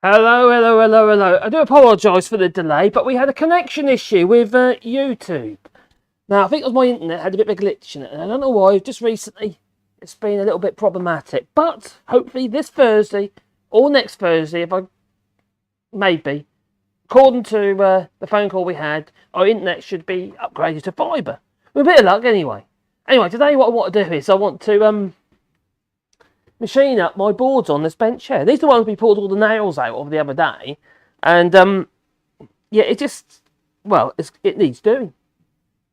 Hello, hello, hello, hello. I do apologise for the delay, but we had a connection issue with YouTube. Now, I think it was my internet had a bit of a glitch in it, and I don't know why. Just recently, it's been a little bit problematic. But hopefully, this Thursday or next Thursday, maybe, according to the phone call we had, our internet should be upgraded to fibre. With a bit of luck, anyway. Anyway, today what I want to do is I want to machine up my boards on this bench here. These are the ones we pulled all the nails out of the other day, and yeah, it just, well, it needs doing.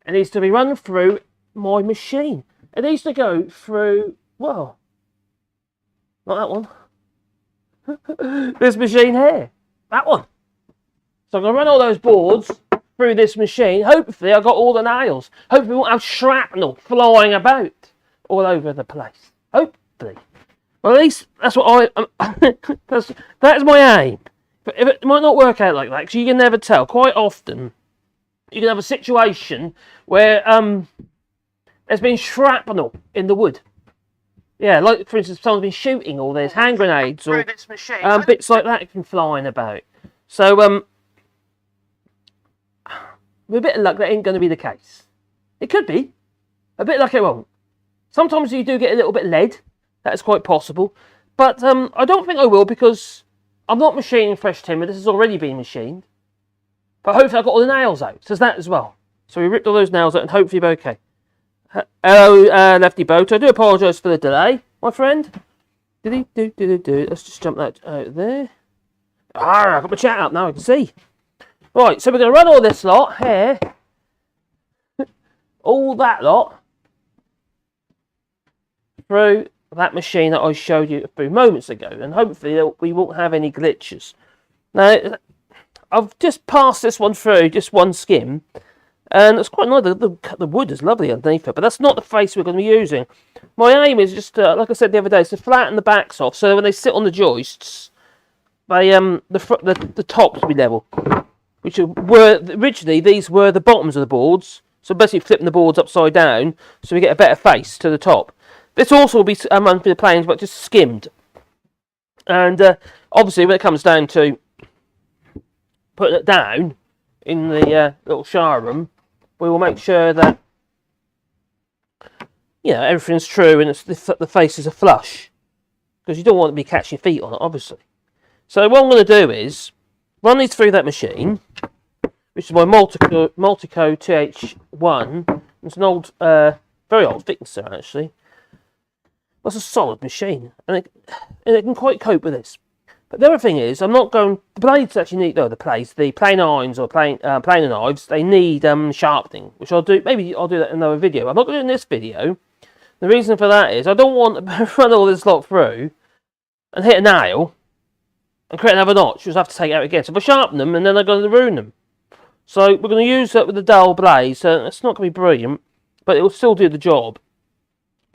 It needs to be run through my machine. It needs to go through, well, not that one. This machine here, that one. So I'm going to run all those boards through this machine. Hopefully I got all the nails. Hopefully we won't have shrapnel flying about all over the place. Hopefully. Well, at least that's what that's my aim. But if it might not work out like that, because you can never tell. Quite often, you can have a situation where there's been shrapnel in the wood. Yeah, like for instance, someone's been shooting, or there's hand grenades, or bits like that can flying about. So with a bit of luck, that ain't going to be the case. It could be. A bit of luck, it won't. Sometimes you do get a little bit of lead. That's quite possible. But I don't think I will, because I'm not machining fresh timber. This has already been machined. But hopefully I've got all the nails out. So there's that as well. So we ripped all those nails out and hopefully we're okay. Hello, Lefty Boat. I do apologise for the delay, my friend. Let's just jump that out there. I've got my chat up now, I can see. Right, so we're going to run all this lot here. All that lot. Through that machine that I showed you a few moments ago, and hopefully we won't have any glitches. Now, I've just passed this one through, just one skim, and it's quite nice. The wood is lovely underneath it, but that's not the face we're going to be using. My aim is just, like I said the other day, is to flatten the backs off, so when they sit on the joists, they the tops will be level. Which were originally, these were the bottoms of the boards, so basically flipping the boards upside down, so we get a better face to the top. This also will be run through the planes, but just skimmed. And obviously, when it comes down to putting it down in the little shower room, we will make sure that, you know, everything's true and the faces are flush, because you don't want to be catching your feet on it, obviously. So what I'm going to do is run these through that machine, which is my Multico TH1. It's an old, very old Thiknessor, actually. That's a solid machine, and it can quite cope with this. But the other thing is, I'm not going. The blades actually need, the plane irons or planer knives. They need sharpening, which I'll do. Maybe I'll do that in another video. I'm not going to do it in this video. The reason for that is I don't want to run all this lot through and hit a nail and create another notch. You'll have to take it out again. So if I sharpen them, and then I'm going to ruin them. So we're going to use that with the dull blade. So it's not going to be brilliant, but it will still do the job.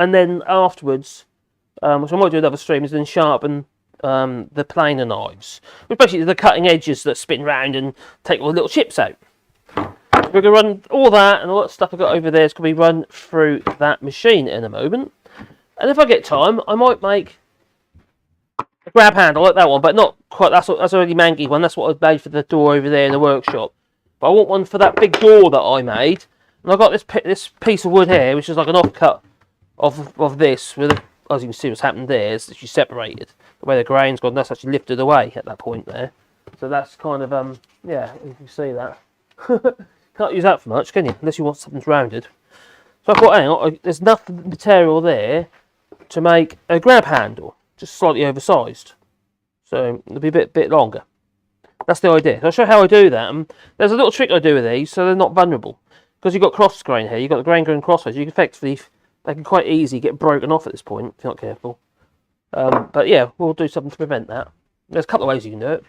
And then afterwards, which I might do another stream, is then sharpen the planer knives, which basically are the cutting edges that spin round and take all the little chips out. We're going to run all that, and all that stuff I've got over there is going to be run through that machine in a moment. And if I get time, I might make a grab handle like that one, but not quite. That's a really mangy one. That's what I made for the door over there in the workshop. But I want one for that big door that I made. And I've got this piece of wood here, which is like an offcut of this, with as you can see what's happened there is actually separated. The way the grain's gone, that's actually lifted away at that point there. So that's kind of, yeah, you can see that. Can't use that for much, can you? Unless you want something rounded. So I thought, hang on, there's enough material there to make a grab handle, just slightly oversized. So it'll be a bit longer. That's the idea. So I'll show you how I do that. There's a little trick I do with these, so they're not vulnerable. Because you've got cross grain here, you've got the grain going crossways, you can effectively, they can quite easily get broken off at this point if you're not careful. But yeah, we'll do something to prevent that. There's a couple of ways you can do it.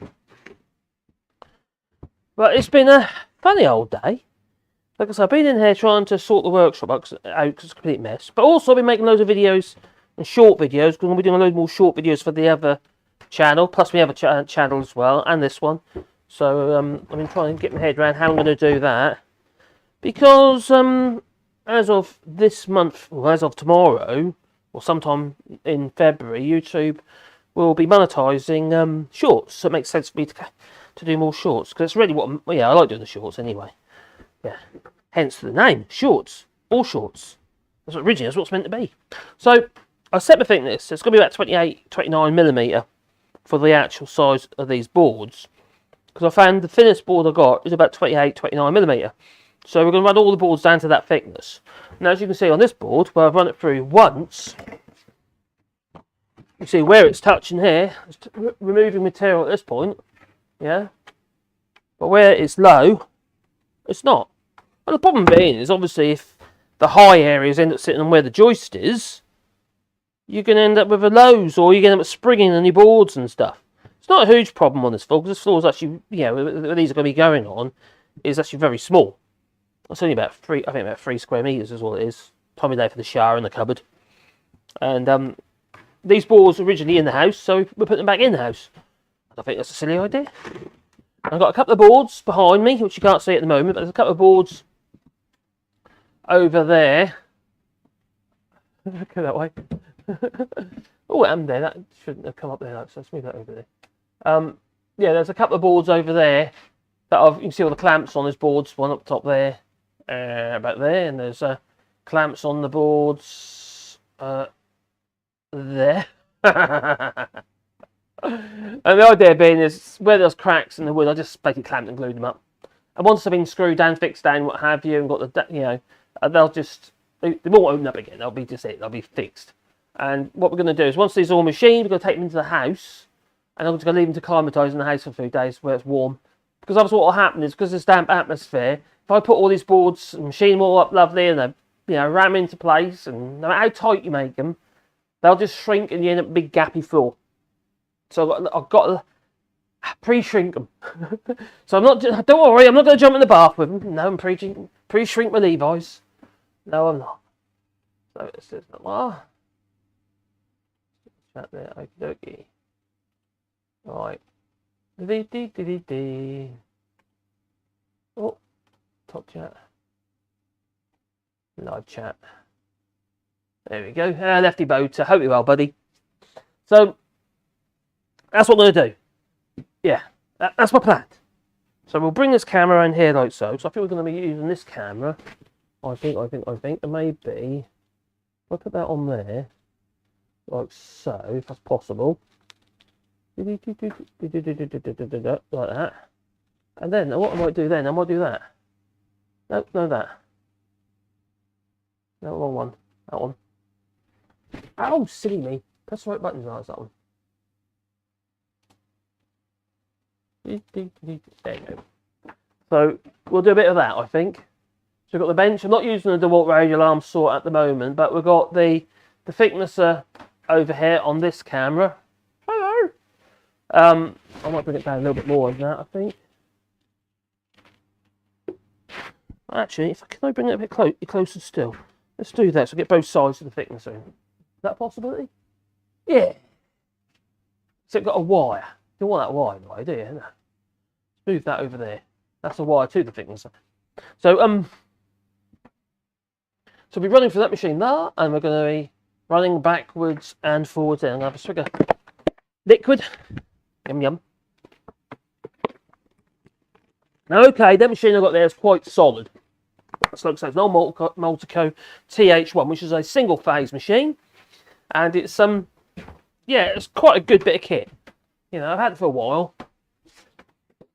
But it's been a funny old day. Like I said, I've been in here trying to sort the workshop out because it's a complete mess. But also I've been making loads of videos and short videos, because we'll be doing a load more short videos for the other channel, plus my other channel as well, and this one. So I've been trying to get my head around how I'm going to do that. Because as of this month, or as of tomorrow, or sometime in February, YouTube will be monetising shorts. So it makes sense for me to do more shorts, because it's really what I like doing the shorts anyway. Yeah, hence the name, shorts, all shorts. That's what originally that's what it's meant to be. So I set my thickness. It's going to be about 29mm for the actual size of these boards, because I found the thinnest board I got is about 29mm. So we're going to run all the boards down to that thickness. Now, as you can see on this board, where I've run it through once, you see where it's touching here, it's removing material at this point, yeah. But where it's low, it's not. Well, the problem being is obviously if the high areas end up sitting on where the joist is, you can end up with a lows, or you can end up springing on your boards and stuff. It's not a huge problem on this floor, because this floor is actually, you know, where these are going to be going on, is actually very small. It's only about about 3 square metres is all it is. Tommy there for the shower and the cupboard. And these boards were originally in the house, so we're putting them back in the house. I think that's a silly idea. I've got a couple of boards behind me, which you can't see at the moment, but there's a couple of boards over there. Go that way. Oh, I'm there. That shouldn't have come up there. So let's move that over there. Yeah, there's a couple of boards over there that you can see all the clamps on those boards. One up top there, about there, and there's clamps on the boards there. And the idea being is where there's cracks in the wood, I just basically clamped and glued them up. And once they've been screwed down, fixed down, what have you, and got the, you know, they'll just, they won't open up again. They'll be just it. They'll be fixed. And what we're going to do is once these are all machined, we're going to take them into the house, and I'm just going to leave them to climatise in the house for a few days where it's warm. Because obviously what will happen is, because there's damp atmosphere, if I put all these boards and machine them all up lovely and they, you know, ram into place, and no matter how tight you make them, they'll just shrink and you end up with a big gappy floor. So I've got to pre-shrink them. So I'm not, don't worry, I'm not going to jump in the bath with them. No, I'm pre-shrink my Levi's. No, I'm not. So it's just not. Chat there, okie dokie. Right. Oh, top chat. Live chat. There we go. Lefty Boater. Hope you're well, buddy. So, that's what I'm going to do. Yeah, that's my plan. So we'll bring this camera in here like so. So I think we're going to be using this camera. I think. And maybe, if I put that on there, like so, if that's possible. Like that. And then, what I might do then, I might do that. No, that. No, wrong one. That one. Oh, silly me. Press the right buttons, that's that one. There you go. So we'll do a bit of that, I think. So we've got the bench. I'm not using the DeWalt radial arm saw at the moment, but we've got the Thiknessor over here on this camera. Hello. I might bring it down a little bit more than that, I think. Actually, can I bring it a bit closer still? Let's do that. So get both sides of the Thiknessor. Is that a possibility? Yeah. So it's got a wire. You don't want that wire, right, do you? Move that over there. That's a wire to the Thiknessor. So so we'll be running through that machine there, and we're going to be running backwards and forwards there. I'm going to have a swig of liquid. Yum yum. Okay, that machine I've got there is quite solid. It's like an old Multico TH1, which is a single phase machine, and it's yeah, it's quite a good bit of kit. You know, I've had it for a while,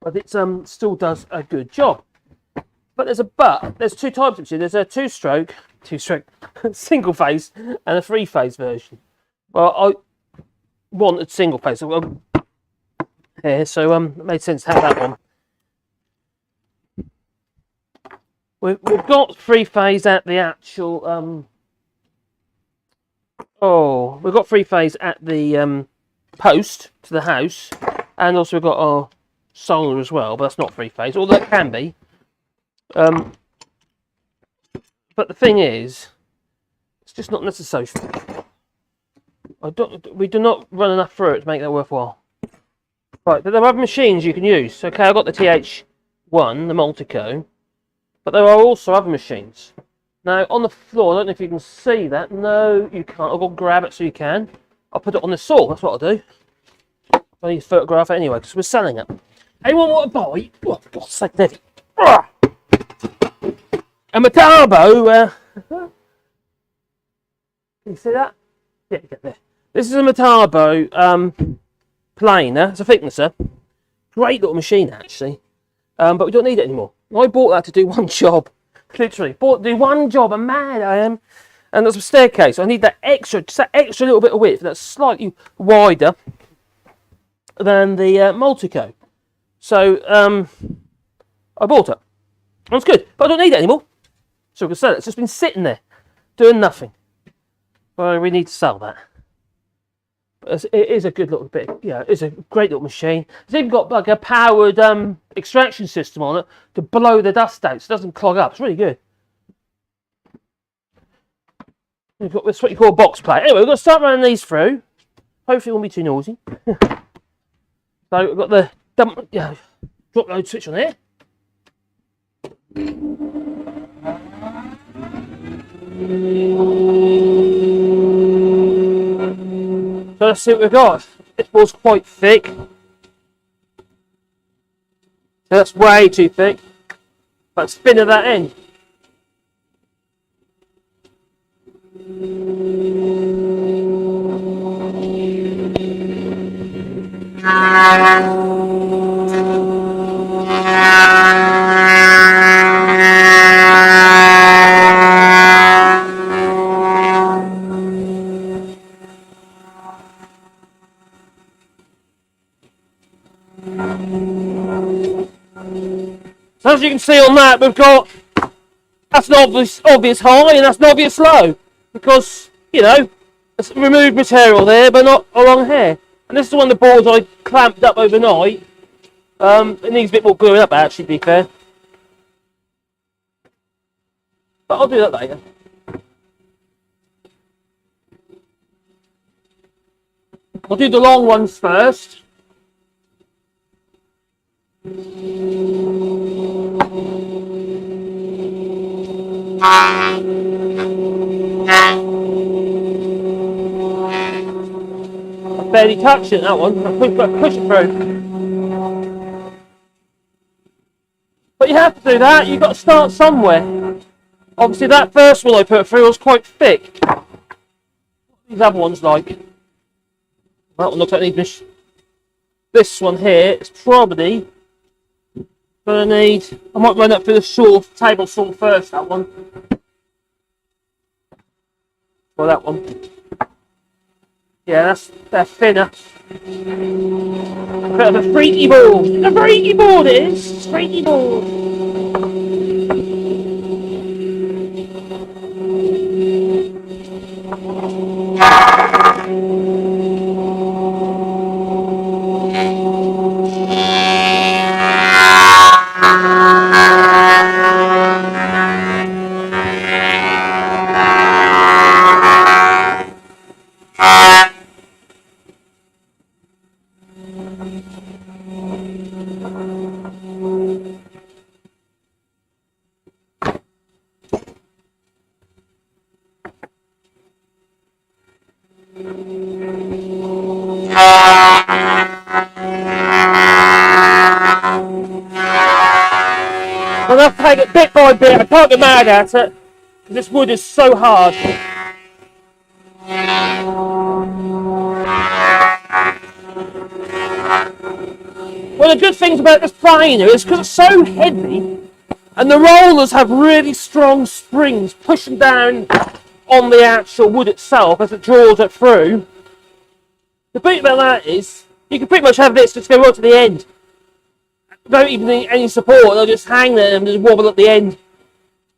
but it still does a good job. But there's two types of machine. There's a two-stroke single phase and a three-phase version. Well, I wanted single phase, so here, so it made sense to have that one. We've got three-phase at the actual we've got three-phase at the post to the house, and also we've got our solar as well, but that's not three-phase, although it can be. But the thing is, it's just not necessary. We do not run enough through it to make that worthwhile. Right, but there are other machines you can use. Okay, I've got the TH1, the Multico, but there are also other machines. Now, on the floor, I don't know if you can see that. No, you can't. I've got to grab it so you can. I'll put it on the saw. That's what I'll do. I need to photograph it anyway because we're selling it. Anyone want to buy? Oh, for God's sake, Debbie. A Metabo. Can you see that? Yeah, get there. This is a Metabo planer. It's a Thiknessor. Great little machine actually, but we don't need it anymore. I bought that to do one job. Literally, bought to do one job. I'm mad I am. And that's a staircase. So I need that extra, just that extra little bit of width that's slightly wider than the Multico. So I bought it. That's good, but I don't need it anymore. So we can sell it. It's just been sitting there, doing nothing. Well, we need to sell that. But it is a good little bit. Yeah, it's a great little machine. It's even got like a powered extraction system on it to blow the dust out, so it doesn't clog up. It's really good. We've got this what you call a box plate. Anyway, we're going to start running these through. Hopefully, it won't be too noisy. So we've got the drop load switch on here. So let's see what we've got. This board's quite thick. So that's way too thick. But spin at that end. So as you can see on that, we've got that's an obvious high and that's an obvious low because, you know, it's removed material there but not along here. And this is one of the boards I clamped up overnight. It needs a bit more gluing up actually, to be fair. But I'll do that later. I'll do the long ones first. I barely touched it, that one. I push it through. But you have to do that. You've got to start somewhere. Obviously, that first one I put through was quite thick. What are these other ones like? That one looks like it needs. This one here is probably going to need. I might run up through the table saw first. That one. Or that one. Yeah, they're thinner. Bit of a freaky board. A freaky board it is. Freaky board. I'll have to take it bit by bit. I can't get mad at it because this wood is so hard. One of the good things about this planer is because it's so heavy and the rollers have really strong springs pushing down on the actual wood itself as it draws it through. The beauty about that is you can pretty much have this just go right to the end. Don't even need any support, they'll just hang there and just wobble at the end.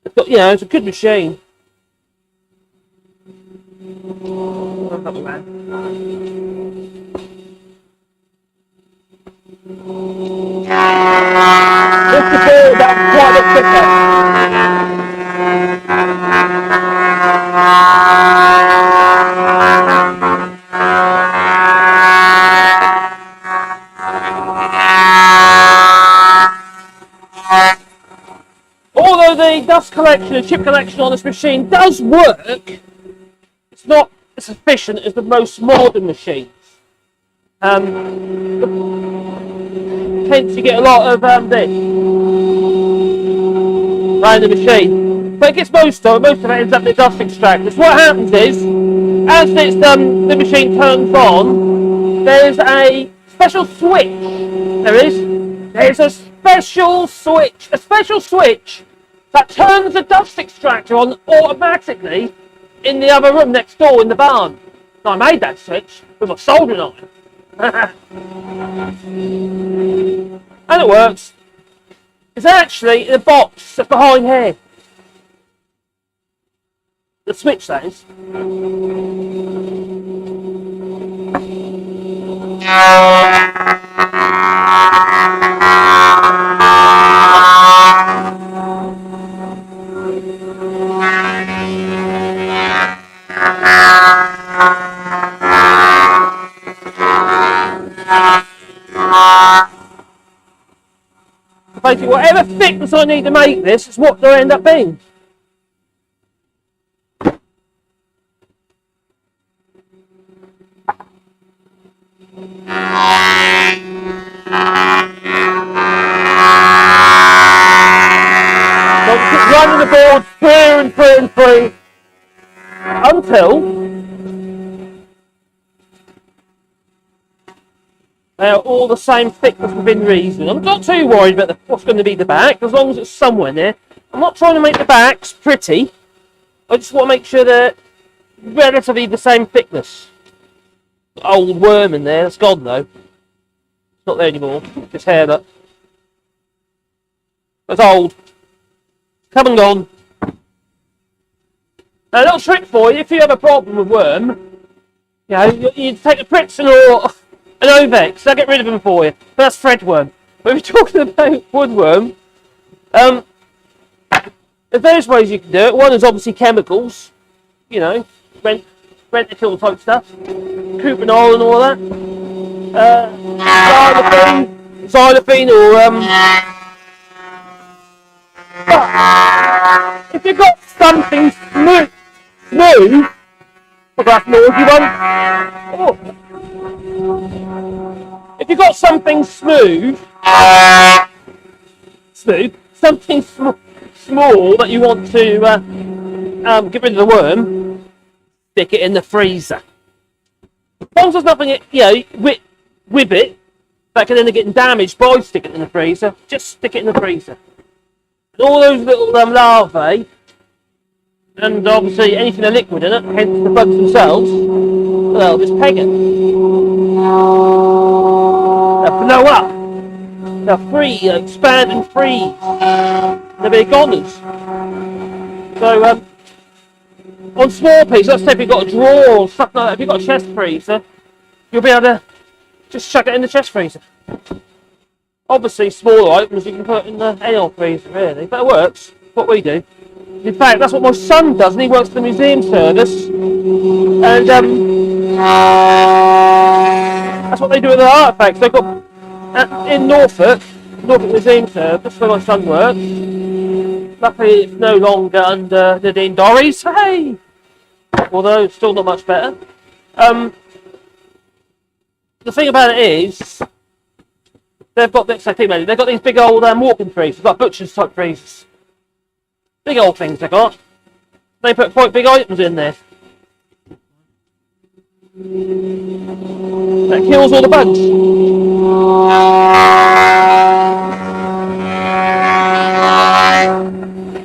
It's got, you know, it's a good machine. Lift the board up quite a bit quicker. Although the dust collection and chip collection on this machine does work, it's not as efficient as the most modern machines. hence you get a lot of this around the machine. But it gets most of it ends up in the dust extractor. So what happens is, as the machine turns on, there's a special switch. There's a special switch that turns the dust extractor on automatically in the other room next door in the barn. So I made that switch with my soldering iron. And it works. It's actually in a box that's behind here. The switch, that is. Basically, whatever thickness I need to make this is what they'll end up being. So keep running the board through and through and through until they are all the same thickness within reason. I'm not too worried about what's going to be the back, as long as it's somewhere there. I'm not trying to make the backs pretty. I just want to make sure they're relatively the same thickness. Old worm in there, that's gone though. It's not there anymore. It's haired up. It's old. Come and gone. Now, a little trick for you, if you have a problem with worm, you know, you take a Pritzen or an Ovex, they'll get rid of them for you. But that's threadworm. But if you're talking about woodworm, there's various ways you can do it. One is obviously chemicals, you know, rent-to-kill type stuff, Cupanol and all that. Xylophene or but if you've got something smooth, well, that's noisy one. Oh. If you've got something smooth, something small that you want to get rid of the worm, stick it in the freezer. As long as there's nothing, you know, with it that can end up getting damaged by sticking it in the freezer, just stick it in the freezer. And all those little larvae, and obviously anything with liquid in it, hence the bugs themselves, they'll just peg it. They'll blow up. They'll expand and freeze. They'll be goners. So, on small pieces, let's say if you've got a drawer or stuff like that, if you've got a chest freezer, you'll be able to just chuck it in the chest freezer. Obviously, smaller items you can put in the ale freezer, really, but it works. What we do. In fact, that's what my son does, and he works for the museum service. And that's what they do with their artefacts. They've got in Norfolk Museum Service, where my son works. Luckily, it's no longer under the Dean Dorries. Hey, although it's still not much better. The thing about it is, they've got these big old walking freezers, like butcher's type freezers. Big old things they got. They put quite big items in there. That kills all the bugs.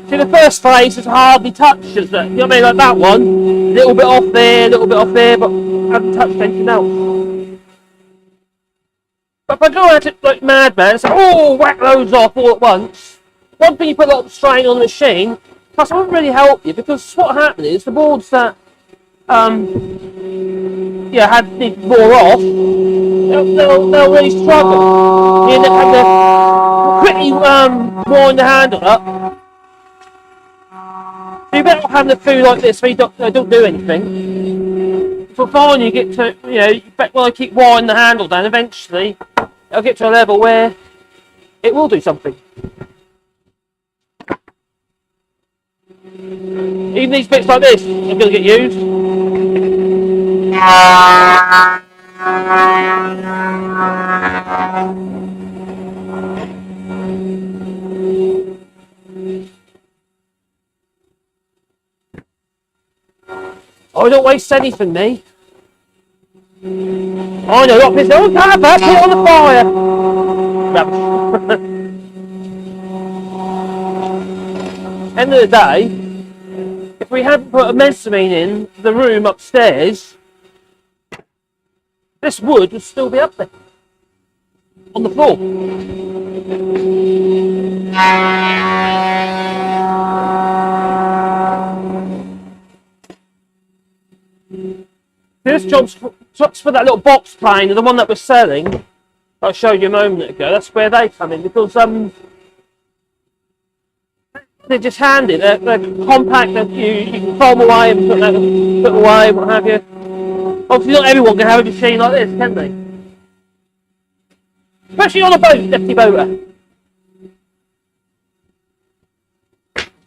See, the first phase is hardly touched, isn't it? You know what I mean? Like that one, a little bit off there, but I haven't touched anything else. But if I go at it like madman, it's like, oh, whack loads off all at once. One thing, you put a lot of strain on the machine, plus it won't really help you, because what happened is the boards that need more off, they'll really struggle. You end up having to quickly wind the handle up. So you better have the food like this, so you don't do anything. For fine, you get to, you bet when I keep winding the handle down, eventually it'll get to a level where it will do something. Even these bits like this are going to get used. Oh, don't waste anything, me. Oh, no, not this. Don't have that. Put it on the fire. Rubbish. End of the day, if we hadn't put a mezzanine in the room upstairs, this wood would still be up there on the floor. This job's for that little box plane, the one that we're selling. I showed you a moment ago. That's where they come in because they're just handy. They're compact. You can throw them away and put them away, what have you. Obviously, not everyone can have a machine like this, can they? Especially on a boat, Lefty Boater.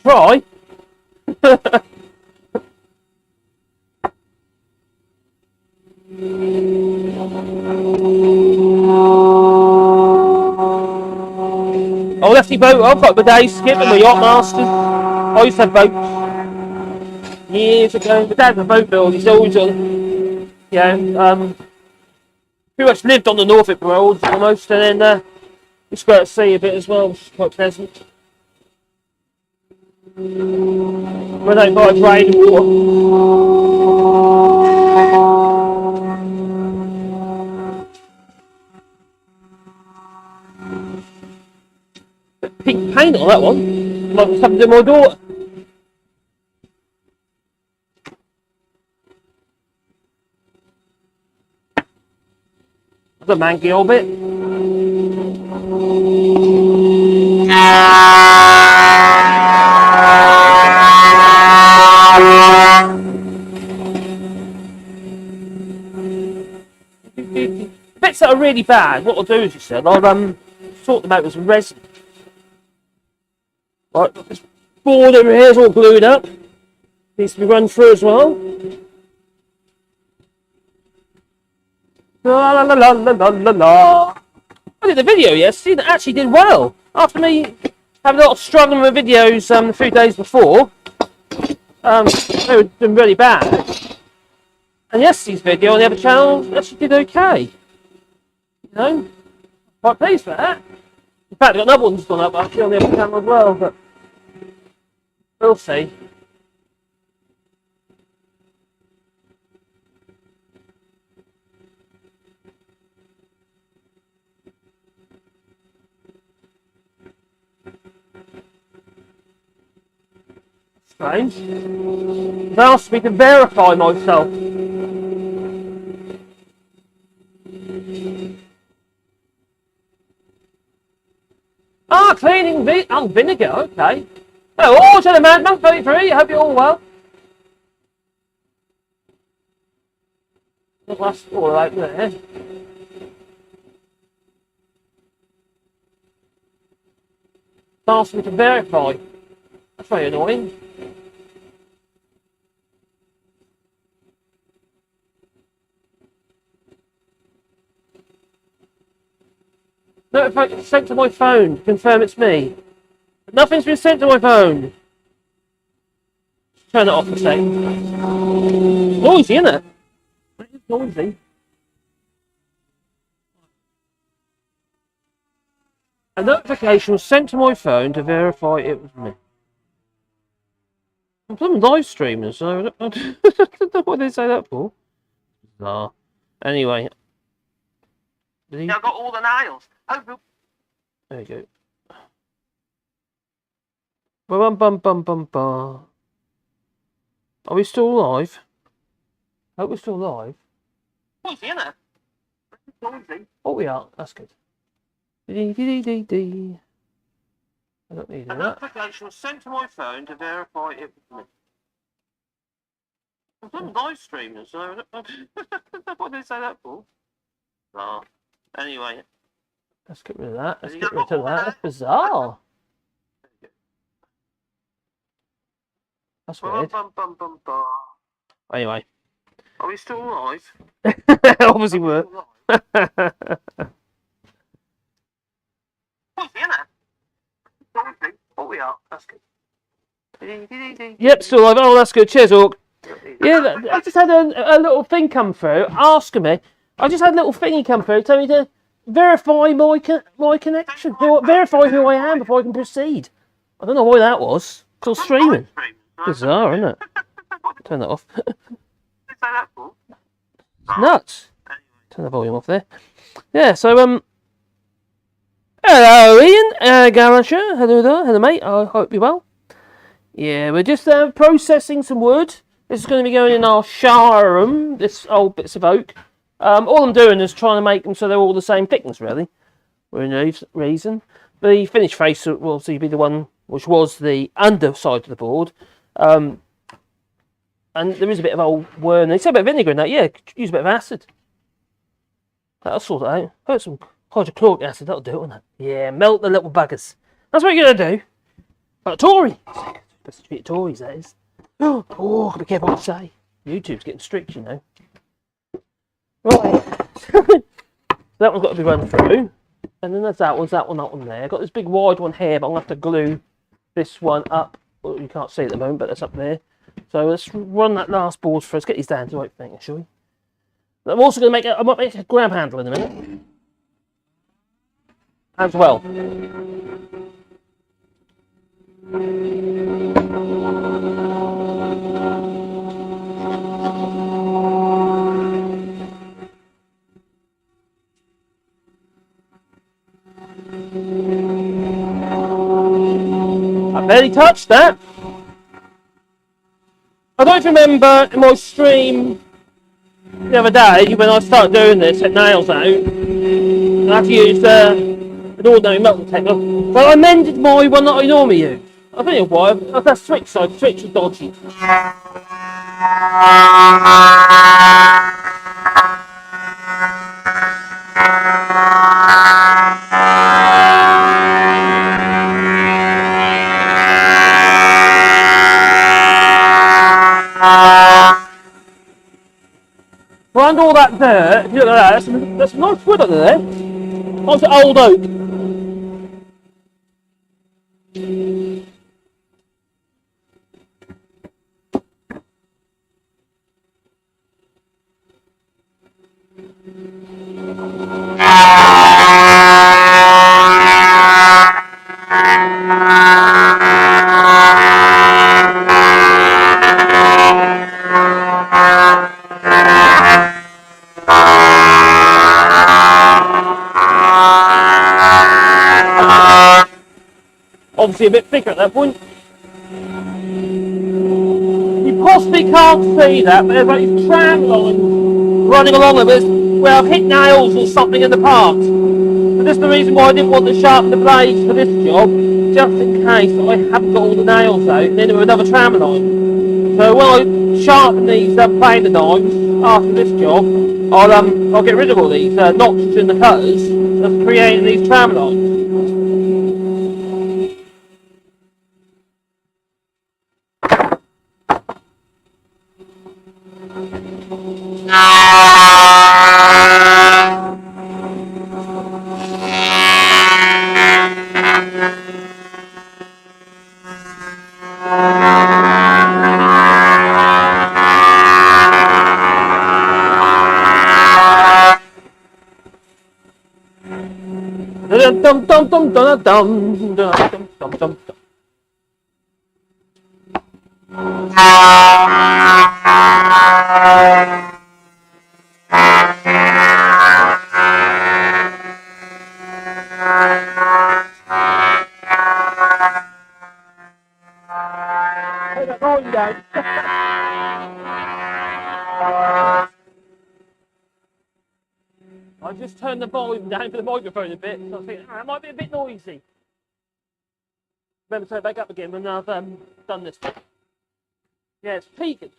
Try. Oh, Lefty Boater, I've got my day skip and my yacht master. I used to have boats years ago. My dad's a boat builder, he's always on, pretty much lived on the Norfolk Broads almost, and then we used to go out to sea a bit as well, which is quite pleasant. When they buy rain and water. Pink paint on that one. Might be something to my daughter. That's a manky old bit. Bits that are really bad, what I'll do is, you said, I'll sort them out with some resin. Right, this board over here is all glued up. Needs to be run through as well. La la la la la la la. I did the video yesterday that actually did well. After me having a lot of struggling with videos a few days before, they were doing really bad. And yesterday's video on the other channel actually did okay. You know, quite pleased with that. In fact, I've got another one's gone up actually on the other channel as well, but we'll see. Strange. They asked me to verify myself. Ah, cleaning vinegar, okay. Oh, gentlemen, month 33, I hope you're all well. That's all right there. They asked me to verify. That's very annoying. Notification sent to my phone to confirm it's me. Nothing's been sent to my phone. Turn it off a second. Noisy, isn't it? It is noisy. A notification was sent to my phone to verify it was me. I'm live streaming, so I don't know what they say that for. Nah. Anyway. Now I've got all the nails. Oh, there you go. Bum bum bum bum bum. Are we still live? I hope we're still live. Noisy, isn't it? Noisy. Oh, we are. That's good. Dee dee dee dee. I don't need that. A notification was sent to my phone to verify it was me. I'm live streaming, so I don't know what they say that for. Nah. Anyway. Let's get rid of that. Let's get rid of that. That's bizarre. That's weird. Anyway. Are we still live? Obviously we're. Oh, we are. That's good. Yep, still live. Oh, that's good. Cheers, Hawk. Yeah, I just had a little thing come through asking me. I just had a little thingy come through telling me to verify my connection. Verify who I am before I can proceed. I don't know why that was. It's all streaming. Bizarre, isn't it? Turn that off. It's nuts. Turn the volume off there. Yeah, so hello Ian, Garasher. Hello there, hello mate. I hope you're well. Yeah, we're just processing some wood. This is going to be going in our shower room. This old bits of oak. All I'm doing is trying to make them so they're all the same thickness, really. For no reason. The finished face will obviously be the one which was the underside of the board. And there is a bit of old worm. They say a bit of vinegar in that. Yeah, use a bit of acid. That'll sort it out. Put some hydrochloric acid. That'll do it, won't it? Yeah, melt the little buggers. That's what you're going to do. But a Tory. Supposed to be Tories, that is. Oh, gotta be careful what you say. YouTube's getting strict, you know. Right. That one's got to be run through. And then there's that one there. I've got this big wide one here, but I'm going to have to glue this one up. Well, you can't see it at the moment, but that's up there. So let's run that last board first. Get these down to the right thing, shall we? I'm also going to make I might make a grab handle in a minute. As well. I barely touched that. I don't remember in my stream the other day when I started doing this, had nails out, and I had to use an ordinary melting technique. But I mended my one that I normally use. I don't know why. That switch side, the switch was dodgy. Well, under all that dirt, if you look at that, there's some nice wood under there. Lots of old oak. Obviously a bit thicker at that point. You possibly can't see that, but there's like these tram lines running along it where I've hit nails or something in the past. And this is the reason why I didn't want to sharpen the blades for this job, just in case I haven't got all the nails out and then there were another tram line. So when I sharpen these planer knives after this job, I'll get rid of all these notches in the cutters that's creating these tram lines. Dum dum dum dum dum dum dum dum dum. I just turned the volume down for the microphone a bit, so I was thinking, it might be a bit noisy. Remember to turn it back up again when I've done this bit. Yeah, it's peaking.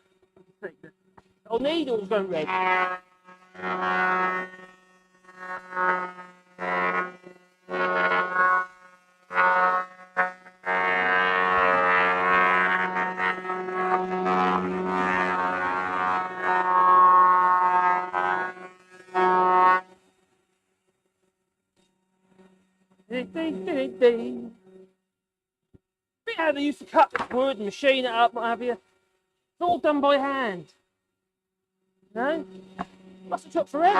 Oh, needle's going red. Bit how they used to cut this wood and machine it up, what have you. It's all done by hand. You know? Must have took forever.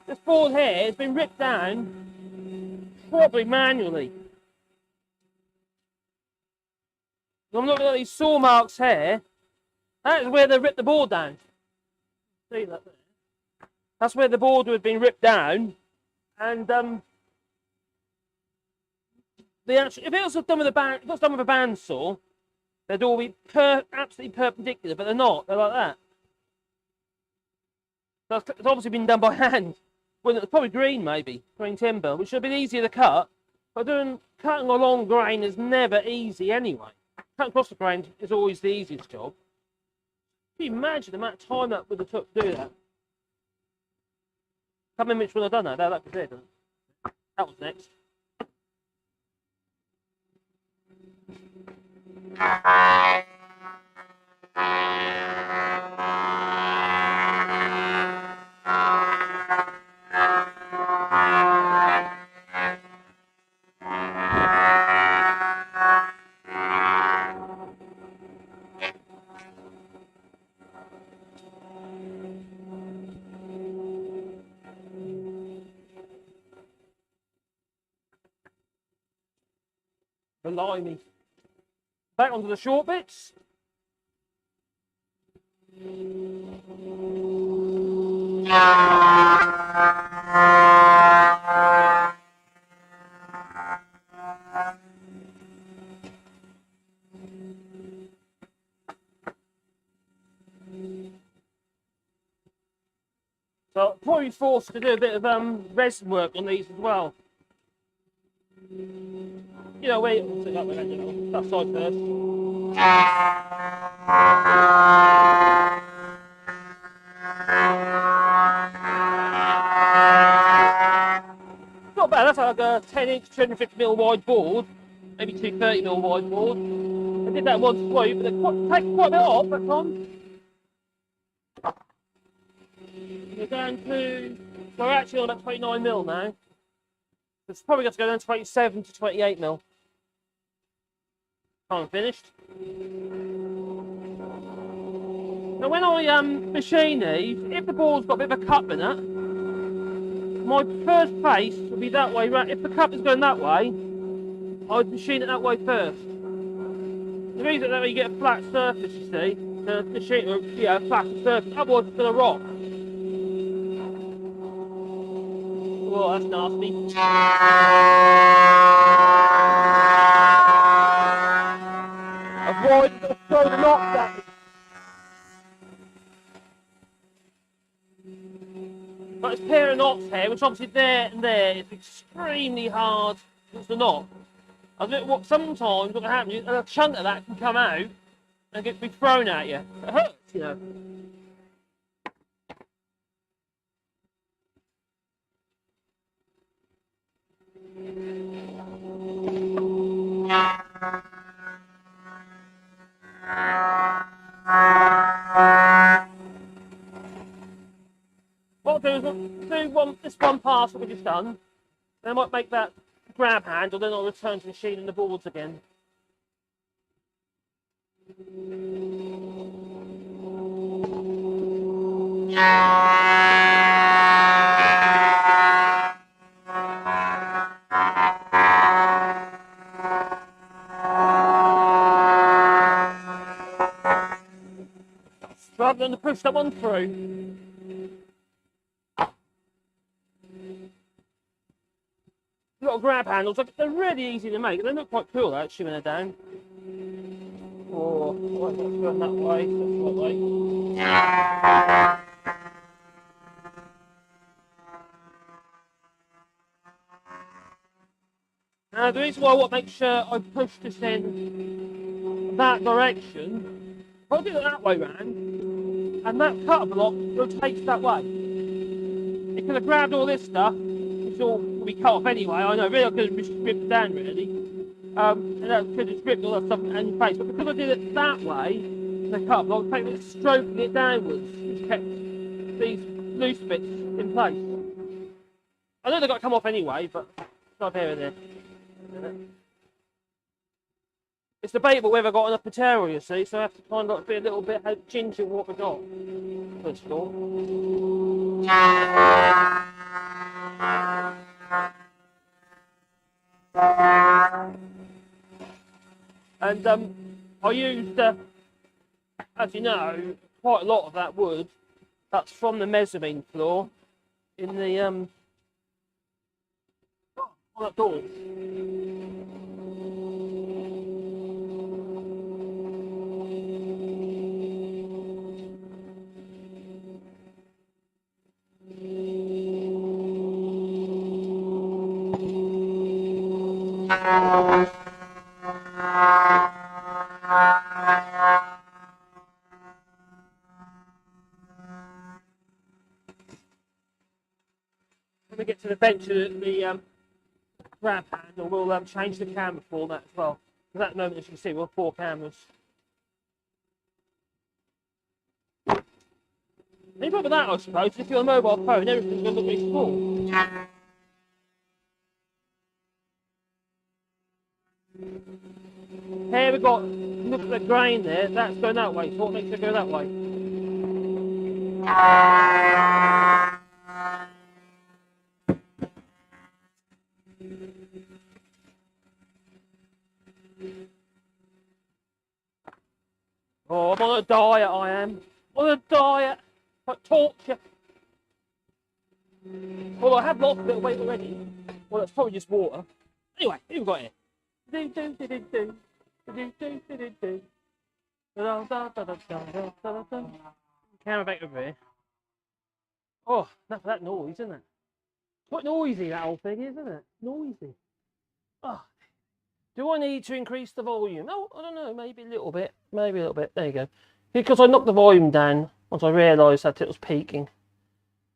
This board here has been ripped down, probably manually. I'm looking at these saw marks here. That's where they ripped the board down. See that there? That's where the board had been ripped down, and if it was done with a bandsaw, they'd all be absolutely perpendicular, but they're not. They're like that. So it's obviously been done by hand. Well, it's probably green timber, which should have been easier to cut. But cutting along grain is never easy anyway. Cutting across the grain is always the easiest job. Can you imagine the amount of time that would have took to do that? Can't remember which one I've done that. That was it. That was next. Blimey. Back onto the short bits. So I'm probably forced to do a bit of resin work on these as well. You know, wait, I'll take that way then, you know, that side first. Not bad, that's like a 10-inch, 250mm wide board, maybe 230mm wide board. I did that once swoop, but it takes quite a bit off at times. We're down to, we're actually on about 29mm now. It's probably got to go down to 27 to 28mm. I'm finished. Now when I machine these, if the board's got a bit of a cup in it, my first face would be that way. If the cup is going that way, I would machine it that way first. The reason that you get a flat surface, you see, to machine a flat surface, otherwise it's going to rot. Oh, that's nasty. Avoid the throw the knots at me. But this pair of knots here, which obviously there and there, is extremely hard to knot. Sometimes what can happen is a chunk of that can come out and be thrown at you. It hurts, you know. What I'll do is do this one pass that we just done, then I might make that grab handle, then I'll return to machining the boards again. Rather than to push that one through. Little grab handles, they're really easy to make. They look quite cool actually when they're down. Oh, that's going that way, that's that way. Now the reason why I want to make sure I push this in that direction, if I do it that way round, and that cutter block rotates that way. Because I grabbed all this stuff, it's all will be cut off anyway. I know, really I could have just ripped it down really. And that could have stripped all that stuff in your face. But because I did it that way, the cup, I was taking it, stroking it downwards, which kept these loose bits in place. I know they've got to come off anyway, but it's not here and there. It's debatable whether I've got enough material, you see, so I have to kind of be a little bit ginger with what we've got. First of all. And I used, as you know, quite a lot of that wood. That's from the mezzanine floor in the on that door. When we get to the bench of the grab handle, we'll change the camera format as well. Because at the moment, as you can see, we've got 4 cameras. The problem with that, I suppose, is if you're a mobile phone, everything's going to look really small. Here we've got, look at the grain there, that's going that way, so what makes it go that way? Oh, I'm on a diet, I am. On a diet, like torture. Well, I have lost a bit of weight already. Well, that's probably just water. Anyway, who we got here? Camera back over here. Oh, enough of that noise, isn't it? Quite noisy, that whole thing, isn't it? Noisy. Oh. Do I need to increase the volume? Oh, I don't know, maybe a little bit. Maybe a little bit. There you go. Because I knocked the volume down once I realised that it was peaking.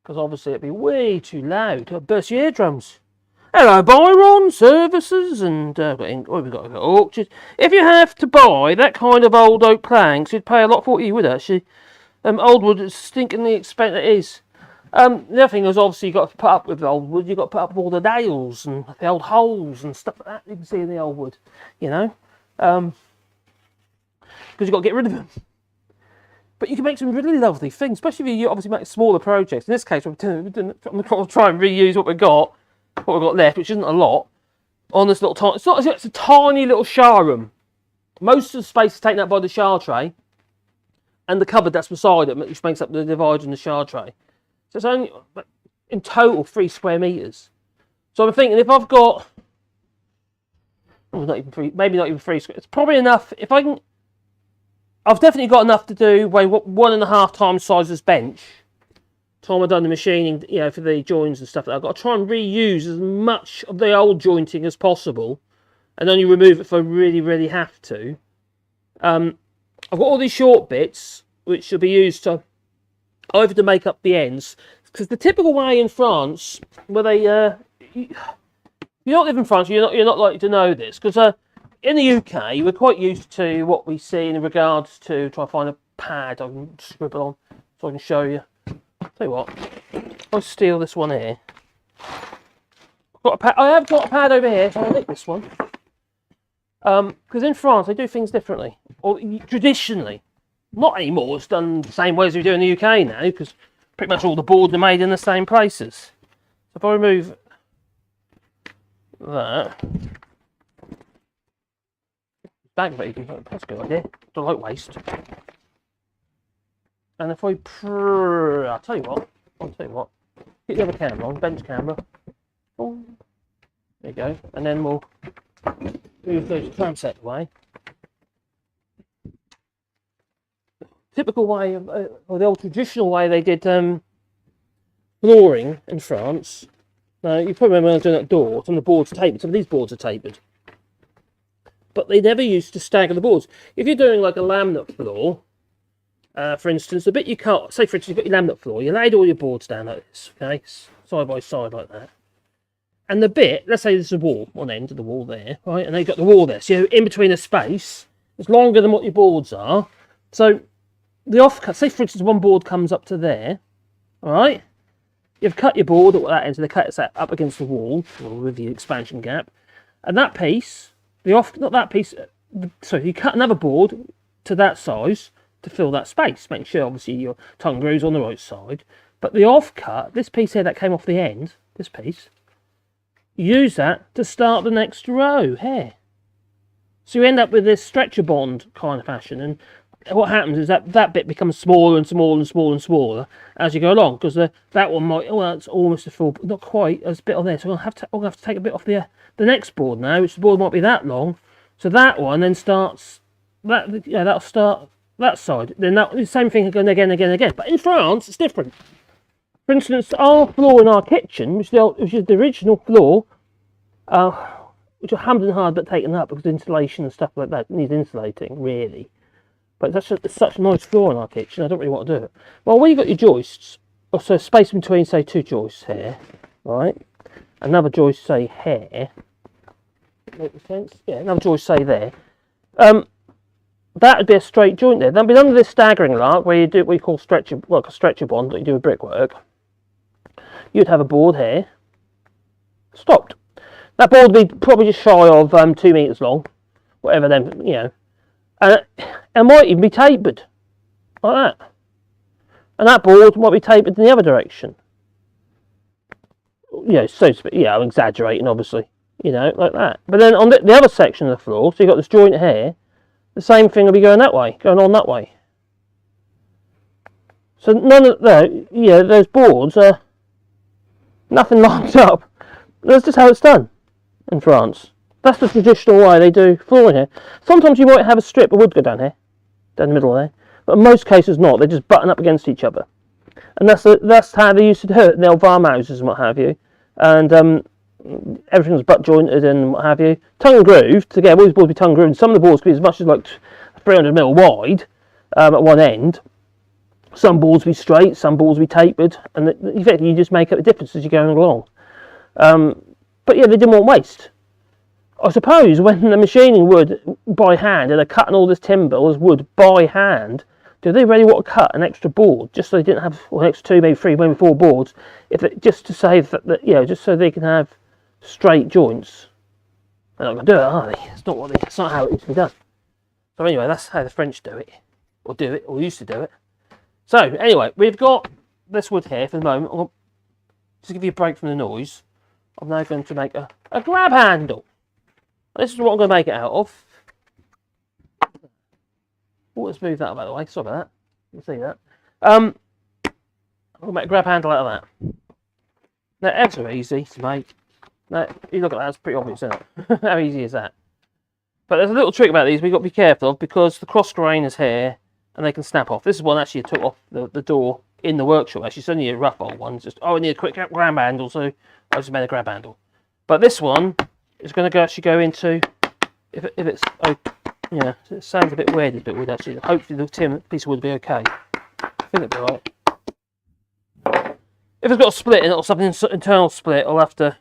Because obviously it'd be way too loud. It'll burst your eardrums. Hello, Byron, services, and what have we got? Orchards. If you have to buy that kind of old oak planks, you'd pay a lot for it, you would actually. Old wood is stinkingly expensive, it is. The other thing is obviously you've got to put up with the old wood, you've got to put up with all the nails and the old holes and stuff like that you can see in the old wood, you know. Because you've got to get rid of them. But you can make some really lovely things, especially if you obviously make smaller projects. In this case, I'm going to try and reuse what we've got left, which isn't a lot, on this little tiny, it's a tiny little shower room. Most of the space is taken up by the shower tray and the cupboard that's beside it, which makes up the divider and the shower tray. So it's only, in total, 3 square metres. So I'm thinking if I've got, not even 3, maybe not even 3 square, it's probably enough, if I can, I've definitely got enough to do 1.5 times size this bench. Time I've done the machining, you know, for the joins and stuff. I've got to try and reuse as much of the old jointing as possible, and only remove it if I really, really have to. I've got all these short bits which should be used to either to make up the ends, because the typical way in France, where they, you don't live in France, you're not likely to know this, because in the UK we're quite used to what we see in regards to try to find a pad I can scribble on so I can show you. Tell you what, I'll steal this one here. I have got a pad over here, so I'll nick this one. Because in France they do things differently, or traditionally. Not anymore, it's done the same way as we do in the UK now, because pretty much all the boards are made in the same places. So if I remove that, bag of it, that's a good idea, don't like waste. And if I'll tell you what, get the other camera on, bench camera. Oh, there you go, and then we'll move those clamp set away. Typical way, or the old traditional way they did flooring in France. Now, you probably remember when I was doing that door, some of the boards tapered, some of these boards are tapered. But they never used to stagger the boards. If you're doing like a laminate floor, for instance, the bit you cut, say for instance you've got your laminate floor, you laid all your boards down like this, okay, side by side like that. And the bit, let's say there's a wall, one end of the wall there, right? And they've got the wall there. So in between a space, it's longer than what your boards are. So the offcut, say for instance, one board comes up to there, all right? You've cut your board at that end, so they cut it up against the wall, or with the expansion gap. And that piece, not that piece, so you cut another board to that size to fill that space, making sure obviously your tongue groove's on the right side. But the offcut, this piece here that came off the end, this piece, use that to start the next row here. So you end up with this stretcher bond kind of fashion, and what happens is that bit becomes smaller and smaller and smaller and smaller as you go along, because that one might, well, it's almost a full, not quite, there's a bit on there, so I'll have to take a bit off the next board now, which the board might be that long. So that one then starts, that'll start that side. Then the same thing again, again. But in France, it's different. For instance, our floor in our kitchen, which is the original floor, which are hammered and hard but taken up because insulation and stuff like that needs insulating, really. But it's such a nice floor in our kitchen, I don't really want to do it. Well, when you've got your joists, so space between, say, two joists here, right? Another joist, say, here. Make sense? Yeah, another joist, say, there. That would be a straight joint there. That'd be under this staggering lark where you do what you call a stretcher bond that you do with brickwork. You'd have a board here, stopped. That board would be probably just shy of 2 meters long, whatever then, you know. And it might even be tapered, like that. And that board might be tapered in the other direction. You know, so to speak, yeah, I'm exaggerating obviously, you know, like that. But then on the other section of the floor, so you've got this joint here, the same thing will be going that way, going on that way. So none of those boards are nothing lined up. That's just how it's done in France. That's the traditional way they do flooring here. Sometimes you might have a strip of wood go down here, down the middle there, but in most cases not. They just button up against each other, and that's how they used to do it in the old farmhouses and what have you. And everything was butt jointed and what have you. Tongue grooved. Again, all these boards be tongue grooved. Some of the boards could be as much as like 300mm wide at one end. Some boards be straight, some boards be tapered, and effectively you just make up the difference as you're going along. But yeah, they didn't want waste. I suppose when they're machining wood by hand and they're cutting all this timber, all this wood by hand, do they really want to cut an extra board just so they didn't have an extra 2, maybe 3, maybe 4 boards, just to save that, you know, just so they can have straight joints? They're not going to do it, are they? It's not how it used to be done. So anyway, that's how the French do it, or used to do it. So anyway, we've got this wood here for the moment. Just to give you a break from the noise, I'm now going to make a grab handle. This is what I'm going to make it out of. Oh, let's move that out of the way. Sorry about that. You can see that. I'm going to make a grab handle out of that. Now, ever so easy to make. Now, you look at that, it's pretty obvious, isn't it? How easy is that? But there's a little trick about these we've got to be careful of, because the cross grain is here and they can snap off. This is one actually I took off the door in the workshop. Actually, it's only a rough old one. Just, I need a quick grab handle, so I just made a grab handle. But this one is going to actually go into, if it's, oh, yeah, it sounds a bit weird, this bit wood actually. Hopefully the piece of wood will be okay. I think it'll be right. If it's got a split in it or something, internal split, I'll have to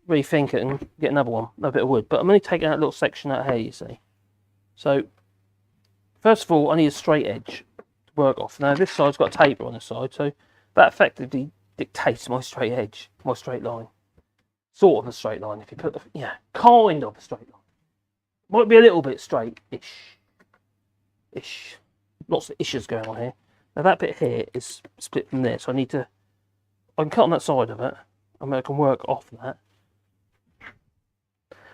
rethink it and get another one, a bit of wood. But I'm only taking that little section out here, you see. So, first of all, I need a straight edge to work off. Now this side's got a taper on the side, so that effectively dictates my straight edge, my straight line. Sort of a straight line, if you put the, yeah, kind of a straight line. Might be a little bit straight-ish. Lots of issues going on here. Now that bit here is split from there, so I can cut on that side of it, and I can work off that.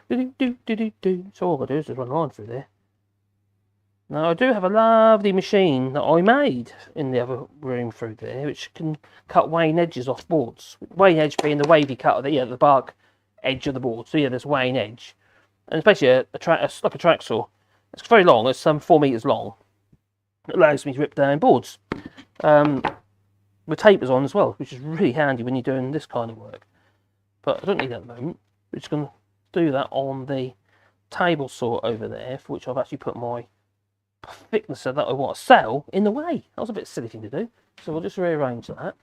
So all I do is just run a line through there. Now I do have a lovely machine that I made in the other room through there, which can cut wane edges off boards. Wane edge being the wavy cut of the bark edge of the board. So yeah, there's wane edge. And it's basically like a track saw. It's very long, it's some 4 meters long. It allows me to rip down boards. With tapers on as well, which is really handy when you're doing this kind of work. But I don't need that at the moment. We're just going to do that on the table saw over there, for which I've actually put my Thiknessor that I want to sell in the way. That was a bit silly thing to do. So we'll just rearrange that,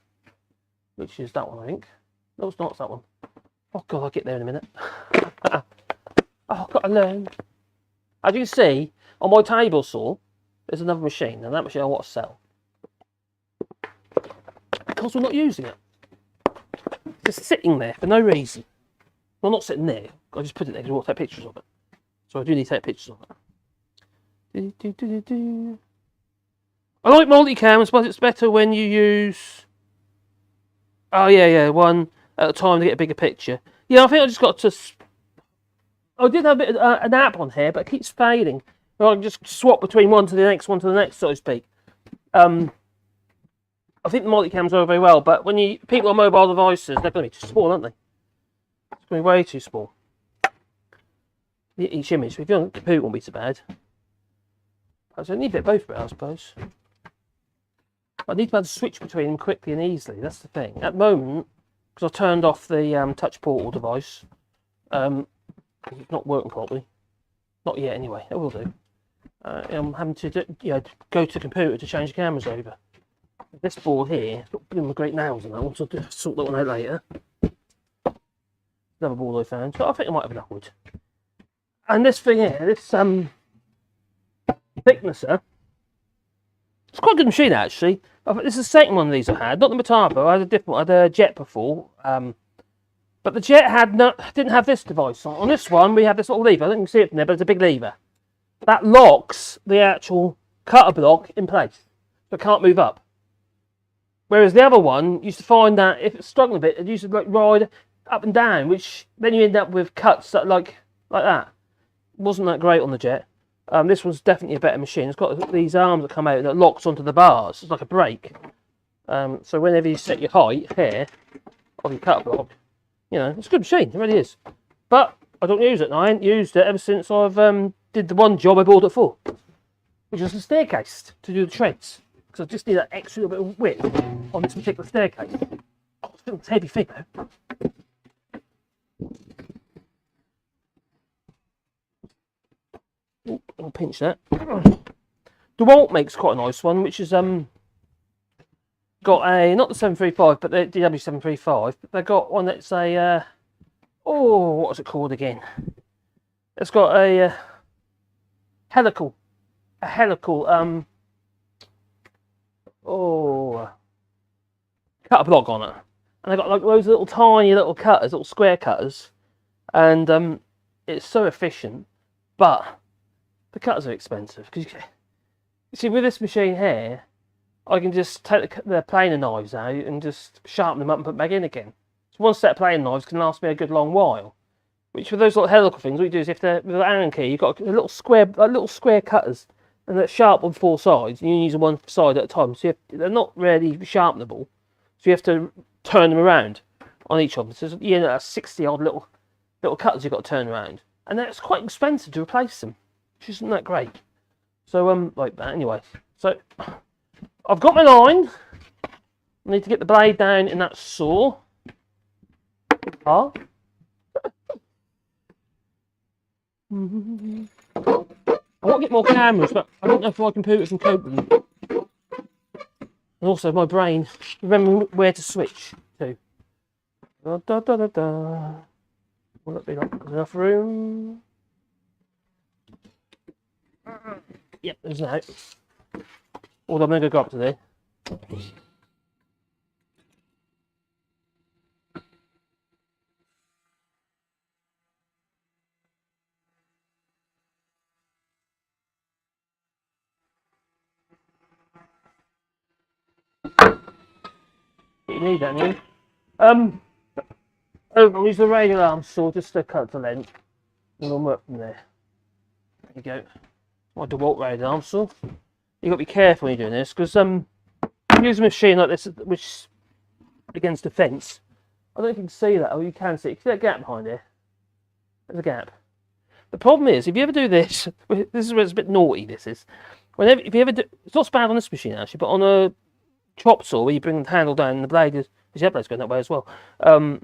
which is that one, I think. No, it's not, it's that one. Oh God, I'll get there in a minute. Oh, I've got to learn. As you can see, on my table saw, there's another machine, and that machine I want to sell. Because we're not using it. Just sitting there for no reason. Well, not sitting there. I just put it there because I want to take pictures of it. So I do need to take pictures of it. I like multi-cams, but it's better when you use... Oh, yeah, one at a time to get a bigger picture. Yeah, I think I just got to... I did have a bit of an app on here, but it keeps fading. I can just swap between one to the next, so to speak. I think the multi-cams are very well, but when people on mobile devices, they're going to be too small, aren't they? It's going to be way too small. Each image, if you're on a computer, it won't be so bad. I need a bit of both, I suppose. I need to be able to switch between them quickly and easily. That's the thing. At the moment, because I turned off the touch portal device, it's not working properly. Not yet, anyway. It will do. I'm having to go to the computer to change the cameras over. This board here, got my great nails on that one, so I'll sort that one out later. Another board I found, but I think I might have enough wood. And this thing here, this Thiknessor, it's quite a good machine actually. This is the second one of these I had, not the Multico. I had a different one. I had a Jet before, but the Jet didn't have this device on. On this one, we have this little lever. I don't think you can see it from there, but it's a big lever that locks the actual cutter block in place, so it can't move up. Whereas the other one, you used to find that if it's struggling a bit, it used to like ride up and down, which then you end up with cuts that like that. It wasn't that great on the Jet. This one's definitely a better machine. It's got these arms that come out that locks onto the bars. It's like a brake. So whenever you set your height here of your cutter block, it's a good machine. It really is. But I don't use it, and I ain't used it ever since I've did the one job I bought it for, which was the staircase to do the treads. Because I just need that extra little bit of width on this particular staircase. Oh, it's a heavy thing though. I'll pinch that. DeWalt makes quite a nice one, which is got a, not the 735, but the DW735. But they've got one that's a what's it called again? It's got a helical cutter block on it, and they've got like those little tiny little cutters, little square cutters, and it's so efficient, but the cutters are expensive because you see with this machine here, I can just take the planer knives out and just sharpen them up and put them back in again. So one set of planer knives can last me a good long while. Which with those little helical things, what you do is with the Allen key, you've got a little square cutters, and they're sharp on four sides, and you use one side at a time. So they're not really sharpenable, so you have to turn them around on each of them. So that's 60 odd little cutters you've got to turn around, and that's quite expensive to replace them. Which isn't that great. So like that anyway. So I've got my line. I need to get the blade down in that saw. I want to get more cameras, but I don't know if my computer can cope with them. And also my brain, remember where to switch to. Will that be like enough room? Yep, there's no. Although I'm going to go up to there. You need that, need. I'll use the radial arm saw just to cut the length, and we'll work from there. There you go. My DeWalt radial arm saw. You've got to be careful when you're doing this, because use a machine like this, which is against the fence. I don't know if you can see that. Oh, you can see. You can see that gap behind here. There's a gap. The problem is, if you ever do this, this is where it's a bit naughty. This is, if you ever do, it's not so bad on this machine actually, but on a chop saw where you bring the handle down and the blade is, the jet blade's going that way as well. As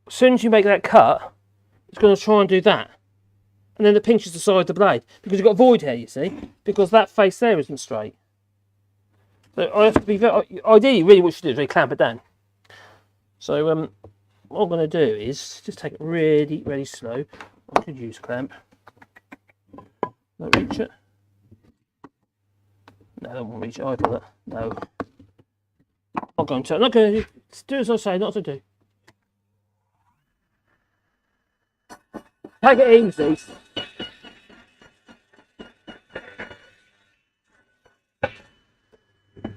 soon as you make that cut, it's going to try and do that. And then it pinches the side of the blade. Because you've got a void here, you see. Because that face there isn't straight. So I have to be very... Ideally, really what you should do is really clamp it down. So, what I'm going to do is just take it really, really slow. I could use a clamp. Don't reach it. No, I don't want to reach it either. No. Not going to. I'm not going to do as I say, not to do. Take it easy.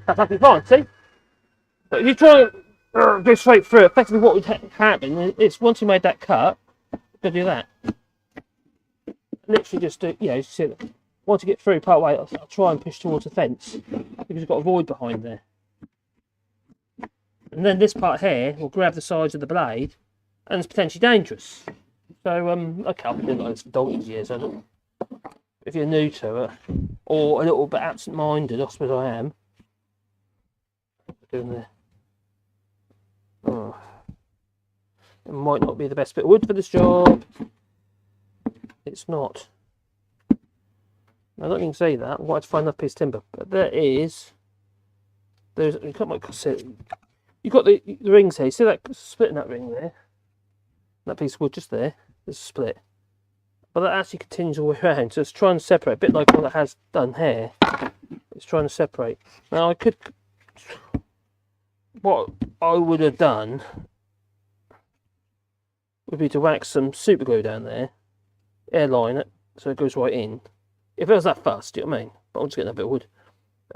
That's absolutely fine, see? But if you try and go straight through, effectively what would happen is once you made that cut, go do that. Literally just do, you know, see, once you get through part way, I'll try and push towards the fence because you've got a void behind there. And then this part here will grab the sides of the blade and it's potentially dangerous. So, okay, I've been doing like this for donkey's years, I don't. If you're new to it, or a little bit absent-minded, I suppose I am. Doing there. Oh. It might not be the best bit of wood for this job. It's not. I don't even say that. I wanted to find enough piece of timber, but there's you got the rings here. You see that split in that ring there? That piece of wood just there. There's a split, but that actually continues all the way around. So it's trying to separate, a bit like what it has done here. It's trying to separate. Now I could. What I would have done would be to wax some super glue down there, airline it so it goes right in. If it was that fast, do you know what I mean? But I'm just getting a bit of wood.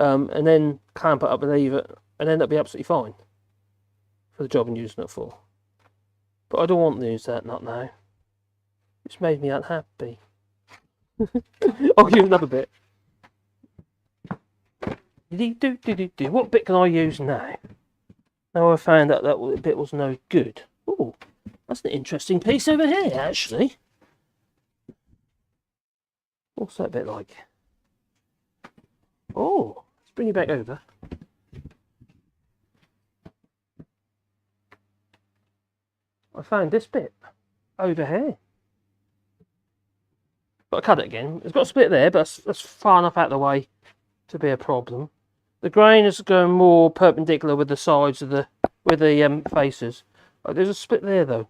And then clamp it up and leave it, and then that'll be absolutely fine for the job I'm using it for. But I don't want to use that nut now. It's made me unhappy. I'll use another bit. What bit can I use now? Now I found out that bit was no good. Oh, that's an interesting piece over here, actually. What's that bit like? Oh, let's bring it back over. I found this bit over here. Got to cut it again. It's got a split there, but that's far enough out of the way to be a problem. The grain is going more perpendicular with the sides of the faces. Oh, there's a split there though,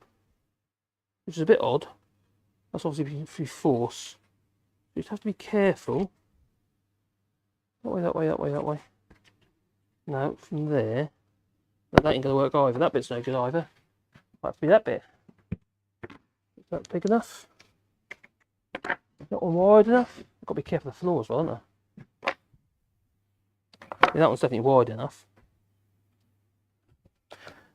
which is a bit odd. That's obviously through force. You just have to be careful. That way, that way, that way, that way. No, from there. No, that ain't going to work either. That bit's no good either. Might have to be that bit. Is that big enough? That one wide enough? I've got to be careful of the floor as well, haven't I? Yeah, that one's definitely wide enough.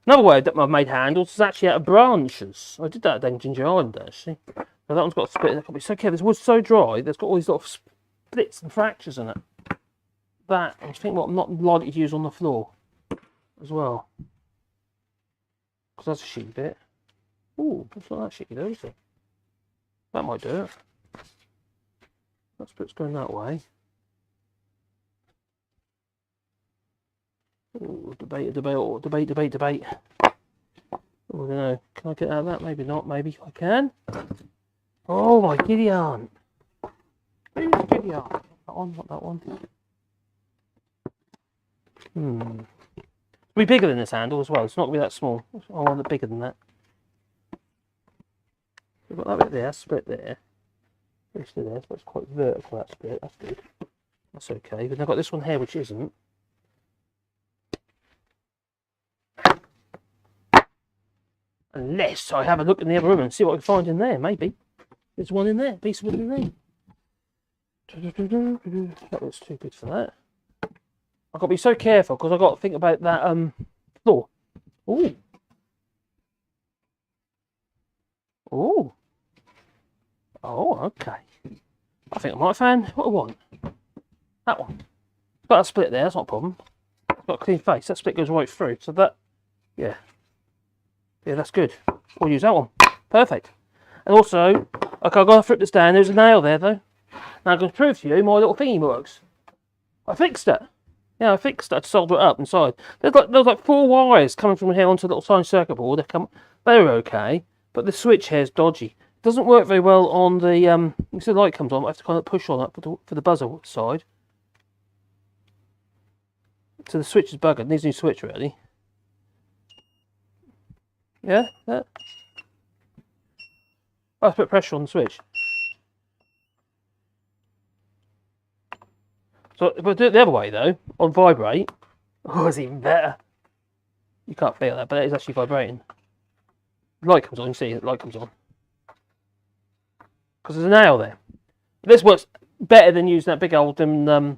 Another way I've made handles is actually out of branches. I did that at Ginger Island actually. Now that one's got a split. I've got to be so careful. This wood's so dry, there's got all these little splits and fractures in it. That, I think what I'm not likely to use on the floor as well. Because that's a sheet bit. Ooh, it's not that sheety though, is it? That might do it. That split's going that way. Ooh, debate. Oh, I don't know. Can I get out of that? Maybe not. Maybe I can. Oh my giddy aunt. Where's giddy aunt? That one, not that one. It'll be bigger than this handle as well. It's not going to be that small. I want it bigger than that. We've got that bit there, split there. It's still there, so it's quite vertical, that split. That's good. That's okay. But then I've got this one here, which isn't. Unless I have a look in the other room and see what I can find in there, maybe. There's one in there, piece of wood in there. That looks too good for that. I've got to be so careful because I've got to think about that floor. Ooh. Ooh. Oh, okay. I think I might have found what I want. That one. It's got a split there, that's not a problem. It's got a clean face. That split goes right through. So that, yeah. Yeah, that's good. We'll use that one. Perfect. And also, okay, I've got to flip this down. There's a nail there, though. Now I'm going to prove to you my little thingy works. I fixed it. Yeah, I fixed it. I soldered it up inside. There's like 4 wires coming from here onto the little tiny circuit board. They're okay, but the switch here is dodgy. It doesn't work very well on the, you see the light comes on, I have to kind of push on that for the buzzer side. So the switch is buggered. It needs a new switch, really. Yeah? Yeah. I have to put pressure on the switch. So if I do it the other way though, on vibrate, oh, it's even better. You can't feel that, but it is actually vibrating. Light comes on, you see, the light comes on. Because there's a nail there. This works better than using that big old metal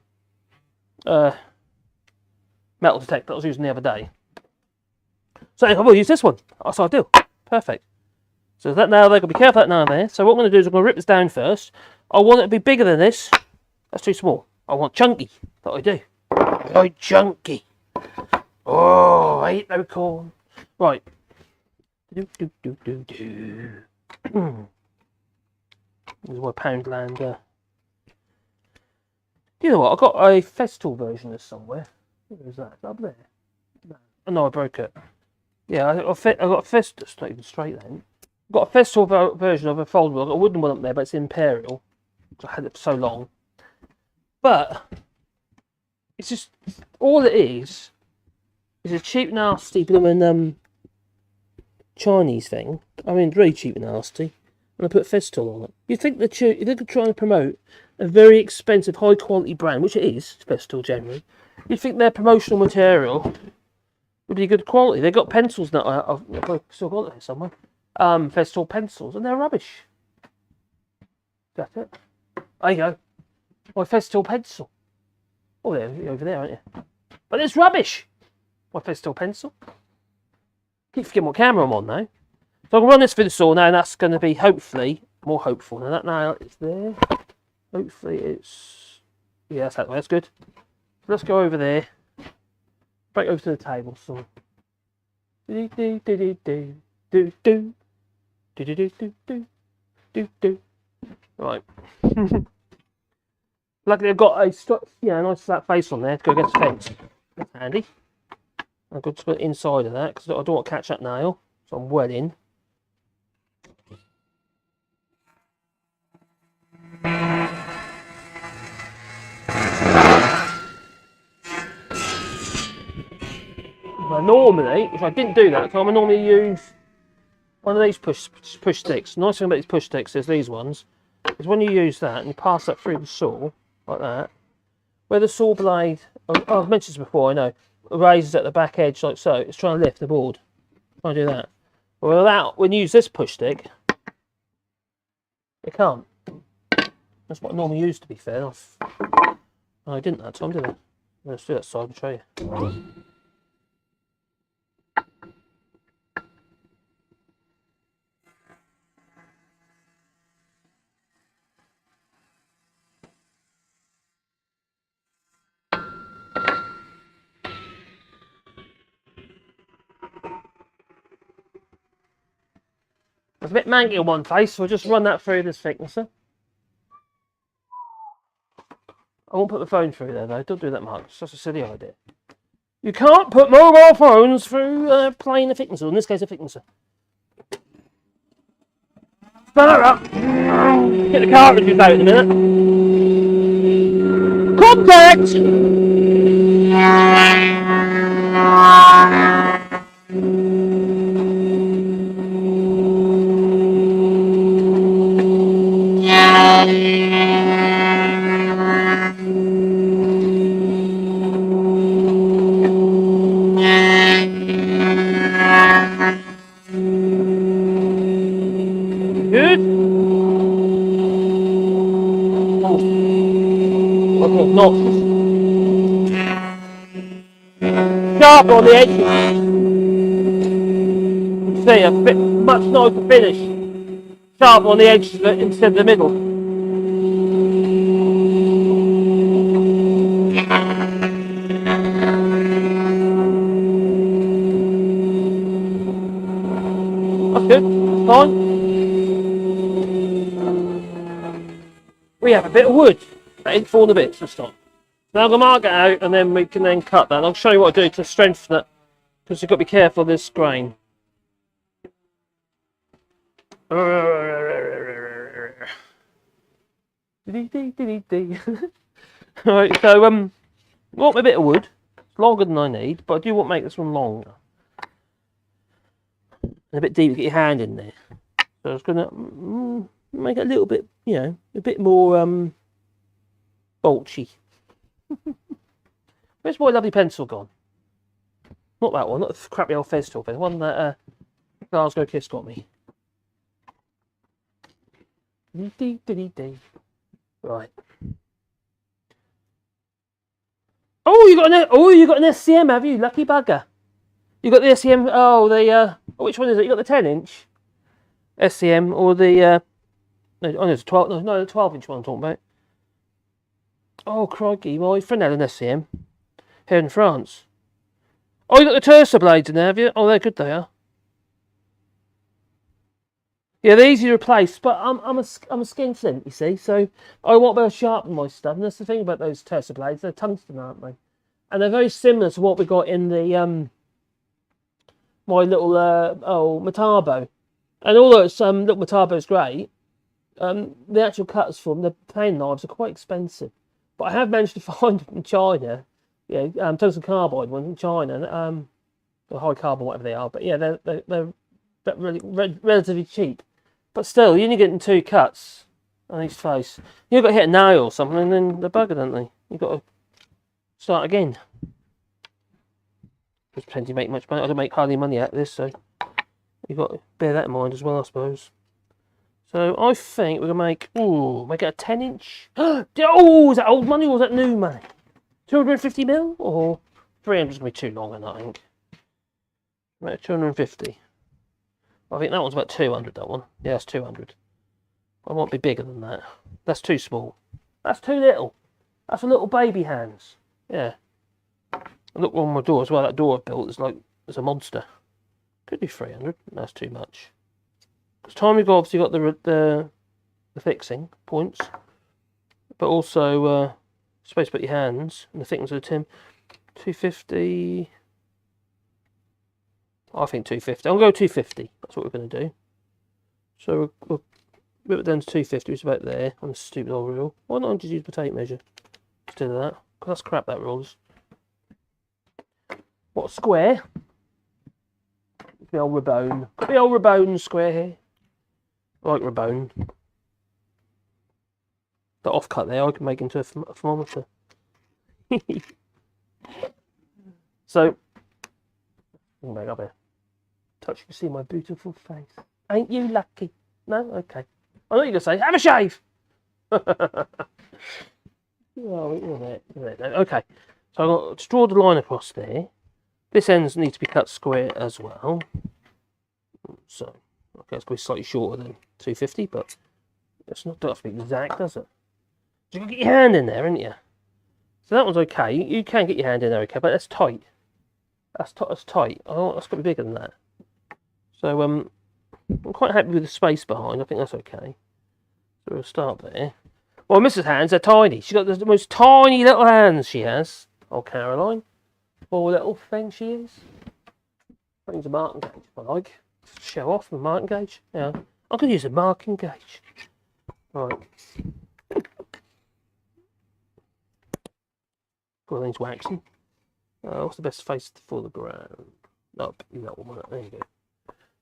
detector that I was using the other day. So I will use this one. That's what I do. Perfect. So that nail there, got to be careful of that nail there. So what I'm going to do is I'm going to rip this down first. I want it to be bigger than this. That's too small. I want chunky. That I do. Oh, chunky. Oh, I hate no corn. Right. There's my Poundland. You know what? I've got a Festool version of this somewhere. Where is that? Is that up there? No. Oh, no, I broke it. Yeah, I got a Festool. It's not even straight then. I've got a Festool version of a foldable. I've got a wooden one up there, but it's Imperial. I had it for so long. But it's just all it is a cheap, nasty blooming Chinese thing. I mean, really cheap and nasty. And I put Festool on it. You'd think they're trying to promote a very expensive, high quality brand, which it is, Festool generally. You'd think their promotional material would be good quality. They've got pencils now. I've still got it here somewhere. Festool pencils, and they're rubbish. That's it. There you go. My Festool pencil. Oh, they're over there, aren't you? But it's rubbish. My Festool pencil. Keep forgetting what camera I'm on now. So I can run this through the saw now, and that's going to be hopefully more hopeful. Now that nail is there. Hopefully it's, yeah, that's that way. That's good. So let's go over there. Break over to the table saw. Do do do do do do do do do do do do do. Right. Luckily I've got a nice flat face on there to go against the fence. That's handy. I've got to put it inside of that because I don't want to catch that nail. So I'm well in. Normally, which I didn't do that, because I would normally use one of these push sticks. The nice thing about these push sticks is these ones, is when you use that and you pass that through the saw, like that, where the saw blade, I've mentioned this before, I know, raises at the back edge like so, it's trying to lift the board. Try to do that. But when you use this push stick, it can't. That's what I normally use, to be fair. I didn't that time, did I? Let's do that side and show you. It's a bit manky on one face, so we'll just run that through this Thiknessor. I won't put the phone through there though, don't do that much, that's a silly idea. You can't put mobile phones through playing a Thiknessor, in this case a Thiknessor. Spare up! Get the cartridges out in a minute. Contact! Good. Okay, notches. Sharp on the edges. You can see a bit much nicer finish. Sharp on the edges instead of the middle. That's good. That's fine. We have a bit of wood that ain't fallen a bit this time. Now I'm going to mark it out and then we can then cut that. And I'll show you what I do to strengthen it, because you've got to be careful of this grain. Alright, so I want a bit of wood. It's longer than I need, but I do want to make this one longer. and a bit deeper, get your hand in there. So I was going to make it a little bit, you know, a bit more bulgy. Where's my lovely pencil gone? Not that one, not the crappy old Fez tool, but the one that Glasgow Kiss got me. Right. Oh, you got an SCM, have you? Lucky bugger. You got the SCM. Oh, the which one is it? You got the 10-inch SCM or the no, it's 12. No, the 12-inch one I'm talking about. Oh crikey, my friend had an SCM here in France. Oh, you got the Tersa blades in there, have you? Oh, they're good, they are. Yeah, they're easy to replace, but I'm a skin flint, you see, so I want to be able to sharpen my stuff, and that's the thing about those Tersa blades, they're tungsten, aren't they? And they're very similar to what we got in the my little Metabo. And although it's little Metabo's great, the actual cutters for them, the plain knives are quite expensive. But I have managed to find them in China, tungsten carbide ones in China, or high carbon, whatever they are. But yeah, they're really relatively cheap. But still, you're only getting 2 cuts on each face. You've got to hit a nail or something, and then they're buggered, don't they? You've got to start again. There's plenty to make much money. I don't make hardly money out of this, so you've got to bear that in mind as well, I suppose. So I think we're gonna make it a 10-inch. Oh, is that old money or is that new money? 250 mil or 300 is gonna be too long, I think. About 250. I think that one's about 200. That one, yeah, that's 200. I might be bigger than that. That's too small. That's too little. That's for little baby hands. Yeah. And look on my door as well. That door I built is like it's a monster. Could be 300. That's too much. Because time you've obviously got the fixing points, but also supposed to put your hands and the thickness of the tin. 250. I think 250. I'm going to go 250. That's what we're going to do. So we'll whip it down to 250. It's about there on the stupid old rule. Why not just use the tape measure instead of that? Because that's crap, that rule is. What, a square? The old Rabone. Got the old Rabone square here. I like Rabone. The offcut there I can make into a thermometer. So, back up here. Touch, you can see my beautiful face. Ain't you lucky? No? Okay. I know you're going to say, have a shave! Oh, okay. So I've got to draw the line across there. This end needs to be cut square as well. So, okay, it's going to be slightly shorter than 250, but it's not got to be exact, does it? So you've got to get your hand in there, haven't you? So that one's okay. You can get your hand in there, okay, but that's tight. That's tight. Oh, that's got to be bigger than that. So, I'm quite happy with the space behind. I think that's okay. So we'll start there. Well, Mrs. Hands, they're tiny. She's got the most tiny little hands, she has. Oh, Caroline. Poor little thing she is. Brings a marking gauge if I like. Show off the marking gauge. Yeah. I could use a marking gauge. Right. Got things waxing. What's the best face for the ground? Oh, that one. There you go.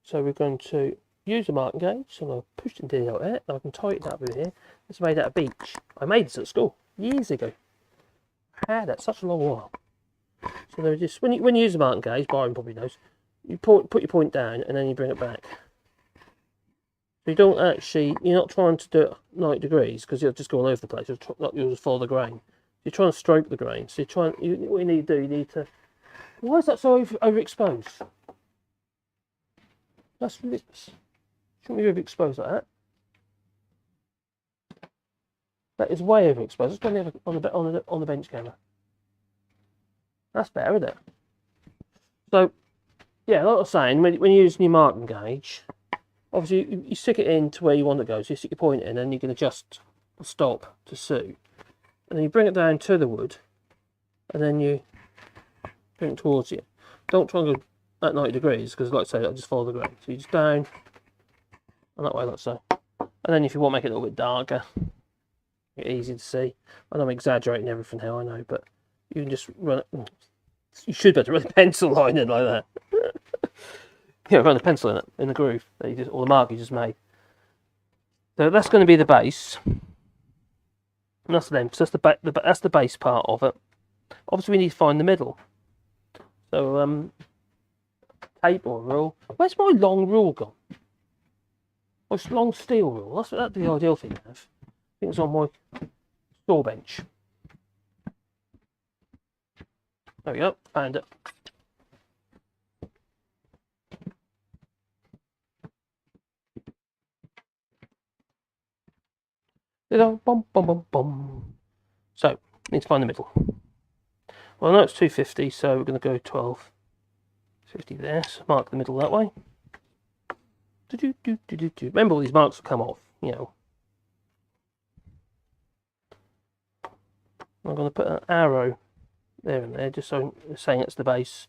So we're going to use the marking gauge. So I'm going to push the thing out there. And I can tie it up with here. It's made out of beech. I made this at school years ago. I had that such a long while. So they're just when you use the marking gauge, Byron probably knows. You put your point down and then you bring it back. So you don't actually. You're not trying to do it 90 degrees because you'll just go all over the place. You'll just follow the grain. You're trying to stroke the grain. So what you need to do, you need to. Why is that so overexposed? That's ridiculous. Shouldn't be overexposed like that. That is way overexposed. Let's go on the bench camera. That's better, isn't it? So, yeah, like I was saying, when you're using your marking gauge, obviously you stick it in to where you want to go. So you stick your point in, and you can adjust the stop to suit. And then you bring it down to the wood, and then you bring it towards you. Don't try and go at 90 degrees, because like I say, I'll just follow the grain. So you just down, and that way, like so. And then if you want to make it a little bit darker, easy to see. I know I'm exaggerating everything here, I know, but you can just run it. You should be able to run a pencil line in like that. run a pencil in it, in the groove, or the mark you just made. So that's going to be the base. And that's the length. So that's the base part of it. Obviously, we need to find the middle. So, tape or rule. Where's my long rule gone? My long steel rule. That'd be the ideal thing to have. I think it's on my store bench. There we go. Found it. Bum, bum, bum, bum. So, need to find the middle. Well, I know it's 250, so we're going to go 1250 there. So mark the middle that way. Remember, all these marks will come off, you know. I'm going to put an arrow there and there, just so it's saying it's the base.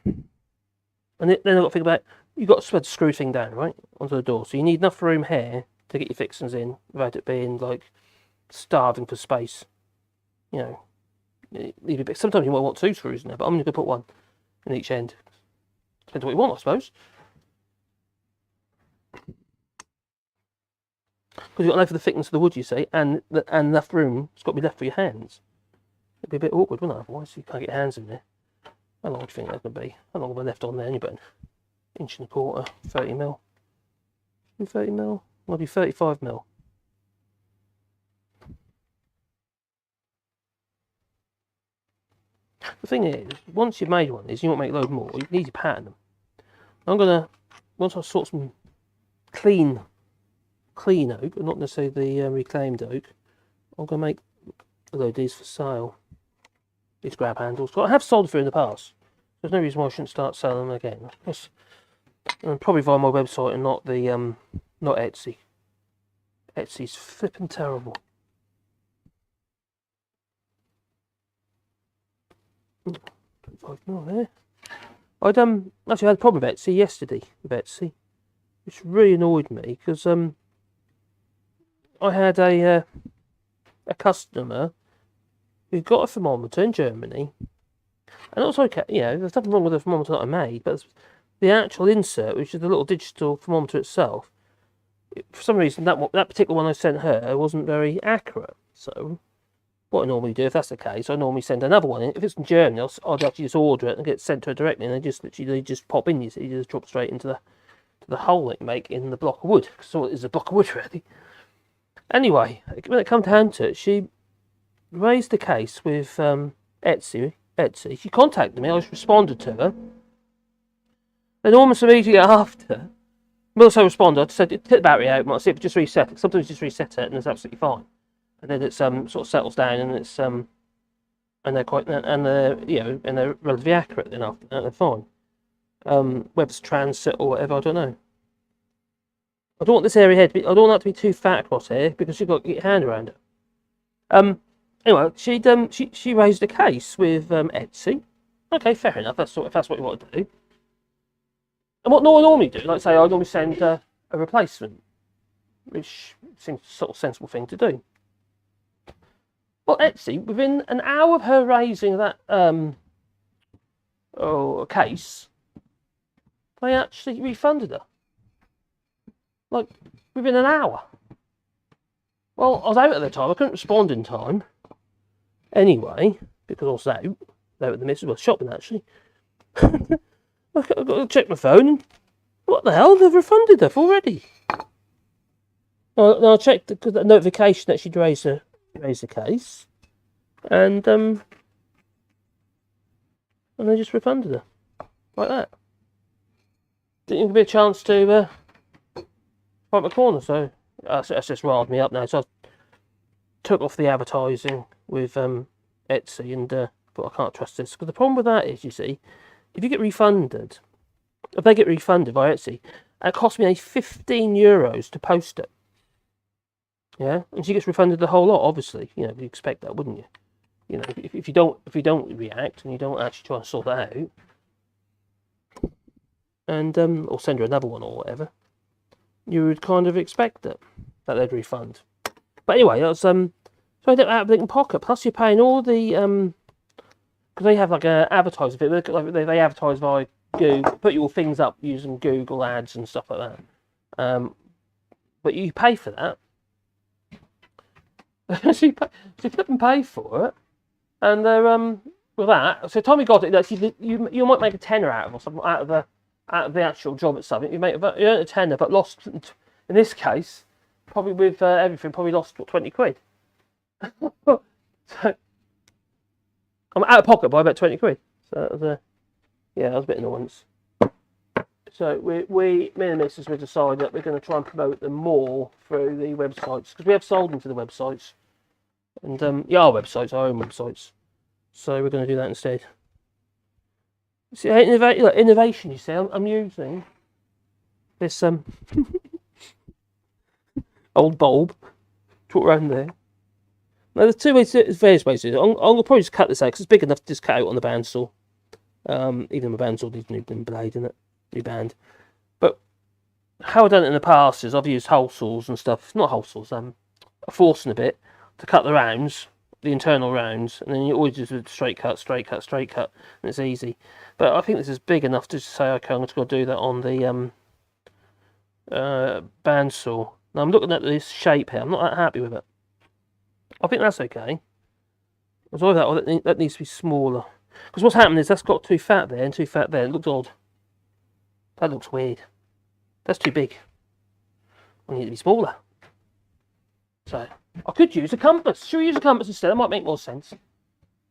And then I've got to think about, you've got to spread the screw thing down, right, onto the door. So you need enough room here to get your fixings in without it being like starving for space. You know, leave a bit. Sometimes you might want 2 screws in there, but I'm going to put 1 in each end. Depends on what you want, I suppose. Because you've got enough for the thickness of the wood, you see, and enough room. It's got to be left for your hands. It'd be a bit awkward, wouldn't it? Otherwise, you can't get your hands in there. How long do you think that's going to be? How long have I left on there? Only about an inch and a quarter, 30 mil. 30 mil? Might be 35 mil. The thing is, once you've made one of these, you want to make a load more, you need to pattern them. I'm going to, once I sort some clean oak, not necessarily the reclaimed oak, I'm going to make a load of these for sale. These grab handles. I have sold through in the past. There's no reason why I shouldn't start selling them again. And probably via my website and not the not Etsy. Etsy's flipping terrible. 25 mil there. I'd actually had a problem with Etsy yesterday with Etsy, which really annoyed me because I had a customer who got a thermometer in Germany, and it was okay. You know, there's nothing wrong with the thermometer that I made, but the actual insert, which is the little digital thermometer itself, for some reason that particular one I sent her wasn't very accurate. So what I normally do, if that's the case, I normally send another one in. If it's in Germany, I'd actually just order it and get it sent to her directly, and they just pop in. You see, you just drop straight into the hole that you make in the block of wood. So it is a block of wood, really. Anyway, when it comes down to it, she raised the case with Etsy. She contacted me. I just responded to her. Then almost immediately after, once I responded, I said, "Take the battery out. Might see if it just reset it." Sometimes you just reset it and it's absolutely fine. And then it sort of settles down, and it's and they're quite and they're and they're relatively accurate then after that. They're fine. Whether it's transit or whatever, I don't know. I don't want this area here to be. I don't want that to be too fat across here because you've got to get your hand around it. Anyway, she raised a case with Etsy. Okay, fair enough. If that's what you want to do. And what I normally do, like say, I normally send a replacement, which seems sort of sensible thing to do. Well, Etsy, within an hour of her raising that case, they actually refunded her. Like, within an hour. Well, I was out at the time, I couldn't respond in time. Anyway, because I was out with the missus, well, shopping actually. I've got to check my phone, and what the hell, they've refunded her already. Now I checked the notification that she'd raised the case, and they just refunded her like that. Didn't even give me a chance to fight my corner, so that's just riled me up now. So I took off the advertising with Etsy and thought I can't trust this, because the problem with that is, you see, if they get refunded by Etsy, it cost me €15 to post it. Yeah, and she gets refunded the whole lot. Obviously, you'd expect that, wouldn't you? If you don't react and you don't actually try and sort that out, and or send her another one or whatever, you would kind of expect that they'd refund. But anyway, that's so I did out of the pocket. Plus, you're paying all the because they have like a advertising fee. They advertise via Google, put your things up using Google ads and stuff like that. But you pay for that. so you flip and pay for it, and they're with that. So Tommy got it. Actually, you might make a tenner out of or something out of the actual job itself. You earn a tenner, but lost in this case probably with everything. Probably lost what, 20 quid. So I'm out of pocket by about 20 quid. So that was yeah, that was a bit annoyance. So me and the missus, we decided that we're going to try and promote them more through the websites, because we have sold them to the websites, and yeah, our websites, our own websites. So we're going to do that instead. See, innovation. You see, I'm using this old bulb to put around there. Now there's various ways to do it. I'm gonna probably just cut this out because it's big enough to just cut out on the bandsaw. Even my bandsaw needs a new blade in it. New band. But how I've done it in the past is I've used hole saws and stuff, not hole saws, a forcing bit to cut the rounds, the internal rounds, and then you always just do straight cut, straight cut, straight cut, and it's easy. But I think this is big enough to say, okay, I'm just going to do that on the bandsaw. Now I'm looking at this shape here, I'm not that happy with it. I think that's okay. That needs to be smaller. Because what's happened is that's got too fat there and too fat there, it looks odd. That looks weird. That's too big. I need it to be smaller. So, I could use a compass. Should we use a compass instead? That might make more sense.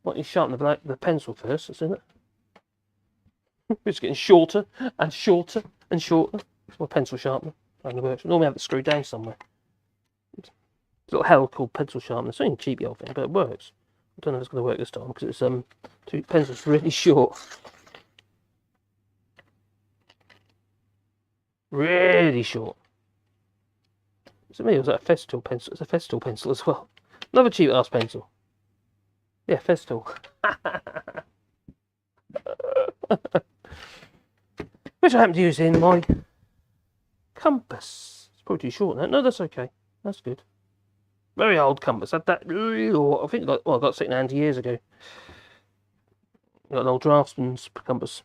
Might need to sharpen the pencil first, isn't it? It's getting shorter and shorter and shorter. It's my pencil sharpener. Normally I have it screwed down somewhere. It's a little hell called pencil sharpener. It's only a cheapy old thing, but it works. I don't know if it's going to work this time because it's two pencils really short. Really short. Is it me or is that a Festool pencil? It's a Festool pencil as well. Another cheap ass pencil. Yeah, Festool. Which I happen to use in my compass. It's probably too short now. No, that's okay. That's good. Very old compass. I think I got it second hand years ago. Got an old draftsman's compass.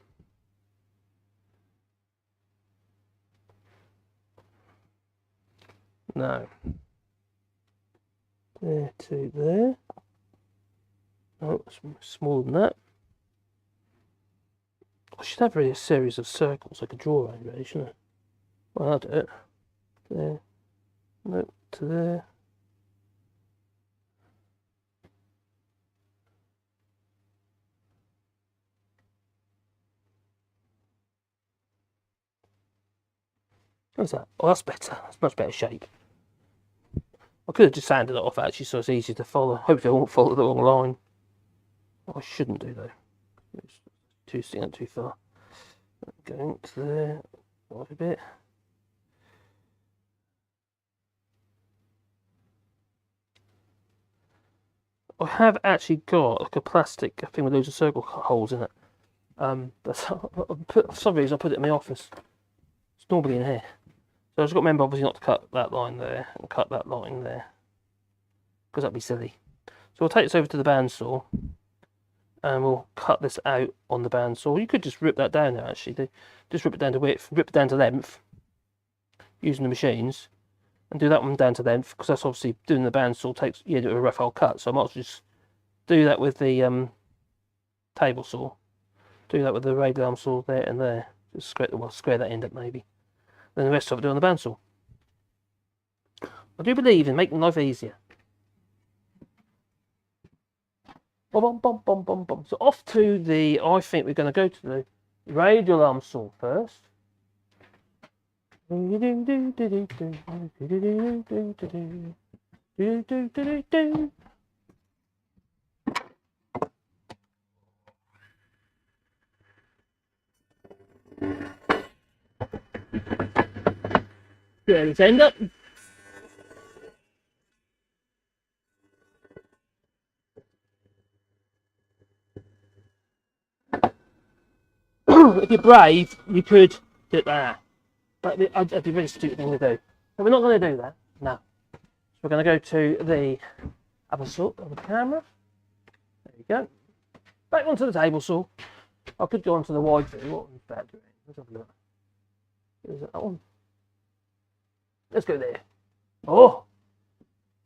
No. There to there. No, it's smaller than that. I should have really a series of circles I could draw around, really, shouldn't I? Well, I'll do it. There. No, to there. How's that? Oh, that's better. That's much better shape. I could have just sanded it off actually, so it's easy to follow. Hopefully, I won't follow the wrong line. Oh, I shouldn't do though. It's sticking out too far. Going to there, off a bit. I have actually got like a plastic thing with loads of circle holes in it. For some reason, I put it in my office. It's normally in here. So I've just got to remember, obviously, not to cut that line there and cut that line there, because that'd be silly. So we'll take this over to the bandsaw, and we'll cut this out on the bandsaw. You could just rip that down there, actually. Just rip it down to width, rip it down to length, using the machines, and do that one down to length, because that's obviously doing the bandsaw takes a rough old cut. So I might as well just do that with the table saw. Do that with the radial arm saw there and there. Just square that end up maybe. Then the rest of it do on the bandsaw. I do believe in making life easier. Bom, bom, bom, bom, bom. So off to the, I think we're going to go to the radial arm saw first. Get this end up. If you're brave, you could do it there. But that'd be a really stupid thing to do. So we're not going to do that. No. So we're going to go to the other saw of the camera. There you go. Back onto the table saw. I could go on to the wide view. What was that doing? Let's have a look. Is it that one? Let's go there. Oh!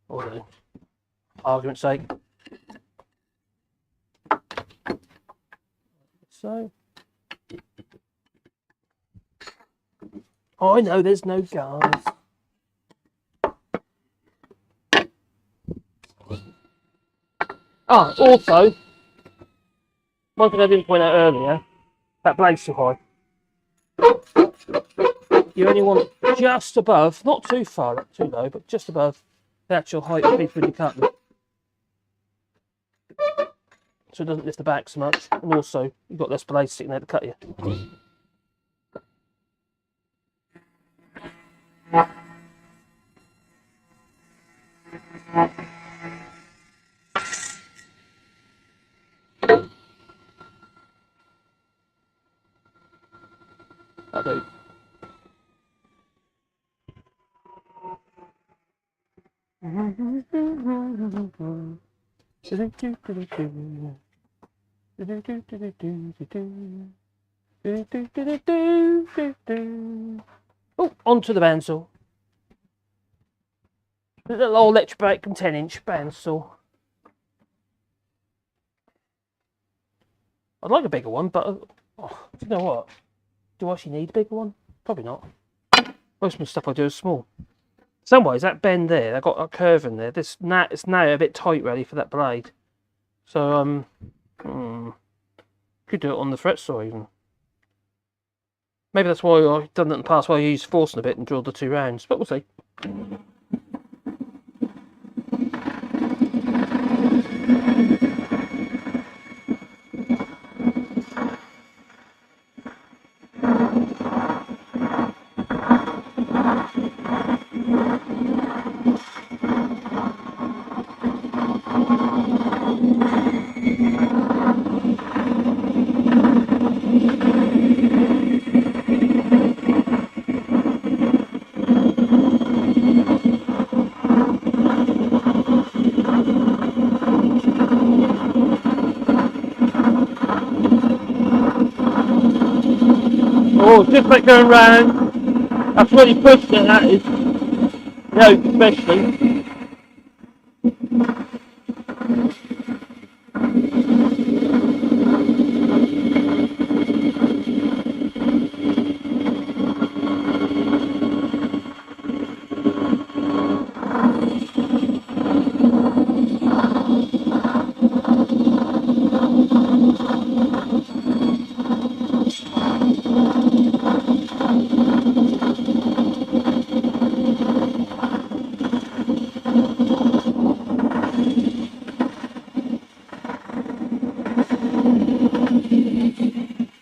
Oh no. Argument's sake. So. Oh, I know there's no guards. Ah, also, one thing I didn't point out earlier, that blade's too high. You only want just above, not too far, not too low, but just above the actual height of the piece when you cut it. So it doesn't lift the back so much, and also you've got less blade sticking out to cut you. That'll do. Oh, onto the bandsaw. A little old electric brake and 10-inch bandsaw. I'd like a bigger one, but oh, do you know what? Do I actually need a bigger one? Probably not. Most of the stuff I do is small. Some ways, that bend there, I've got a curve in there. It's now a bit tight, really, for that blade. So, could do it on the fret saw even. Maybe that's why I've done that in the past, where I used forcing a bit and drilled the 2 rounds. But we'll see. Oh, just like going round. That's really pushed it, that is. Yoke, especially.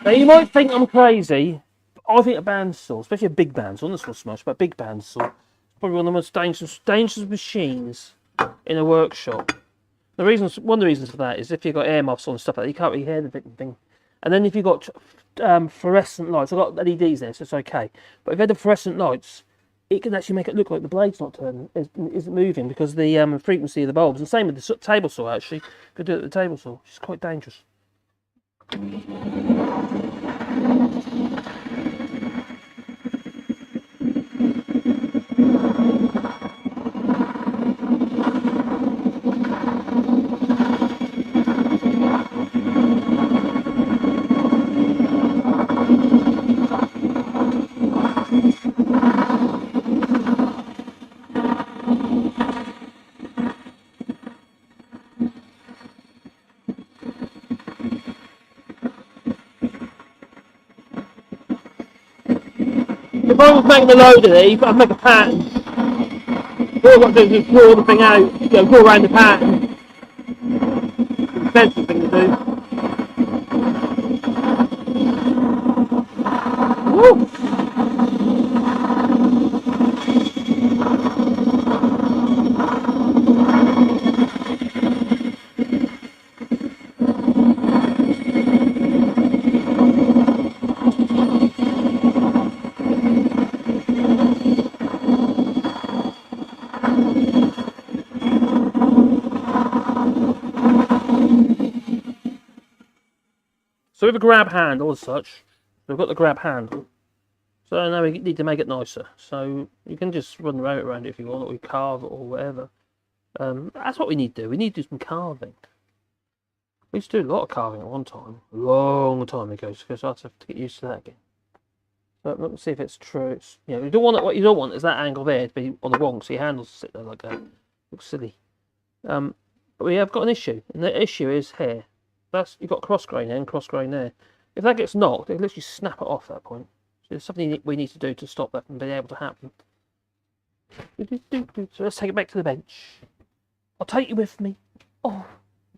Now you might think I'm crazy, but I think a bandsaw, especially a big bandsaw, not a smash, but a big bandsaw, is probably one of the most dangerous machines in a workshop. One of the reasons for that is if you've got air muffs on and stuff like that, you can't really hear the big thing. And then if you've got fluorescent lights, I've got LEDs there, so it's okay. But if you had the fluorescent lights, it can actually make it look like the blade's not turning, isn't moving because the frequency of the bulbs. And same with the table saw, actually. Could do it with the table saw, which is quite dangerous. If I was making a load of these, I'd make a pattern. All I've got to do is just draw the thing out, draw around the pattern. It's a sensible thing to do. Woo! with a grab handle as such. We've got the grab handle. So now we need to make it nicer. So you can just run the router around it if you want, or you carve it or whatever. That's what we need to do. We need to do some carving. We used to do a lot of carving at one time. A long time ago, because I have to get used to that again. So let's see if it's true. It's, you know, you don't want it, what you don't want is that angle there to be on the wrong, so your handles sit there like that. Looks silly. But we have got an issue, and the issue is here. You've got cross grain there and cross grain there. If that gets knocked, it literally snap it off at that point. So there's something we need to do to stop that from being able to happen. So let's take it back to the bench. I'll take you with me. Oh,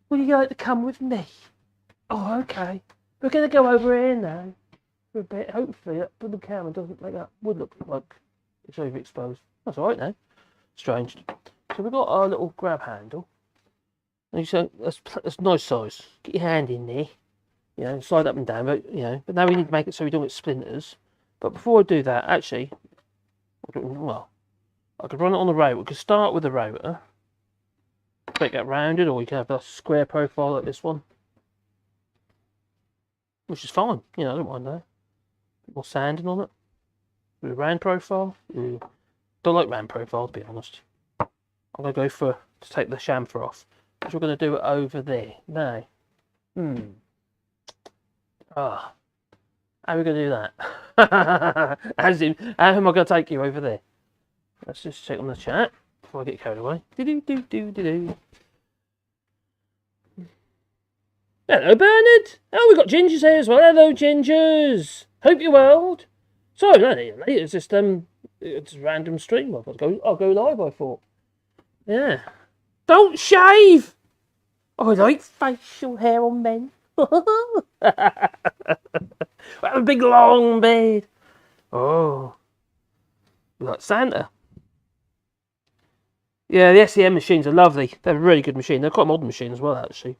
would you like to come with me? Oh, okay. We're going to go over here now for a bit. Hopefully that the camera doesn't make that wood look like it's overexposed. That's alright now. Strange. So we've got our little grab handle. And you say that's nice size. Get your hand in there. You know, slide up and down, but but now we need to make it so we don't get splinters. But before I do that, actually, well, I could run it on the router. We could start with the router. Make that rounded, or you can have a square profile like this one. Which is fine, I don't mind that. Bit more sanding on it. With a round profile. Don't like round profile, to be honest. I'm going to go to take the chamfer off. So we're going to do it over there. Now. How are we going to do that? How am I going to take you over there? Let's just check on the chat before I get carried away. Hello, Bernard. Oh, we've got Gingers here as well. Hello, Gingers. Hope you're well. Sorry, no, it's just it's a random stream. I'll go live, I thought. Yeah. Don't shave. I like facial hair on men. I have a big long beard. Oh, like Santa. Yeah, the SEM machines are lovely. They're a really good machine. They're quite a modern machine as well, actually.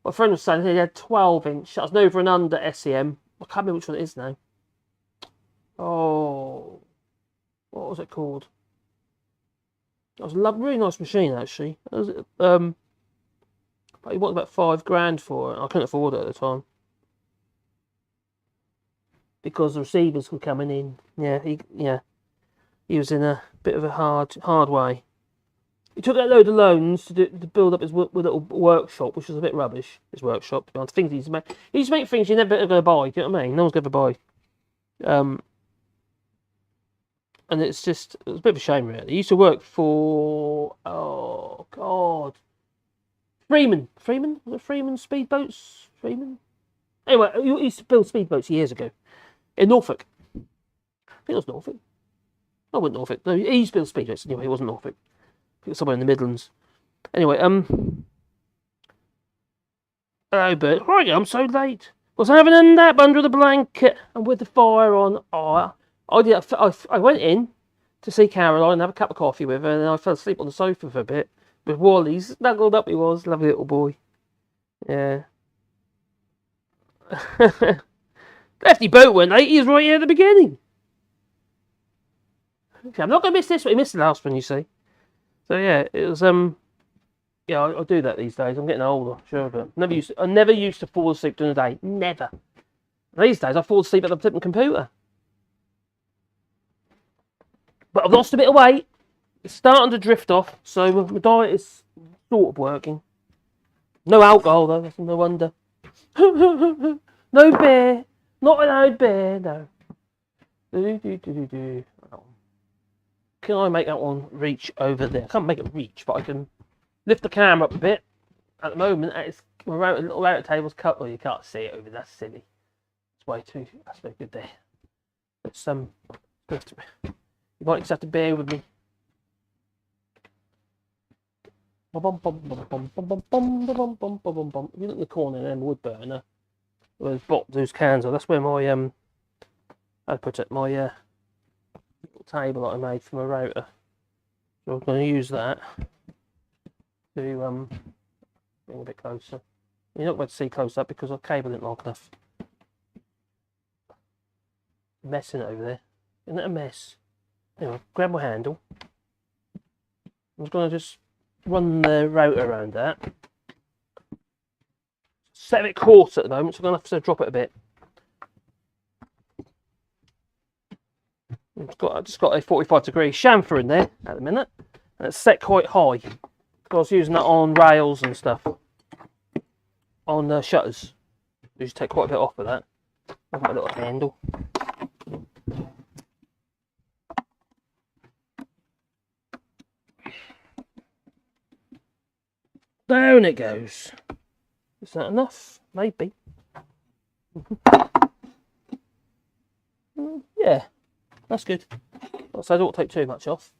My friend was saying he had 12-inch. That's an over and under SEM. I can't remember which one it is now. Oh, what was it called? That was a really nice machine, actually. But he wanted about £5,000 for it. I couldn't afford it at the time because the receivers were coming in. Yeah, he was in a bit of a hard way. He took that load of loans to build up his little workshop, which was a bit rubbish. His workshop, to be honest. Things he used to make. He used to make things you're never going to buy. Do you know what I mean? No one's going to buy. And it was a bit of a shame, really. He used to work for Freeman. Was it Freeman Speedboats? Freeman? Anyway, he used to build speedboats years ago. In Norfolk. I think it was Norfolk. No, it wasn't Norfolk. No, he used to build speedboats. Anyway, it wasn't Norfolk. I think it was somewhere in the Midlands. Anyway, hello, Bert. Right, I'm so late. Was having a nap under the blanket and with the fire on. Oh, I went in to see Caroline and have a cup of coffee with her, and then I fell asleep on the sofa for a bit. With Wally, snuggled up he was, lovely little boy. Yeah. Lefty boat went late, he was right here at the beginning. Okay, I'm not going to miss this one, he missed the last one, you see. So yeah, it was, yeah, I do that these days, I'm getting older, sure, but I never used to fall asleep during the day, never. These days I fall asleep at the flipping computer. But I've lost a bit of weight. It's starting to drift off, so my diet is sort of working. No alcohol though, that's no wonder. No beer. Not an old beer, no. Can I make that one reach over there? I can't make it reach, but I can lift the camera up a bit. At the moment, my little router table's cut. Well, you can't see it over there, that's silly. That's no good there. It's you might just have to bear with me. If you look in the corner there, wood burner, those cans are. That's where my I'd put it, my little table that I made for my router. So I'm going to use that to bring a bit closer. You're not going to see close up because our cable isn't long enough. Messing it over there. Isn't that a mess? Anyway, grab my handle. I'm just going to run the router around that. set a bit coarse at the moment, so I'm going to have to drop it a bit. I've just got a 45-degree chamfer in there at the minute, and it's set quite high. I was using that on rails and stuff, on shutters. You just take quite a bit off of that. I've got a little handle. Down it goes. Is that enough? Maybe. Yeah, that's good. So I don't take too much off.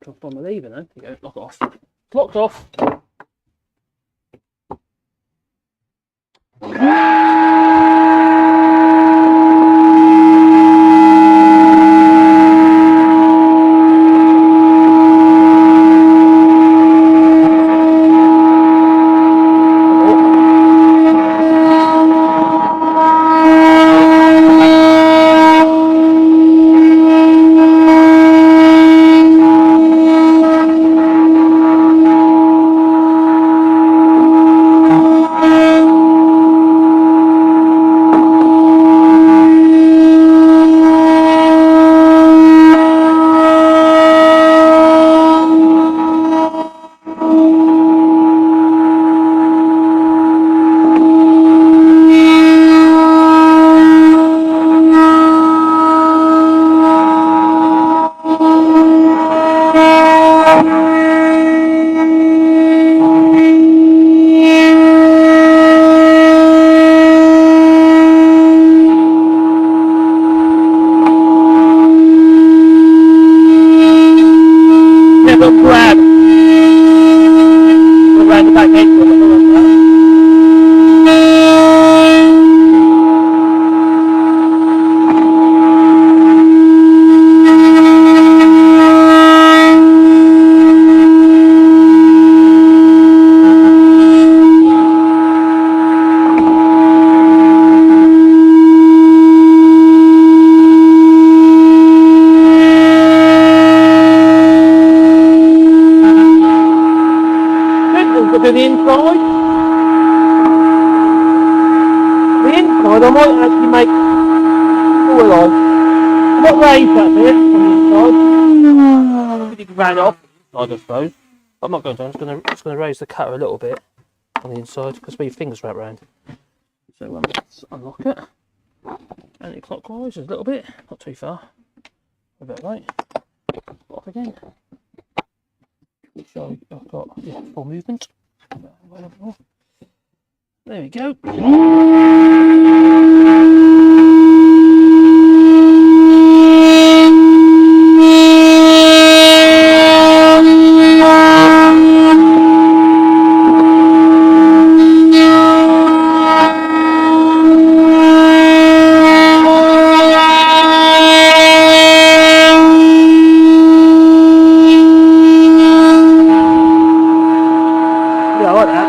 Drop on the lever now. There you go, lock it off. It's locked off. To the inside. The inside I might actually make oil on. I might raise that bit on the inside. You can round off, I suppose. I'm not going to. I'm just going to raise the cutter a little bit on the inside because my fingers wrap round. So let's unlock it. Anti-clockwise a little bit, not too far. A bit right. Off again. So I've got full movement. There we go. Yeah, I like that.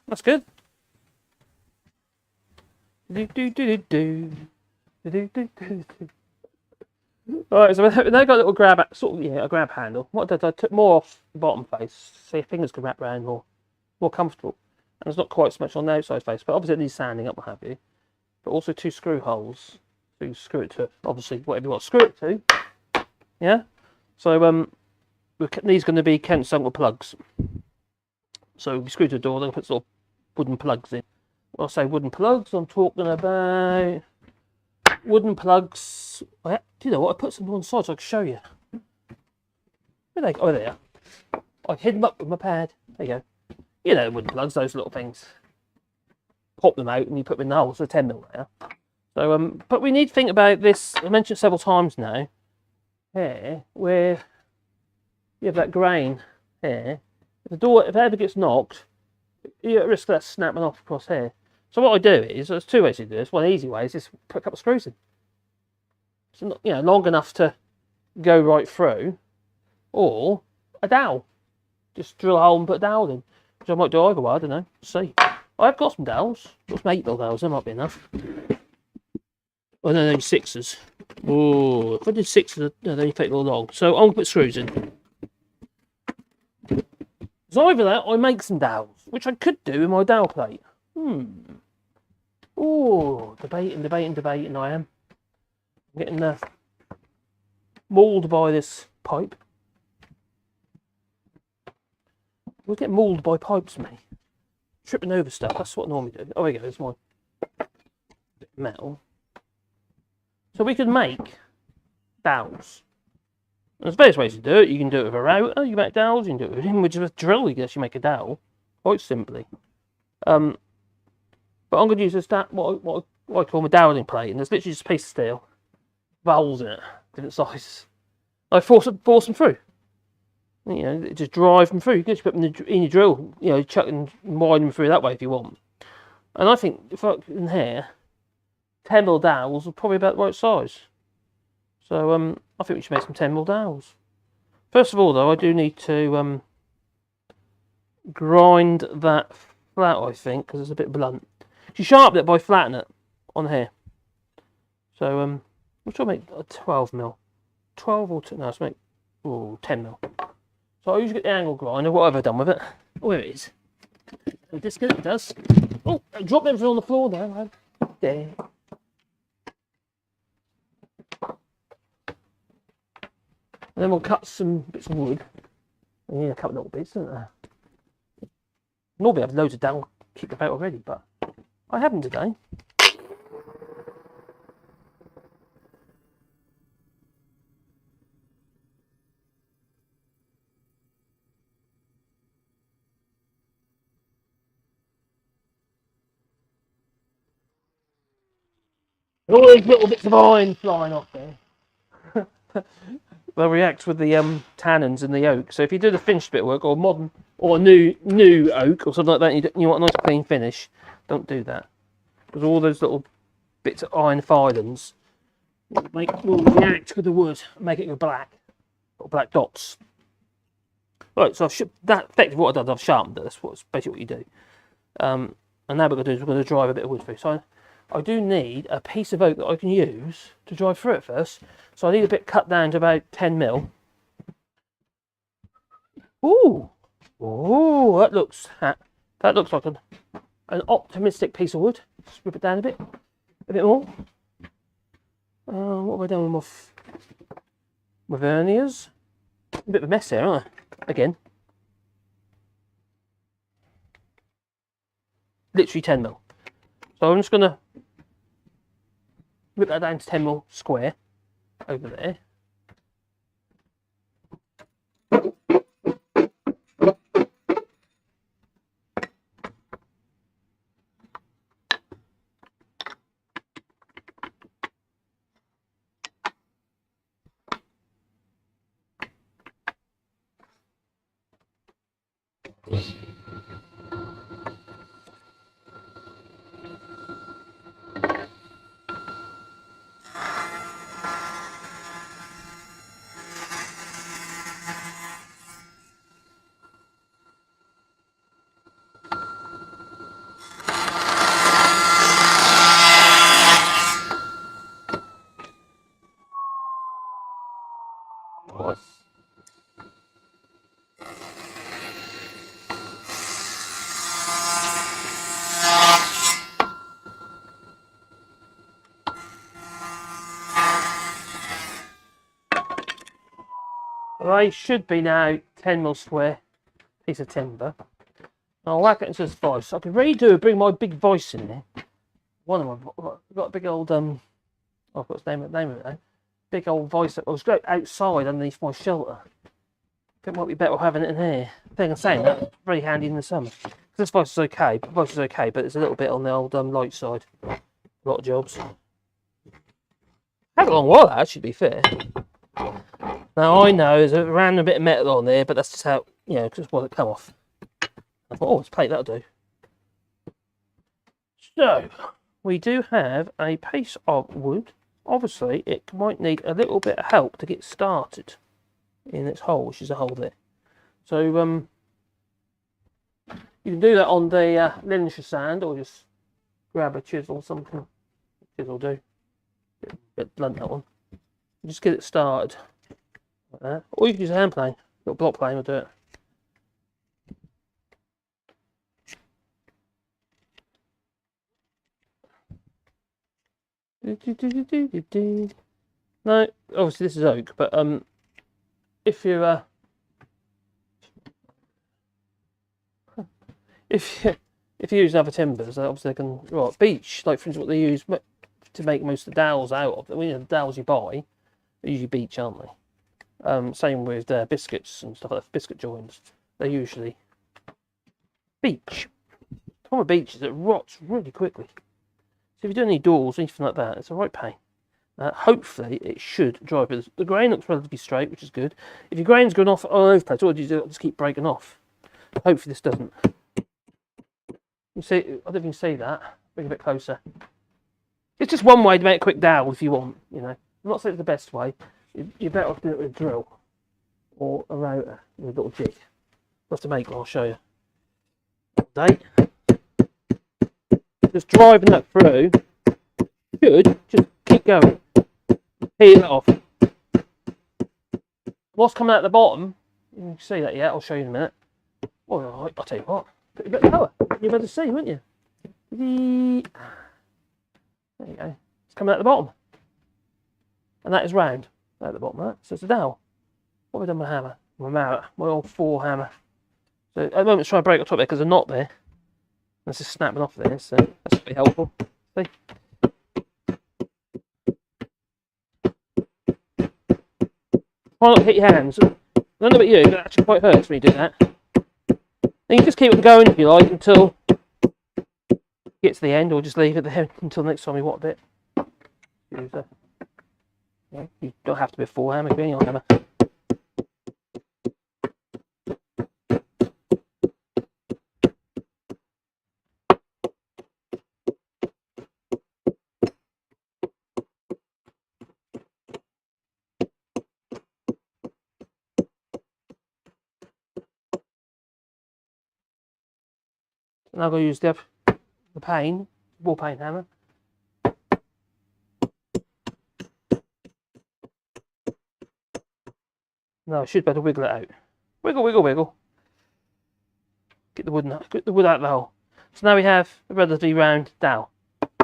That's good. Alright, so they got a little grab, a grab handle. What I did, I took more off the bottom face, so your fingers can wrap around more comfortable. And there's not quite so much on the outside face, but obviously it needs sanding up, what have you. But also 2 screw holes to screw it to, obviously, whatever you want to screw it to. Yeah? So, these are going to be countersunk plugs. So, we screw to the door, then put sort of wooden plugs in. When I say wooden plugs, I'm talking about wooden plugs. Do you know what? I put some on the side so I can show you. Where they go? Oh, there. I hid them up with my pad. There you go. You know, wooden plugs, those little things. Pop them out and you put them in the hole. So 10mm there. So, but we need to think about this. I mentioned it several times now. Here, where you have that grain here. If the door, if it ever gets knocked, you're at risk of that snapping off across here. So what I do is, there's two ways to do this. One easy way is just put a couple of screws in. So not, you know, long enough to go right through, or a dowel. Just drill a hole and put a dowel in. Which I might do either way, I don't know. See. I've got some dowels. Got some 8mm dowels, that might be enough. Oh no, those 6s. Oh, if I did 6s, no, they only take a little long. So I'll put screws in. So either that, I make some dowels, which I could do in my dowel plate. Oh, debating I am. I'm getting mauled by this pipe. We'll get mauled by pipes, me. Tripping over stuff, that's what I normally do. Oh, there you go, there's my bit of metal. So we could make dowels. There's various ways to do it. You can do it with a router, you make dowels, you can do it with a drill, you can actually make a dowel. Quite simply. But I'm going to use this, what I call my doweling plate, and there's literally just a piece of steel, valves in it, different sizes. I force them through. You know, just drive them through. You can just put them in your drill, you know, chuck and widen them through that way if you want. And I think if I in here, 10mm dowels are probably about the right size. So I think we should make some 10mm dowels. First of all, though, I do need to grind that flat, I think, because it's a bit blunt. You sharpen it by flattening it on here. So I'm trying to make a 12mm. 12 or 2, no, let's make 10mm. So I usually get the angle grinder. What have I done with it? Oh, here it is. Disconnect does. Oh, I dropped everything on the floor there, man. There. And then we'll cut some bits of wood. I need a couple of little bits, don't I? Normally I have loads of dowel kicked about already, but I haven't today. All these little bits of iron flying off there. They'll react with the tannins in the oak. So if you do the finished bit of work, or modern, or a new oak, or something like that, and you want a nice clean finish, don't do that. Because all those little bits of iron filings will react with the wood and make it go black, or black dots. Right, so effectively what I've done, I've sharpened it. That's basically what you do. And now what we're going to do is we're going to drive a bit of wood through. So I do need a piece of oak that I can use to drive through it first. So I need a bit cut down to about 10mm. Ooh, that looks like an optimistic piece of wood. Just rip it down a bit more. What have I done with my verniers? A bit of a mess here, aren't I? Again, literally 10mm. So I'm just going to rip that down to 10mm square over there. They should be now 10mm square piece of timber. I'll whack it into this vise. I could really bring my big vise in there. One of them, I've got a big old I've got the name of it now. Big old vise that was outside underneath my shelter. I think it might be better having it in here. I think I'm saying that, very handy in the summer. This vise is okay, but it's a little bit on the old light side. A lot of jobs. Had a long while that, to be fair. Now I know there's a random bit of metal on there, but that's just how, you know, just want it come off. I thought, oh, it's plate, that'll do. So, we do have a piece of wood. Obviously, it might need a little bit of help to get started in its hole, which is a hole there. So, you can do that on the Lincolnshire sand, or just grab a chisel or something. Chisel will do. A bit blunt, that one. Just get it started like that. Or you can use a hand plane. Little block plane will do it. No, obviously this is oak, but if you if you use other timbers, obviously they can beech, like for instance what they use to make most of the dowels out of. The dowels you buy are usually beech, aren't they? Same with biscuits and stuff like that. Biscuit joints, they're usually beech. The problem with beech is it rots really quickly. So if you do any doors or anything like that, it's a right pain. Hopefully it should dry, but the grain looks relatively straight, which is good. If your grain's going off all over the place, what do you do? Just keep breaking off. Hopefully this doesn't. You see, I don't know if you can see that. Bring it a bit closer. It's just one way to make a quick dowel if you want, you know. I'm not saying it's the best way. You're better off doing it with a drill or a router with a little jig. We'll have to make one, I'll show you. Date. Just driving that through. Should just keep going. Peel it off. What's coming out the bottom, you can see that yet, I'll show you in a minute. Alright, I'll tell you what. Put a bit of colour. You'd better see, wouldn't you? There you go. It's coming out the bottom. And that is round. At the bottom of that. So it's a dowel. What have I done with my hammer? My old 4 hammer. So at the moment it's trying to break up top there because there's a knot there. That's just snapping off there, so that's pretty helpful. See? Try not to hit your hands. I don't know about you, but it actually quite hurts when you do that. Then you just keep it going if you like until you get to the end, or just leave it there until next time you want a bit. You don't have to be a 4 hammer, you can be any hammer. And I'm going to use the ball peen hammer. No, I should better wiggle it out. Wiggle, wiggle, wiggle. Get the wood out of the hole. So now we have a relatively round dowel.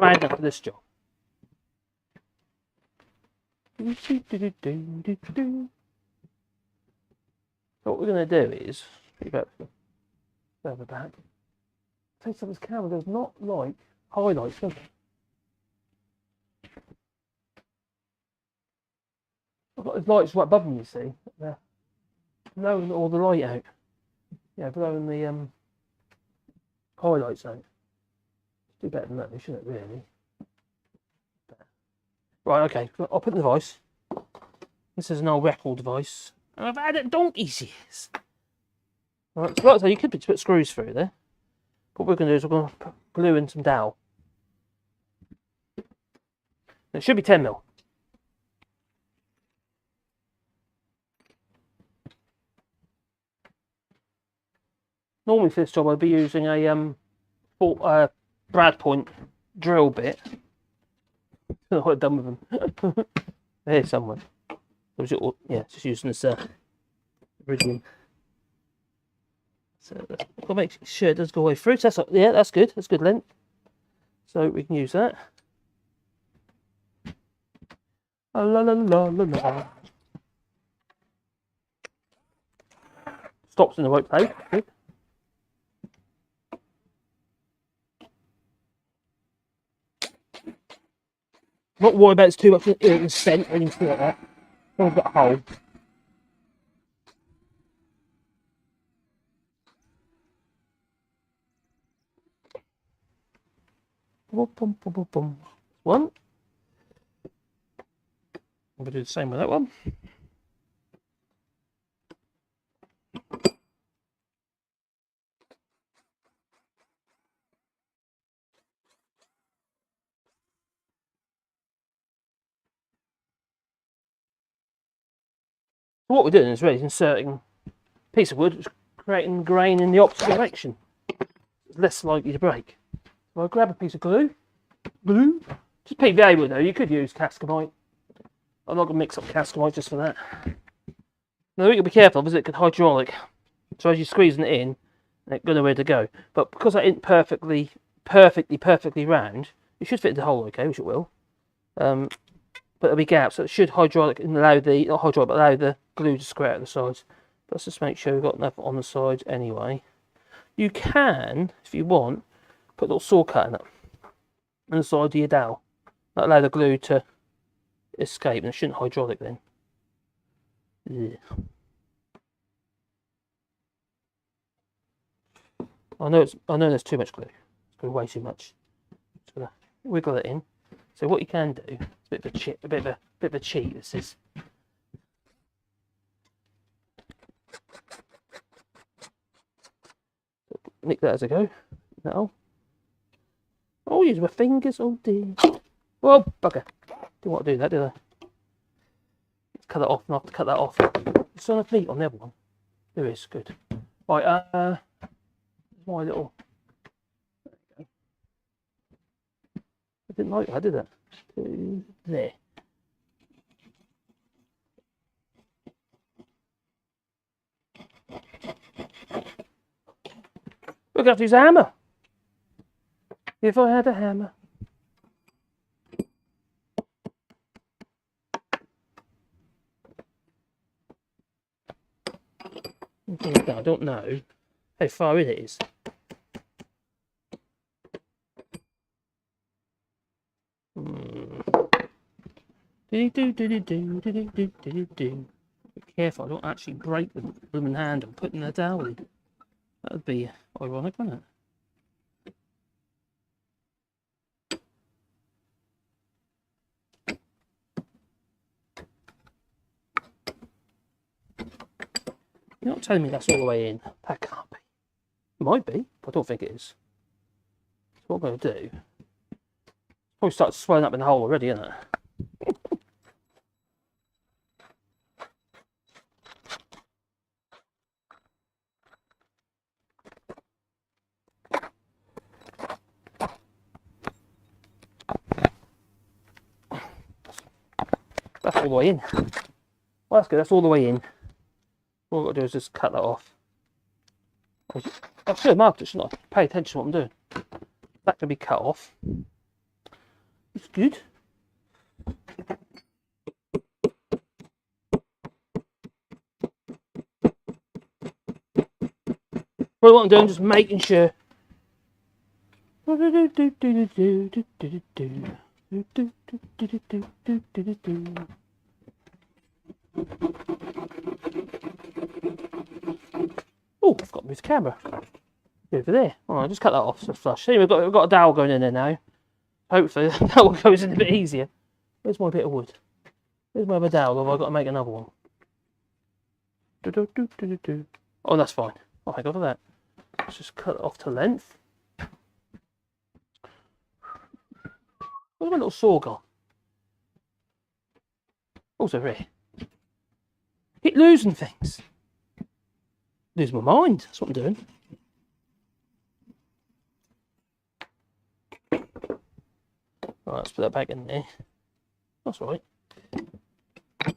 Round enough for this job. So what we're going to do is, further back. Take some of this camera does not like highlights, does it? I've got these lights right above me, you see. They're blowing all the light out. Yeah, blowing the highlights out. Do better than that, shouldn't it, really? Right, okay, I'll put the device. This is an old record device. And I've had it donkey's years. Right, so like I say, you could put screws through there. What we're going to do is we're going to glue in some dowel. It should be 10mm. Normally for this job I'd be using a brad point drill bit. I don't know what I've done with them. They're here somewhere. Yeah, just using this iridium. So we'll make sure it does go away through. So that's good. That's good length. So we can use that. La la la la la. Stops in the right place. Good. Not worry about it's too much scent or anything like that. I've got a hole. One. I'm going to do the same with that one. So what we're doing is really inserting a piece of wood, creating grain in the opposite direction. It's less likely to break. So I'll grab a piece of glue, just PVA wood though, you could use cascamite. I'm not going to mix up cascamite just for that. Now what you've got to be careful of is it can hydraulic. So as you're squeezing it in, it's got nowhere to go. But because that isn't perfectly round, it should fit in the hole okay, which it will. But there'll be gaps, so it should hydraulic and allow the, not hydraulic, but allow the glue to square at the sides. But let's just make sure we've got enough on the sides anyway. You can, if you want, put a little saw cut in it on the side of your dowel. That'll allow the glue to escape, and it shouldn't hydraulic then. Yeah. I know there's too much glue. It's going way too much. So wiggle it in. So what you can do, it's a bit of a cheat. This is. Nick that as I go. No. Oh, use my fingers. Oh dear. Well, bugger. Didn't want to do that, did I? Let's cut that off. I'll have to cut that off. There's enough meat on the other one. There is. Good. Right. My little. There you go. I didn't like that, did it? To there. We're going to have to use a hammer. If I had a hammer. I don't know how far in it is. Be careful, I don't actually break the blooming handle putting the dowel in. That would be ironic, wouldn't it? You're not telling me that's all the way in. That can't be. It might be, but I don't think it is. So what I'm going to do, probably started swelling up in the hole already, isn't it? That's all the way in. Well, that's good, that's all the way in. All I've got to do is just cut that off. I should have marked it, shouldn't I? Pay attention to what I'm doing. That can be cut off. It's good. Well, what I'm doing, just making sure. Oh, I've got to move the camera. Over there. Oh, I'll just cut that off. So flush. See, we've got a dowel going in there now. Hopefully that one goes in a bit easier. Where's my bit of wood? Where's my other dowel? Or have I got to make another one? Oh, that's fine. Oh, thank God for that. Let's just cut it off to length. Where's my little saw gone? Also here. Keep losing things. Lose my mind. That's what I'm doing. Right, let's put that back in there. That's right. I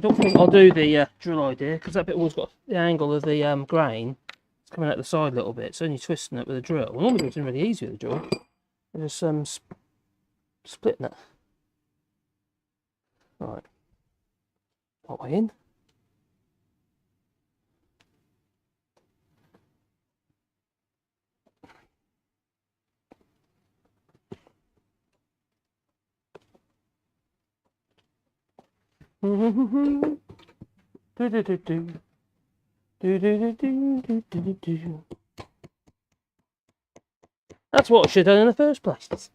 don't think I'll do the drill idea because that bit always got the angle of the grain. It's coming out the side a little bit. It's only twisting it with a drill. Well, normally it's really easy with a drill. Just splitting it. Right. That way in. That's what I should have done in the first place.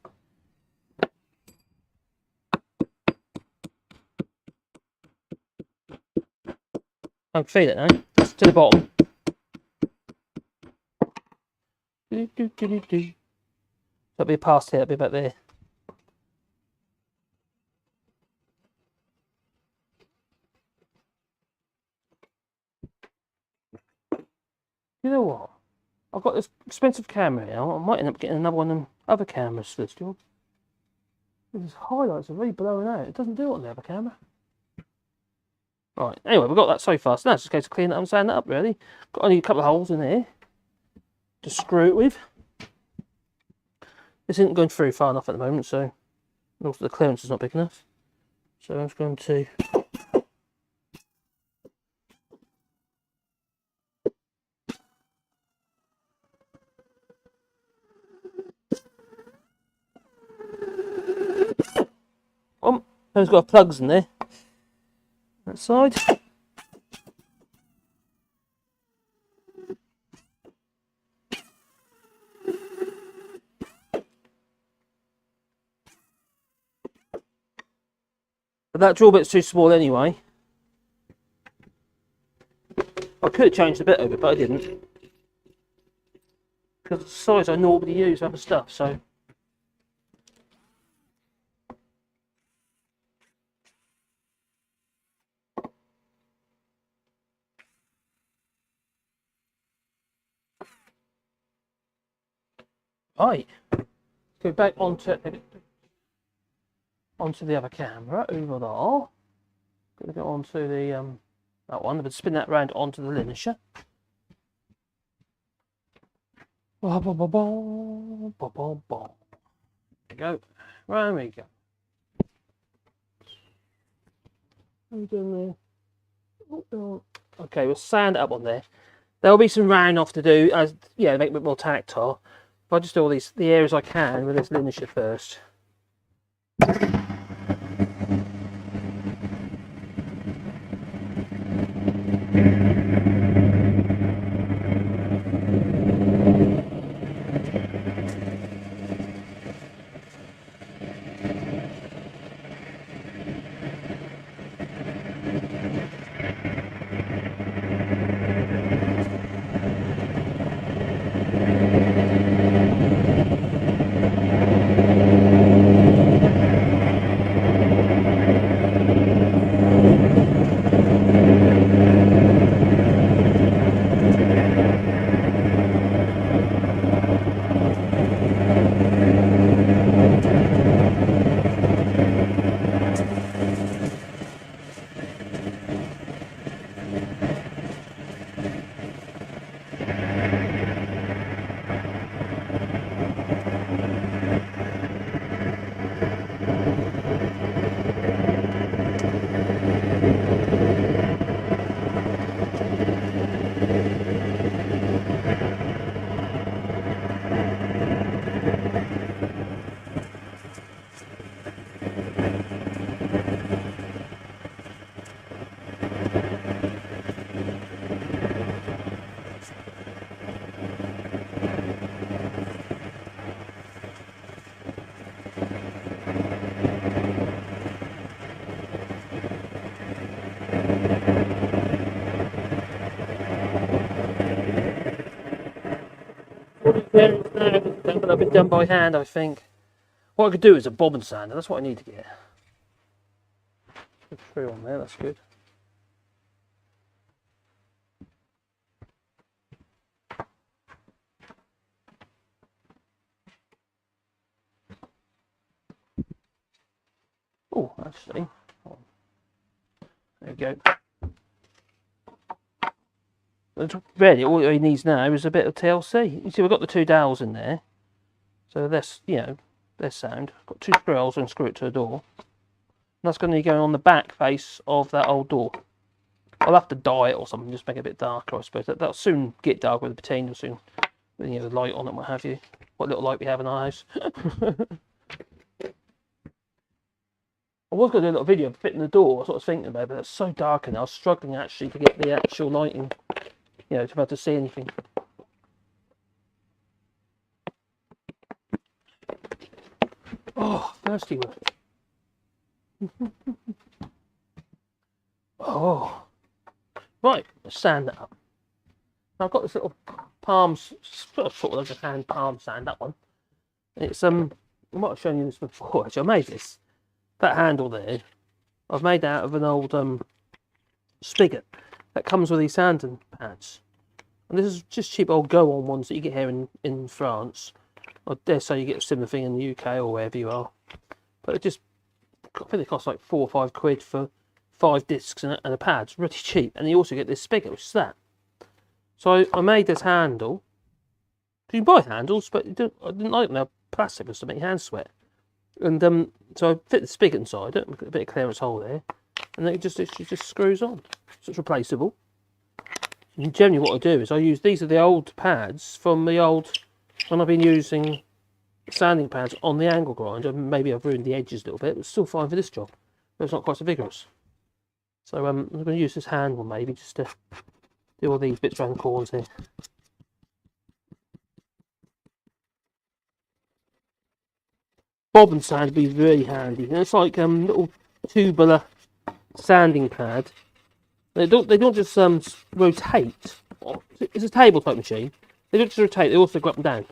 I can feel it now. It's to the bottom. That'll be past here, that'll be about there. You know what? I've got this expensive camera here. I might end up getting another one of them other cameras for this job. These highlights are really blowing out. It doesn't do it on the other camera. Right, anyway, we've got that so far. So now it's just a case of cleaning it up and sanding it up, really. Got only a couple of holes in here to screw it with. This isn't going through far enough at the moment, so also the clearance is not big enough. So I'm just going to those got plugs in there. That side. But that drill bit's too small anyway. I could have changed a bit of it, but I didn't. Because it's the size I normally use for other stuff, so. Right. Go back onto the other camera over there. Gonna go onto the that one, but spin that round onto the linisher. There we go. Round we go. Okay, we'll sand it up on there. There'll be some round off to do, as yeah, make it a bit more tactile. If I just do all the areas I can with this linisher first. I've been done by hand, I think. What I could do is a bobbin sander. That's what I need to get. Put through on there. That's good. Oh, actually, there we go. Really, all he needs now is a bit of TLC. You see, we've got the two dowels in there, so this, you know, this sound. Got two screw holes and screw it to the door. And that's going to be going on the back face of that old door. I'll have to dye it or something, just make it a bit darker, I suppose. That'll soon get dark with the patina, soon, with, you know, the light on it, what have you. What little light we have in our house. I was going to do a little video of fitting the door. That's what I was thinking about, but it's so dark and I was struggling actually to get the actual lighting, you know, to be able to see anything. Oh, thirsty one. Oh, right. Let's sand that up. Now I've got this little palms, sort of like a hand palm sand. That one. It's I might have shown you this before. Actually, I made this. That handle there, I've made out of an old spigot that comes with these sanding pads. And this is just cheap old go-on ones that you get here in France. I dare say you get a similar thing in the UK or wherever you are. But it just, I think they cost like £4 or £5 for 5 discs and a pad. It's really cheap. And you also get this spigot, which is that. So I made this handle. You can buy handles, but I didn't like them. They're plastic to make your hands sweat. And so I fit the spigot inside it, a bit of clearance hole there, and then it just screws on. So it's replaceable. And generally what I do is I use, these are the old pads from the old, when I've been using sanding pads on the angle grinder. Maybe I've ruined the edges a little bit, but it's still fine for this job. But it's not quite so vigorous. So I'm going to use this handle maybe just to do all these bits around the corners here. Bobbin sand would be really handy. And it's like little tubular sanding pad. They don't just rotate. It's a table type machine. They don't just rotate. They also go up and down.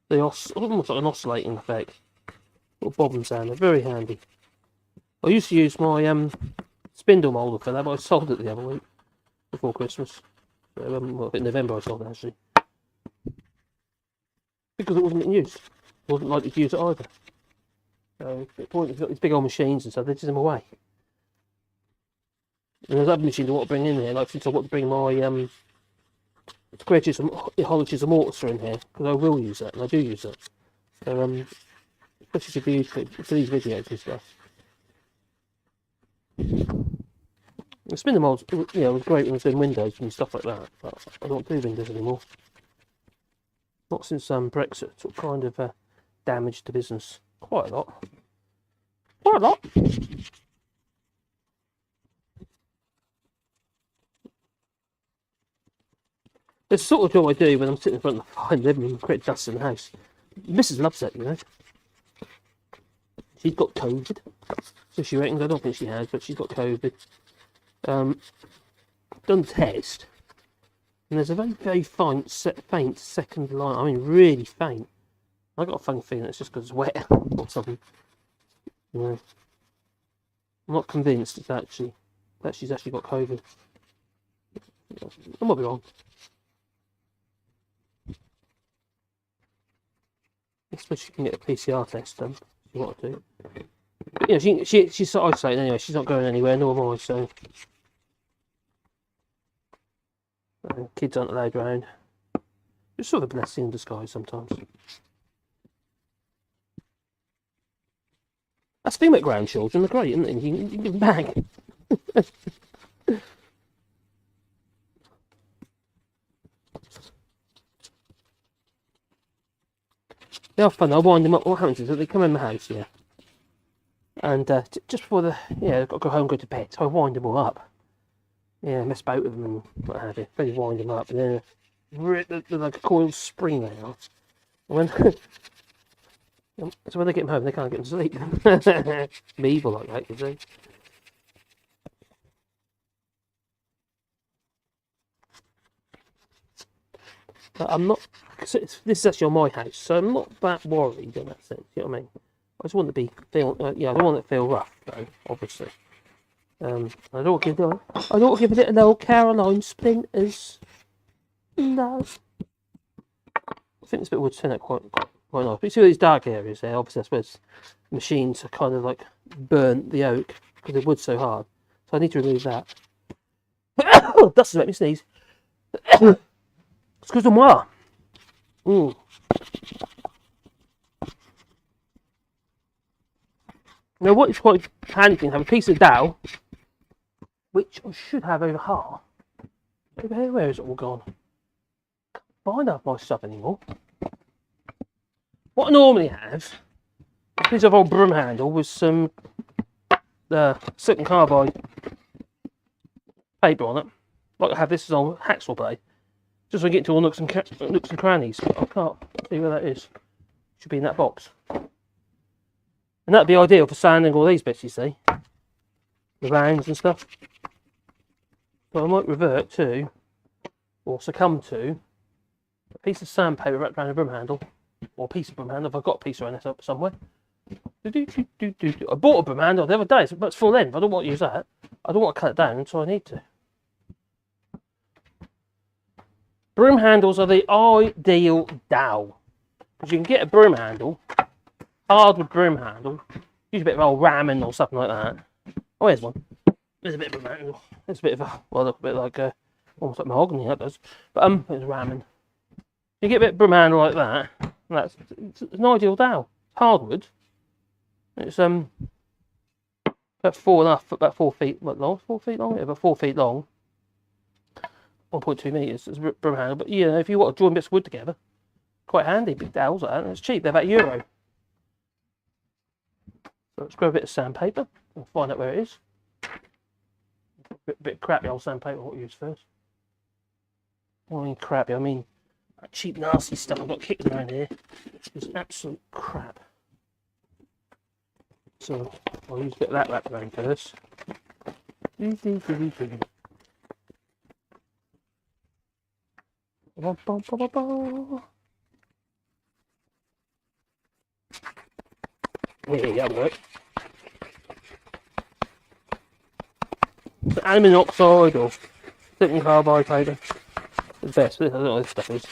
They almost like an oscillating effect. Little bobbin sand. They're very handy. I used to use my spindle moulder for that, but I sold it the other week before Christmas. So, well, in November I sold it actually, because it wasn't in use. I wasn't likely to use it either. So at the point you've got these big old machines and stuff, they just them away. And there's other machines I want to bring in here, like since I want to bring my square chisel, hollow chisel mortar in here, because I will use that, and I do use it. So especially to be used for these videos and stuff. The spindle mould, you know, was great when I was doing windows and stuff like that, but I don't do windows anymore. Not since Brexit sort of kind of damaged the business quite a lot. Quite a lot. It's the sort of job I do when I'm sitting in front of the fire living room and create dust in the house. Mrs. loves it, you know. She's got COVID, so she reckons. I don't think she has, but she's got COVID. Done the test, and there's a very, very faint second line. I mean, really faint. I got a funny feeling it's just because it's wet or something. You know, I'm not convinced it's actually that she's actually got COVID. I might be wrong. I suppose she can get a PCR test done if you want to. But, you know, she's isolated anyway. She's not going anywhere, nor am I. So kids aren't allowed around. It's sort of a blessing in disguise sometimes. That's the thing about grandchildren. They're great, isn't it? You can give them back. They are fun. I wind them up. What happens is that they come in my house, yeah, and just before they've got to go home, go to bed. So I wind them all up. Yeah, mess about with them and what have you. Then you wind them up, and then they're like a coiled spring they are. When so when they get them home, they can't get them to sleep. I'm evil like that, you see. But I'm not. This is actually on my house, so I'm not that worried in that sense. You know what I mean? I just want it to be I don't want it to feel rough, though. Obviously, I don't want to give it. I don't want to give it an old Caroline splinters. No. I think this bit would turn out quite nice. But you see all these dark areas there. Obviously, I suppose machines are kind of like burnt the oak because the wood's so hard. So I need to remove that. Dust has made me sneeze. Excusez-moi. Now, what is quite handy thing, have a piece of dowel, which I should have over half. Over here, where is it all gone? Can't find out my stuff anymore. What I normally have is a piece of old broom handle with some silicon carbide paper on it. Like I have this is on hacksaw blade. Just so I get into all nooks and crannies, but I can't see where that is. Should be in that box. And that'd be ideal for sanding all these bits, you see. The rounds and stuff. So I might revert to, or succumb to, a piece of sandpaper wrapped around a broom handle. Or a piece of broom handle, if I've got a piece around this up somewhere. I bought a broom handle the other day, but it's full length. I don't want to use that. I don't want to cut it down until I need to. Broom handles are the ideal dowel. Because you can get a broom handle, hardwood broom handle, use a bit of old ramming or something like that. Oh, here's one. There's a bit of a broom handle. There's a bit of a, well, a bit like almost like mahogany, that does. But it's ramming. You get a bit of broom handle like that, and it's an ideal dowel. It's hardwood. It's about 4 feet, what long? 4 feet long? Yeah, about 4 feet long. 1.2 metres. It's a broom handle. But yeah, if you want to join bits of wood together, quite handy. Big dowels like that. And it's cheap. They're about €1. So let's grab a bit of sandpaper. We'll find out where it is. Bit of crappy old sandpaper. What we use first? Well, I mean crappy. I mean that cheap, nasty stuff I've got kicking around here. It's absolute crap. So I'll use a bit of that wrapped around first. Yeah, that'll work. So aluminium oxide or silicon carbide paper. The best. I don't know what this stuff is.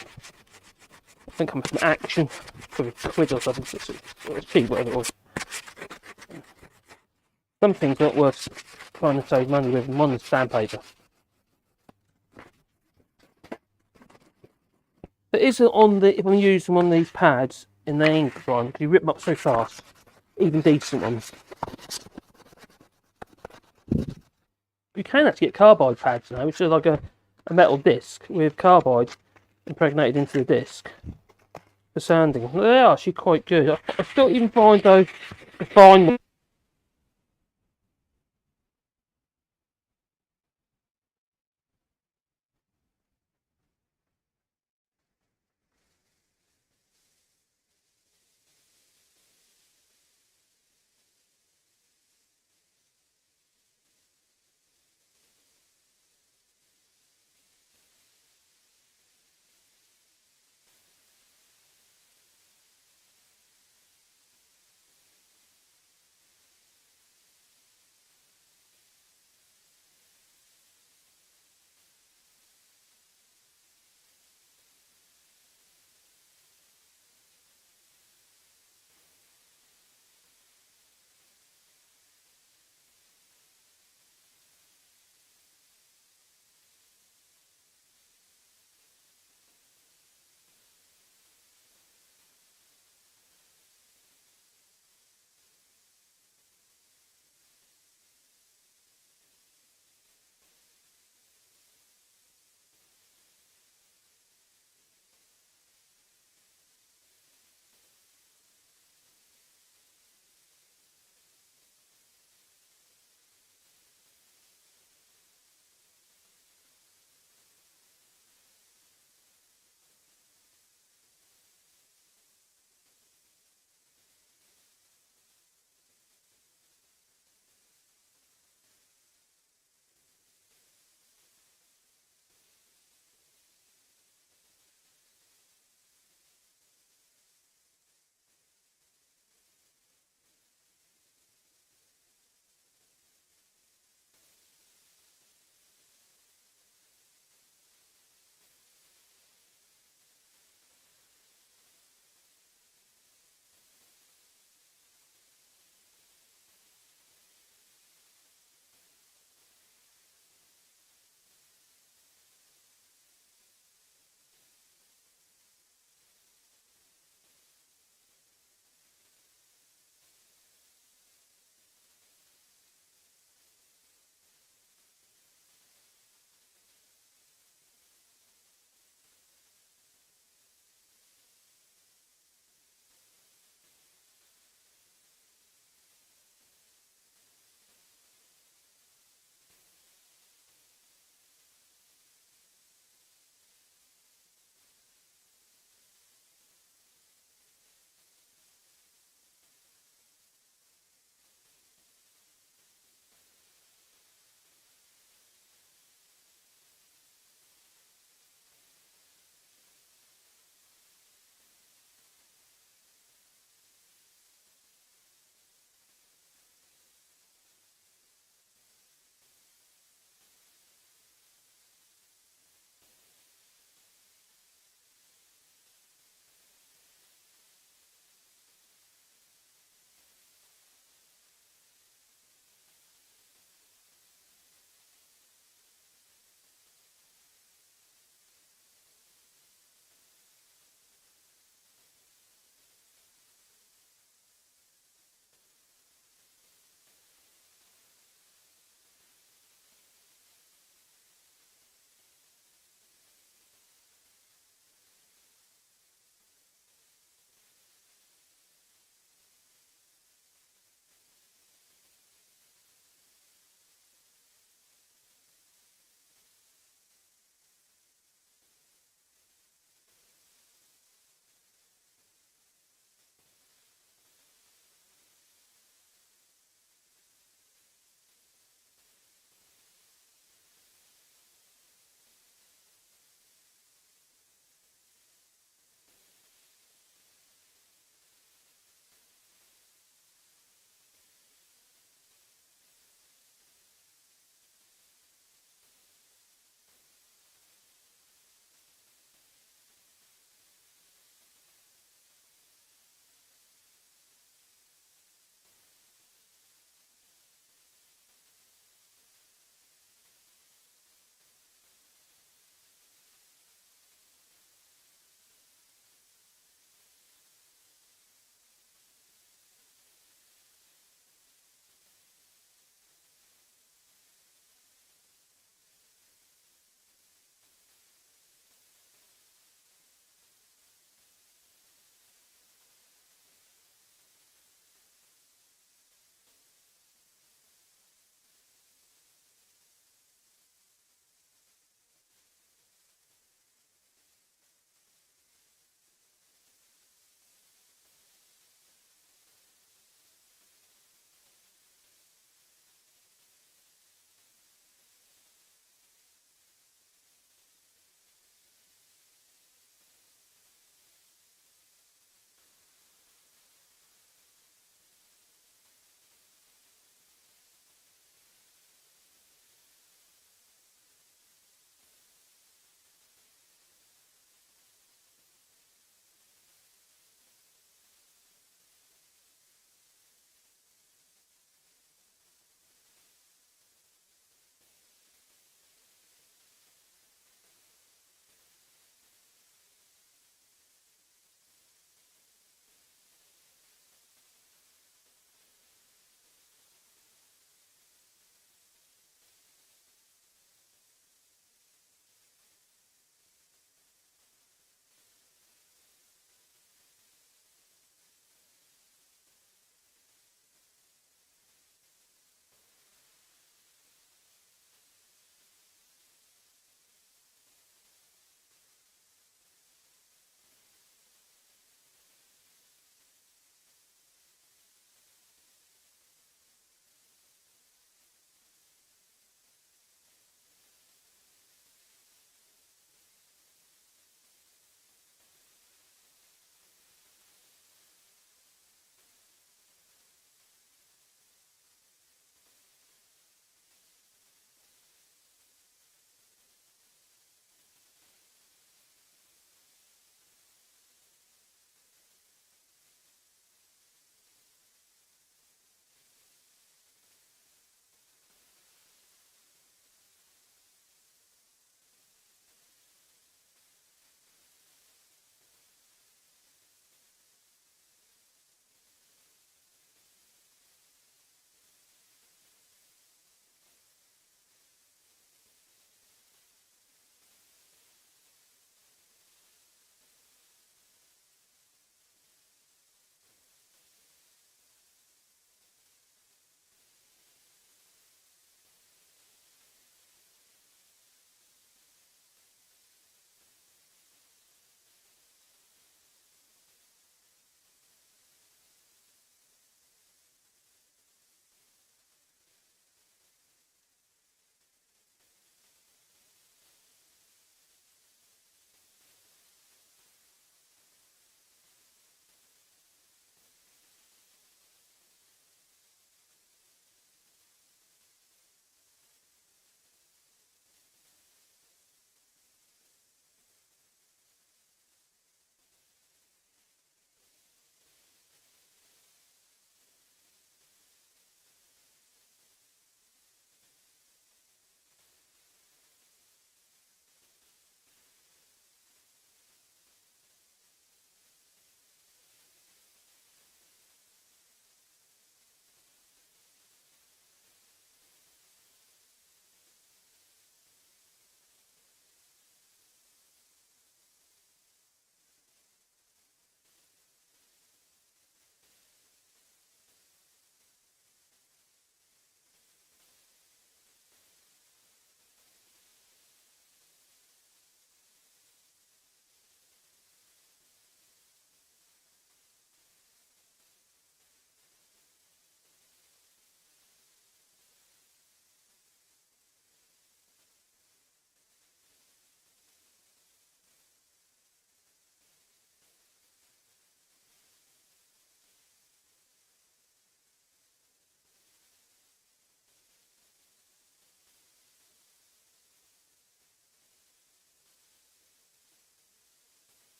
I think I'm from Action for £1 or something. It's cheap, whatever it was. Some things not worth trying to save money with. One is sandpaper. But is it on the, if I'm using one of these pads in the ink line, because you rip them up so fast, even decent ones. You can actually get carbide pads now, which is like a metal disc with carbide impregnated into the disc for sanding. They are actually quite good. I still even find though the fine ones.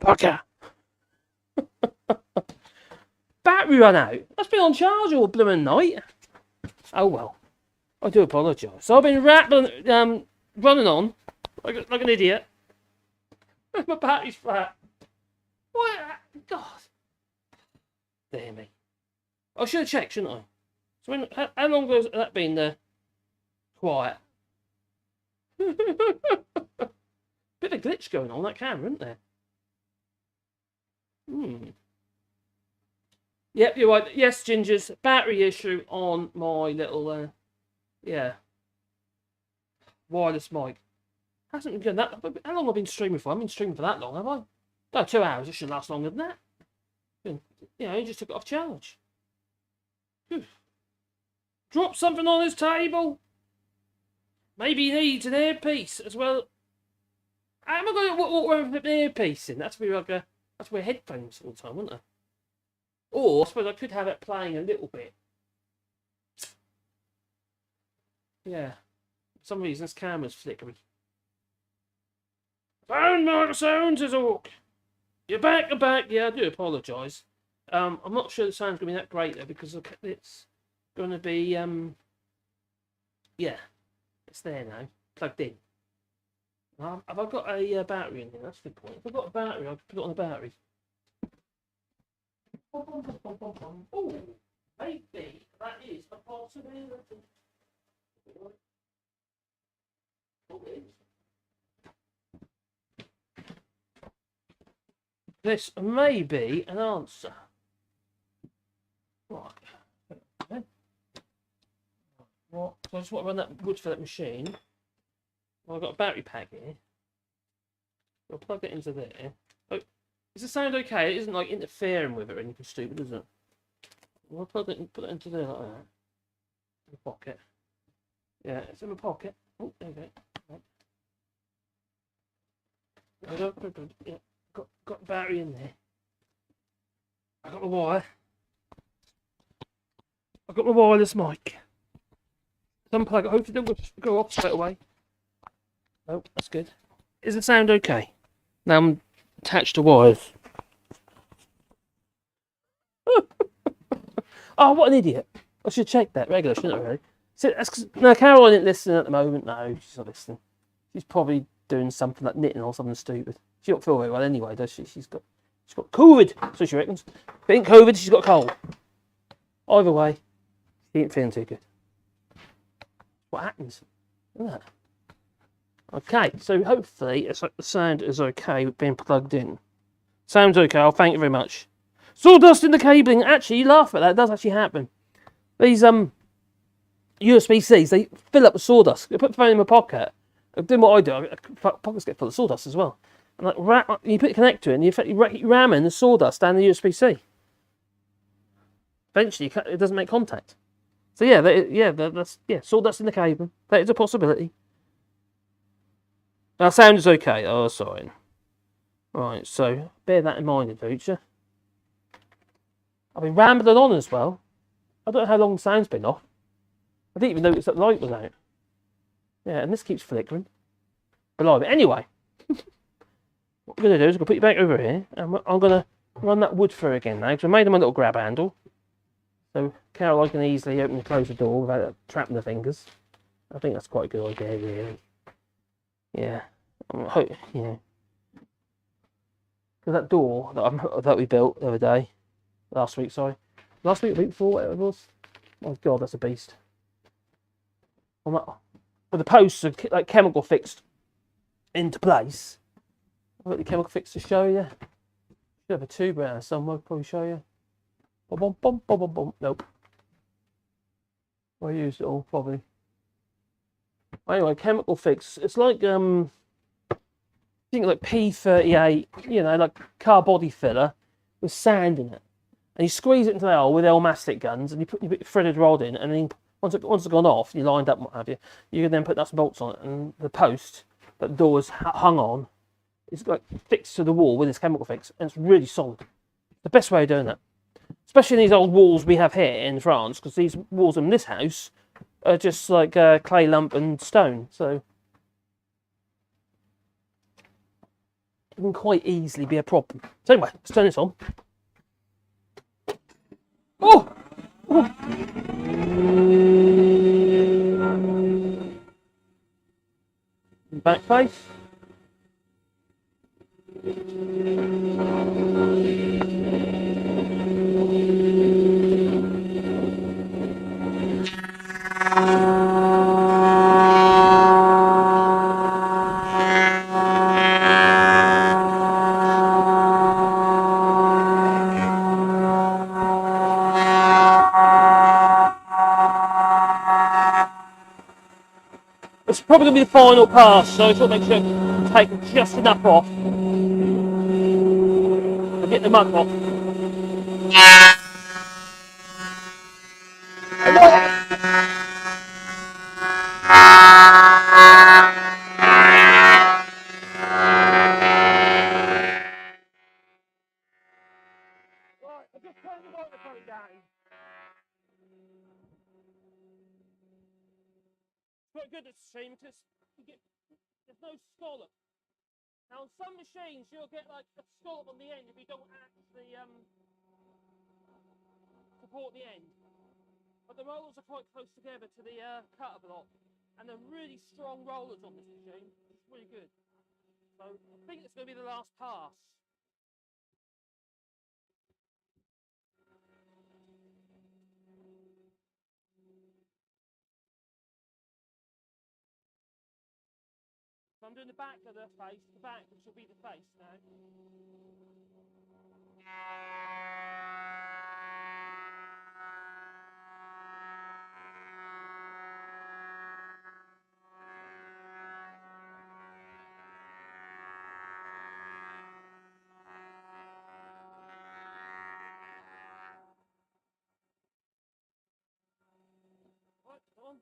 Bugger. Battery run out. That's been on charge all blooming night. Oh well. I do apologise. So I've been running on like an idiot. My battery's flat. What? God. Dear me. I should have checked, shouldn't I? So how long has that been quiet? Bit of a glitch going on that camera, isn't there? Yep, you're right. Yes, Gingers, battery issue on my little, wireless mic. Hasn't been going that. How long have I been streaming for? I haven't been streaming for that long, have I? No, 2 hours. It should last longer than that. You just took it off charge. Drop something on his table. Maybe he needs an earpiece as well. How am I going to walk around with an earpiece in? That's where headphones all the time, wouldn't I? Or I suppose I could have it playing a little bit. Yeah. For some reason this camera's flickering. Phone mark sounds is Orc. You're back. Yeah, I do apologise. I'm not sure the sound's going to be that great though, because it's going to be it's there now, plugged in. Have I got a battery in here? That's a good point. If I've got a battery, I can put it on the battery. Oh, maybe that is a possibility. This may be an answer. Right. What? So I just want to run that wood for that machine. Well, I've got a battery pack here. I'll plug it into there. Oh, does it sound okay? It isn't like interfering with it or anything stupid, is it? I'll plug it and put it into there like that. In the pocket. Yeah, it's in my pocket. Oh, there we go. Yeah, got the battery in there. I got the wire. I've got my wireless mic. Unplug it. Hopefully it doesn't go off straight away. Oh, that's good. Does it sound okay? Now I'm attached to wires. Oh, what an idiot. I should check that regular, shouldn't I, really? So no, Caroline isn't listening at the moment. No, she's not listening. She's probably doing something like knitting or something stupid. She don't feel very well anyway, does she? She's got COVID, so she reckons. If it ain't COVID, she's got a cold. Either way, she ain't feeling too good. What happens? Look at that. Okay, so hopefully it's like the sound is okay with being plugged in. Sounds okay, I'll thank you very much. Sawdust in the cabling. Actually, you laugh at that, it does actually happen. These USB-Cs, they fill up with sawdust. I put the phone in my pocket. I'm doing what I do, pockets get full of sawdust as well. And like, you put a connector in, you ram in the sawdust down the USB-C. Eventually, it doesn't make contact. So that's sawdust in the cable. That is a possibility. Now, sound is okay. Oh, sorry. Right, so bear that in mind in future. I've been rambling on as well. I don't know how long the sound's been off. I didn't even notice that the light was out. Yeah, and this keeps flickering. But anyway, what we're going to do is I'm going to put you back over here, and I'm going to run that wood through again now, because I made them a little grab handle. So Caroline can easily open and close the door without trapping the fingers. I think that's quite a good idea, really. Yeah. Yeah. Because that door that we built the other day, last week, the week before, whatever it was. Oh God, that's a beast. With the posts are like chemical fixed into place. I've got the chemical fix to show you. Should have a tube around somewhere, probably show you. Bum, bum, bum, bum, bum. Nope. I used it all, probably. Anyway, chemical fix. It's like think like P38, like car body filler with sand in it. And you squeeze it into the hole with L-mastic guns, and you put your threaded rod in, and then once it's gone off, you lined up and what have you, you can then put nuts and bolts on it, and the post that the door is hung on is like fixed to the wall with this chemical fix, and it's really solid. The best way of doing that. Especially in these old walls we have here in France, because these walls in this house are just like clay lump and stone. So can quite easily be a problem. So anyway, let's turn this on. Oh! Oh. Back face. It's probably going to be the final pass, so I just want to make sure I'm taking just enough off to get the muck off. Right, I've just turned the microphone down. It's quite good this machine because there's no scallop. Now on some machines you'll get like a scallop on the end if you don't actually support the end. But the rollers are quite close together to the cutter block, and they're really strong rollers on this machine. It's really good. So I think it's going to be the last pass. So I'm doing the back of the face, the back which will be the face now. Right, come on.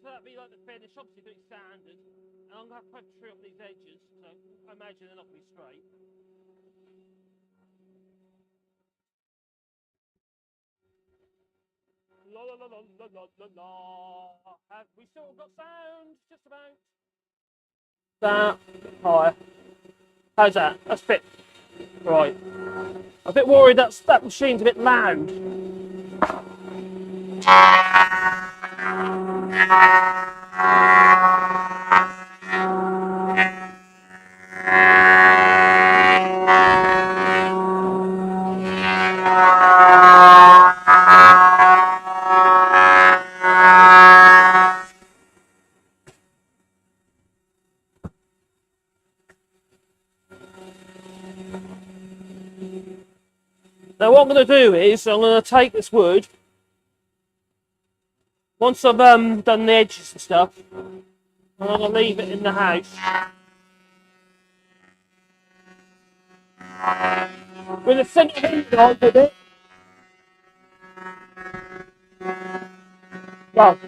So that'd be like the finish, obviously pretty standard. And I'm going to have to pressure up these edges, so I imagine they're not going to be straight. La la la la la la la la. Have we still got sound? Just about. That higher. How's that? That's fit. Right. I'm a bit worried that machine's a bit loud. Now what I'm going to do is I'm going to take this wood, once I've done the edges and stuff, I'm going to leave it in the house. With a centre hinge on with it. Well,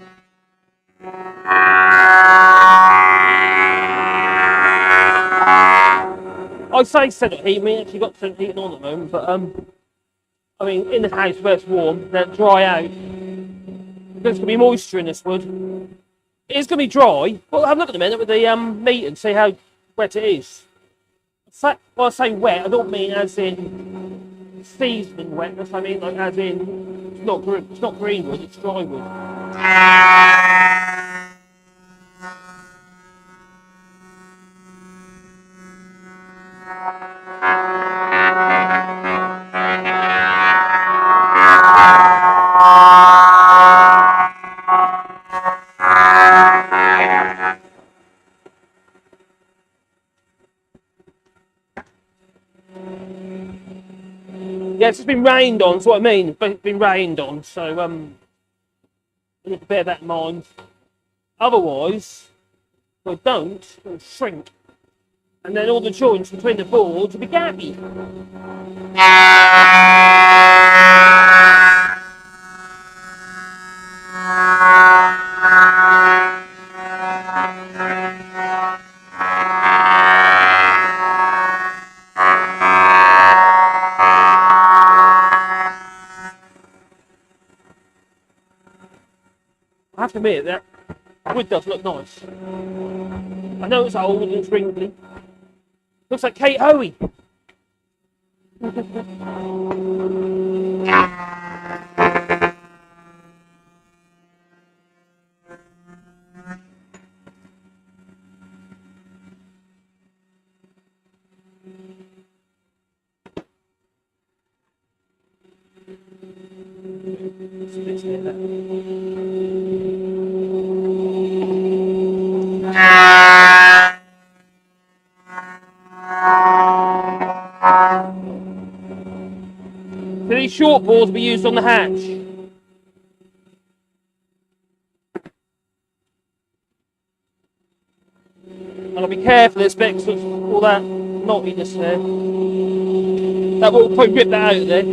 I say centre heat, I mean actually got centre heating on at the moment, but I mean in the house where it's warm, then dry out. There's going to be moisture in this wood. It's going to be dry. Well, have a look at the minute with the meat and see how wet it is. When I say wet, I don't mean as in seasoning wetness. I mean like as in it's not green wood, it's dry wood. Yeah, it's just been rained on, that's what I mean. It's been rained on, so there's I need to bear that in mind. Otherwise, if I don't, it'll shrink. And then all the joints between the boards will be gappy. I have to admit that wood does look nice. I know it's old and it's wrinkly. Looks like Kate Hoey. So these short boards will be used on the hatch. And I'll be careful of specs of all that knottiness there. That will probably rip that out of there.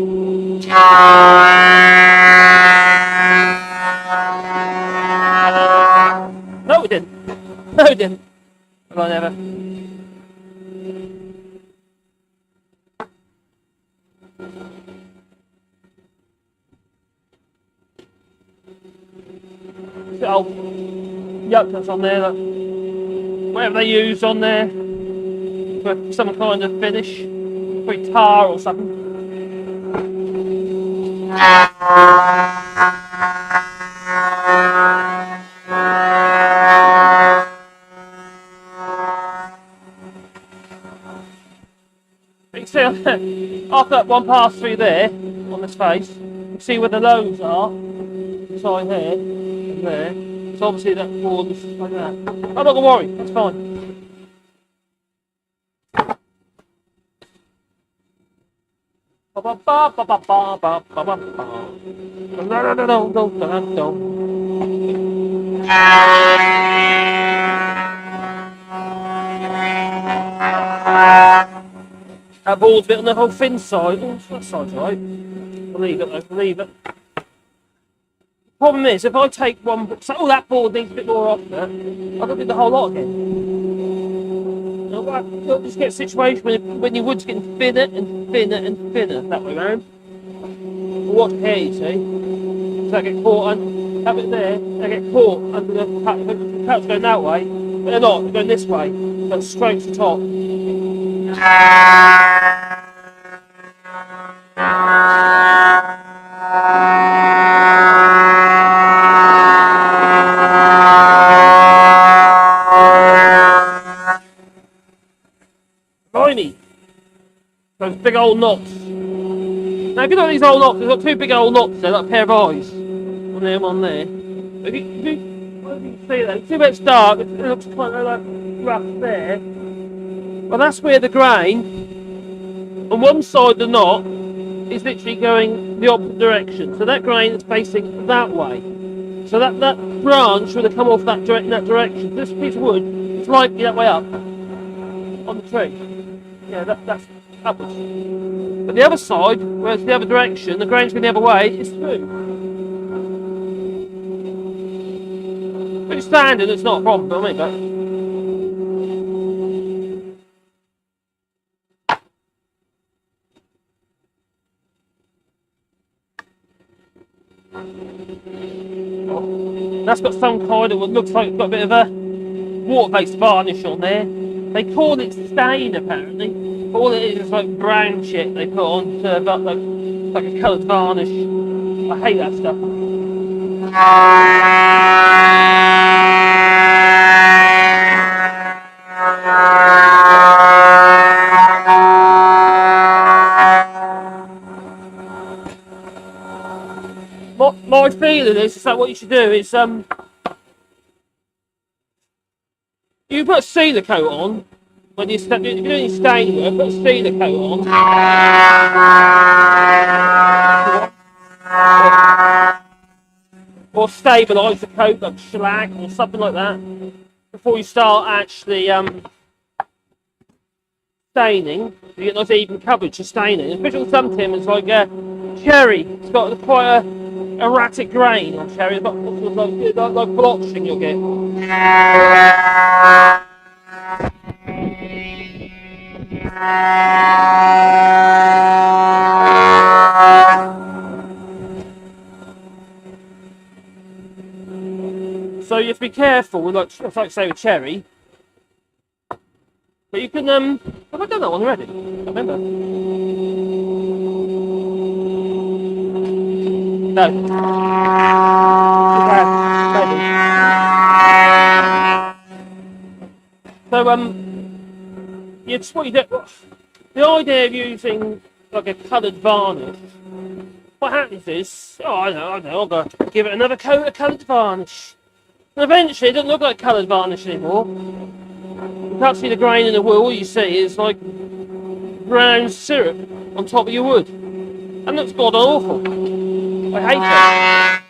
No, it didn't. No, it didn't. Well, never. Old yuccas on there, whatever they use on there for some kind of finish, probably tar or something. You can see after that one pass through there on this face, you can see where the lows are inside here. There. So obviously that board is like that. I'm not gonna worry, that's fine. That board's a bit on the whole thin side. Oh, that side's right. I'll leave it though, I'll leave it. Problem is, if I take one, so that board needs a bit more off there, I've got to do the whole lot again. You'll just get a situation when your wood's getting thinner and thinner and thinner that way round. Watch here, you see. So I get caught under that bit there, I get caught under the pat's going that way, but they're not, they're going this way. So it's straight to the top. Those big old knots. Now if you look at these old knots, they've got two big old knots there, like a pair of eyes. On there, one there. If you can see that, you see where it's dark, it looks kind of like rough there. Well, that's where the grain, on one side of the knot, is literally going the opposite direction. So that grain is facing that way. So that branch would have come off that direction. This piece of wood is likely that way up on the tree. Yeah, that's upwards. But the other side, where it's the other direction, the grain's going the other way, is through. But it's standard, it's not a problem for me, but... Oh, that's got some kind of what looks like it's got a bit of a water-based varnish on there. They call it stain apparently. All it is like brown shit they put on to like a coloured varnish. I hate that stuff. My feeling is that what you should do is you put a sealer coat on. When you're doing your stain work, put a sealer coat on. more stabilise the coat, like shellac or something like that, before you start actually staining. You get nice even coverage of staining. Especially with some timbers like cherry. It's got quite a erratic grain on cherry. It's got like blotching you'll get. So you have to be careful with like say with cherry. But you can have I done that one already? I remember. No. So what you do. The idea of using like a coloured varnish. What happens is, I know, I'll go give it another coat of coloured varnish. And eventually it doesn't look like coloured varnish anymore. You can't see the grain in the wool, all you see is like brown syrup on top of your wood. And that's god awful. I hate it.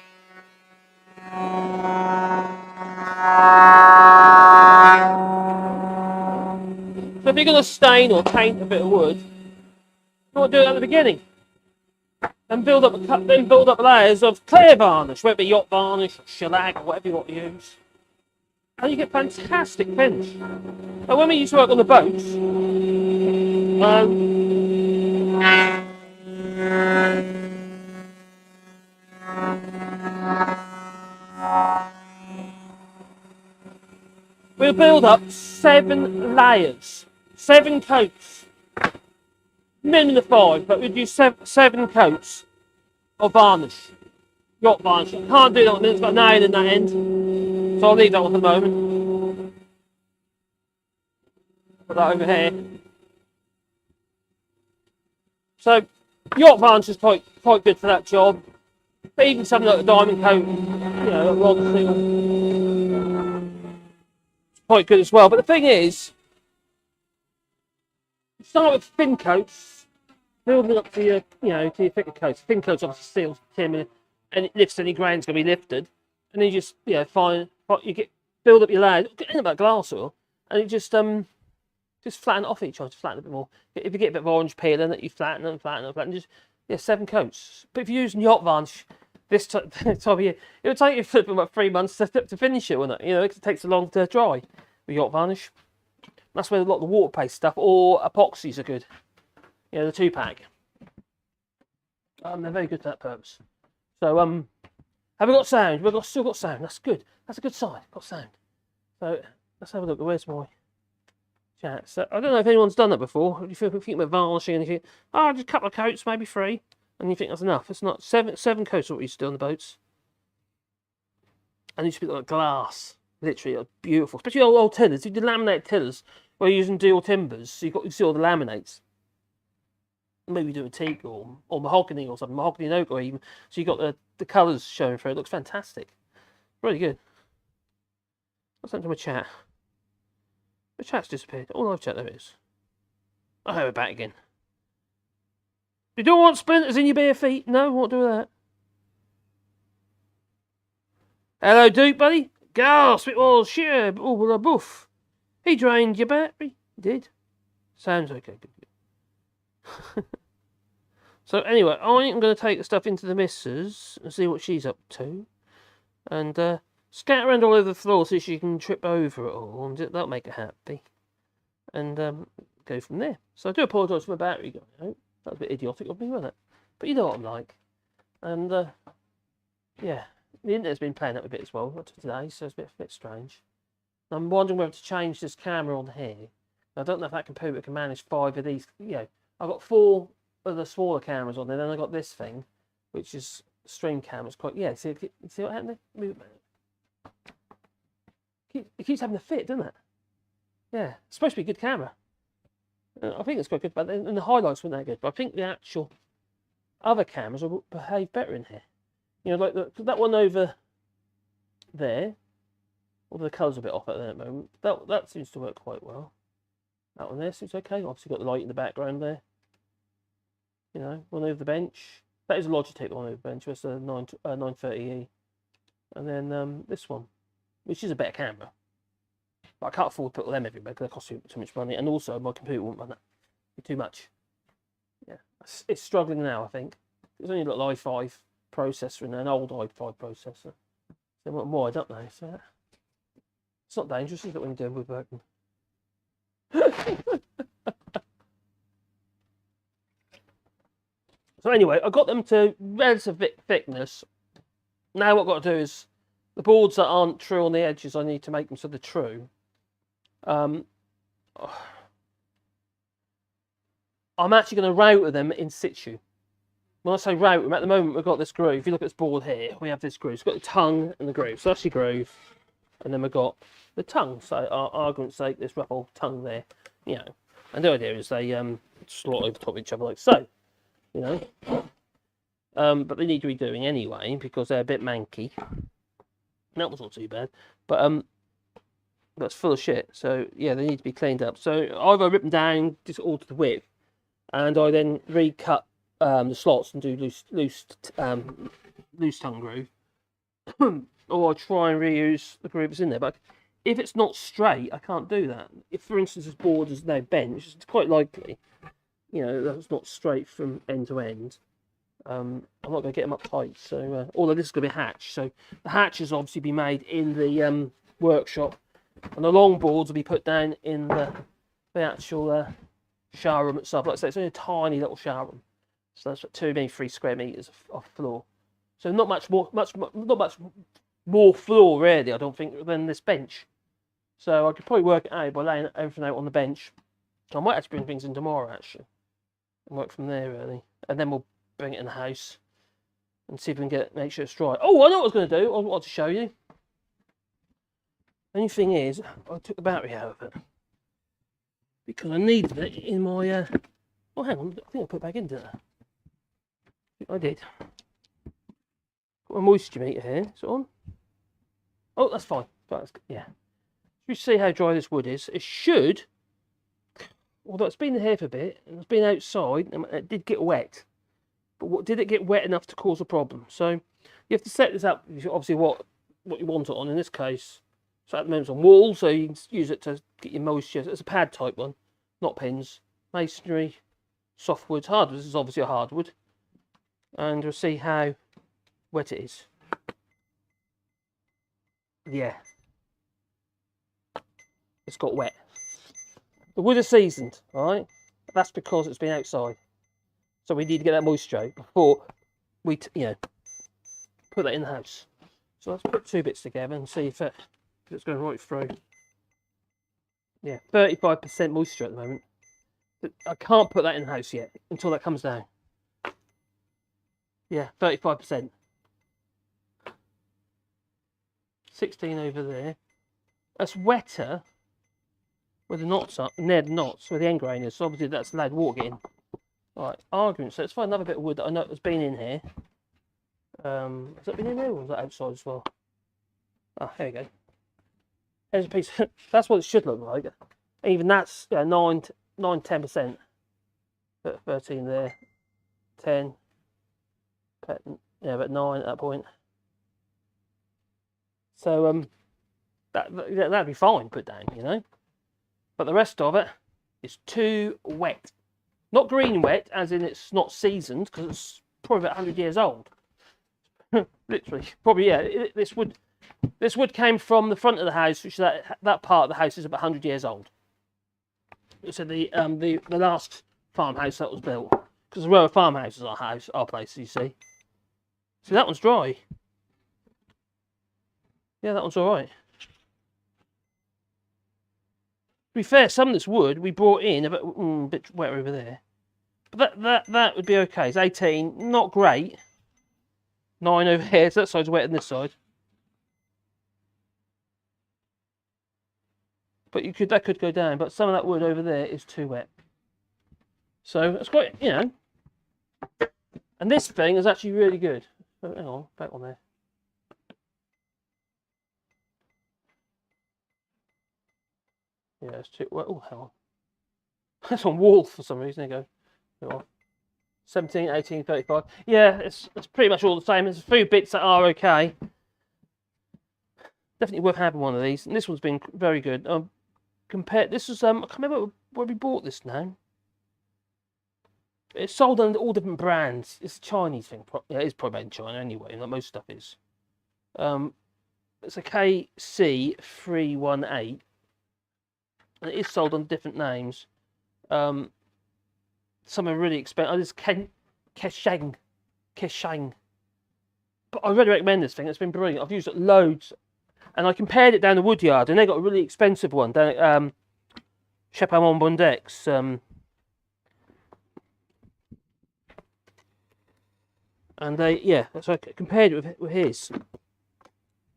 So if you're going to stain or paint a bit of wood, you want to do it at the beginning. And build up layers of clear varnish, whether it be yacht varnish or shellac or whatever you want to use. And you get fantastic finish. And when we used to work on the boats, we'll build up 7 layers, 7 coats, minimum of 5, but we'd use 7 coats of varnish, yacht varnish. You can't do that one, it's got a nail in that end, so I'll leave that one for the moment. Put that over here. So yacht varnish is quite good for that job, but even something like a diamond coat, you know, like rod seal, quite good as well. But the thing is, you start with thin coats, building up to your, to your thicker coats. Thin coats obviously seals timber, and it lifts any grain's going to be lifted, and then you just, build up your layers, end up like glass oil, and it just flatten it off each other, flatten it a bit more. If you get a bit of orange peel in it, you flatten and just 7 coats. But if you're using yacht varnish this time of year, it would take you about 3 months to finish it, wouldn't it? It takes so long to dry with yacht varnish. That's where a lot of the water-based stuff or epoxies are good. The 2-pack. They're very good for that purpose. So have we got sound? Still got sound. That's good. That's a good sign. Got sound. So let's have a look. Where's my chat? So I don't know if anyone's done that before. If you think about varnishing and you think, just a couple of coats, maybe 3, and you think that's enough. It's not. 7 coats are what you used to do on the boats. And it used to be like glass. Literally beautiful. Especially old tillers. You did laminate tillers where you're using dual timbers. So you see all the laminates. Maybe doing teak or mahogany or something, mahogany and oak or even. So you got the colours showing through. It looks fantastic. Really good. What's happened to my chat? The chat's disappeared. Oh, live chat, there it is. Oh, we're back again. You don't want splinters in your bare feet? No, what do with that? Hello, Duke, buddy. Gasp, it was sheer. Oh, a boof. He drained your battery. He did. Sounds okay. Good. So anyway, I'm going to take the stuff into the missus and see what she's up to, and scatter around all over the floor so she can trip over it all, and that'll make her happy, and go from there. So I do apologise for my battery going out. That was a bit idiotic of me, wasn't it? But you know what I'm like, and yeah, the internet's been playing up a bit as well today, so it's a bit strange. I'm wondering whether to change this camera on here. I don't know if that computer can manage 5 of these. I've got 4 of the smaller cameras on there. Then I got this thing, which is stream camera. It's quite see what happened there? Move it. It keeps having to fit, doesn't it? Yeah, it's supposed to be a good camera. I think it's quite good, but and the highlights weren't that good. But I think the actual other cameras will behave better in here. Like that one over there. Although the colour's a bit off at the moment. That seems to work quite well. That one there seems okay. Obviously got the light in the background there. One over the bench. That is a Logitech one over the bench. It's a 930E. and then this one, which is a better camera. But I can't afford to put them everywhere because they cost too much money, and also my computer won't run that. It'd be too much. Yeah, it's struggling now. I think it's only got an i5 processor and an old i5 processor. So what more? I don't know. So it's not dangerous, is it, when you're doing woodworking? So anyway, I got them to relative thickness. Now what I've got to do is the boards that aren't true on the edges, I need to make them so they're true. I'm actually going to router them in situ. When I say router them, at the moment we've got this groove. If you look at this board here, we have this groove. It's got the tongue and the groove. So that's your groove. And then we've got the tongue. So our argument's sake, this rough old tongue there. You know. And the idea is they slot over top of each other like so. You know. But they need to be doing anyway because they're a bit manky. That was not too bad. But that's full of shit. So yeah, they need to be cleaned up. So either rip them down, just alter the width, and I then recut the slots and do loose tongue groove, or I try and reuse the grooves in there. But if it's not straight, I can't do that. If, for instance, this board is no bench, it's quite likely, you know, that's not straight from end to end. I'm not going to get them up tight. So although this is going to be a hatch, so the hatches obviously be made in the workshop, and the long boards will be put down in the actual shower room itself. Like I say, it's only a tiny little shower room. So that's 2, maybe 3 square meters of floor. So not much more floor really, I don't think, than this bench. So I could probably work it out by laying everything out on the bench. I might actually bring things in tomorrow actually, and work from there really, and then we'll bring it in the house and see if we can make sure it's dry. Oh, I know what I was going to do. I wanted to show you. Only thing is, I took the battery out of it because I needed it in my. Oh, hang on. I think I put it back in, didn't I? I did. Got my moisture meter here. Is it on? Oh, that's fine. That's, yeah. You see how dry this wood is. It should, although it's been here for a bit and it's been outside, and it did get wet. But did it get wet enough to cause a problem? So you have to set this up. Obviously, what you want it on. In this case, so at the moment it's on wool, so you can use it to get your moisture. It's a pad type one, not pins. Masonry, softwood, hardwood. This is obviously a hardwood, and we'll see how wet it is. Yeah, it's got wet. The wood is seasoned, all right? That's because it's been outside. So we need to get that moisture out before we, put that in the house. So let's put 2 bits together and see if it's going right through. Yeah, 35% moisture at the moment. I can't put that in the house yet until that comes down. Yeah, 35%. 16 over there. That's wetter where the knots are, near the knots, where the end grain is. So obviously that's allowed water to get in. Right, argument. So let's find another bit of wood that I know has been in here. Has that been in there or was that outside as well? Ah, here we go. Here's a piece. That's what it should look like. Even that's 9-10%. 13 there. 10. Yeah, about 9 at that point. So that'd be fine put down, you know. But the rest of it is too wet. Not green wet, as in it's not seasoned, because it's probably about 100 years old. Literally, probably, yeah. This wood came from the front of the house, which that part of the house is about 100 years old. So the last farmhouse that was built, because the row of farmhouses are our place, you see. So that one's dry. Yeah, that one's all right. To be fair, some of this wood we brought in a bit wetter over there, but that would be okay. It's 18, not great. 9 over here, so that side's wetter than this side. But that could go down. But some of that wood over there is too wet. So it's quite, And this thing is actually really good. Oh, hang on, back on there. Yeah, it's too wet. Oh, hang on. That's on wall for some reason. There you go. 17, 18, 35. Yeah, it's pretty much all the same. There's a few bits that are okay. Definitely worth having one of these. And this one's been very good. This was I can't remember where we bought this now. It's sold under all different brands. It's a Chinese thing. Yeah, it is probably made in China anyway, like most stuff is. It's a KC318. And it is sold on different names. Some are really expensive. This Keshang. But I really recommend this thing. It's been brilliant. I've used it loads. And I compared it down the Woodyard, and they got a really expensive one down at Chapelmont-Bondex. And so I compared it with his.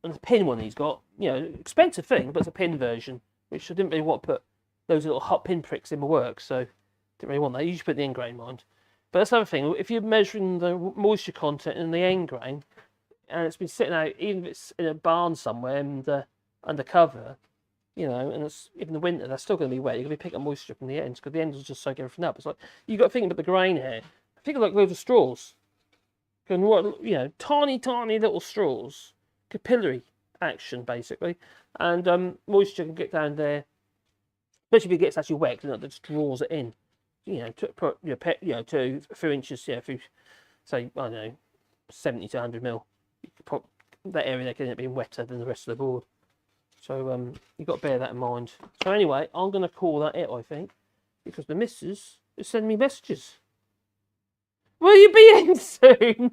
And the pin one he's got, expensive thing, but it's a pin version, which I didn't really want to put those little hot pin pricks in my work, so didn't really want that. You usually put the end grain mind. But that's the other thing. If you're measuring the moisture content in the end grain, and it's been sitting out, even if it's in a barn somewhere and under cover, and it's even the winter, that's still going to be wet. You're going to be picking up moisture from the ends because the ends will just soak everything up. It's like you've got to think about the grain here. Think of like loads of straws. Tiny little straws, capillary action basically, and moisture can get down there, especially if it gets actually wet, it just draws it in. To a few inches, through say I don't know, 70 to 100 mil. That area there can end up being wetter than the rest of the board. So you've got to bear that in mind. So anyway, I'm going to call that it, I think, because the missus is sending me messages. Will you be in soon?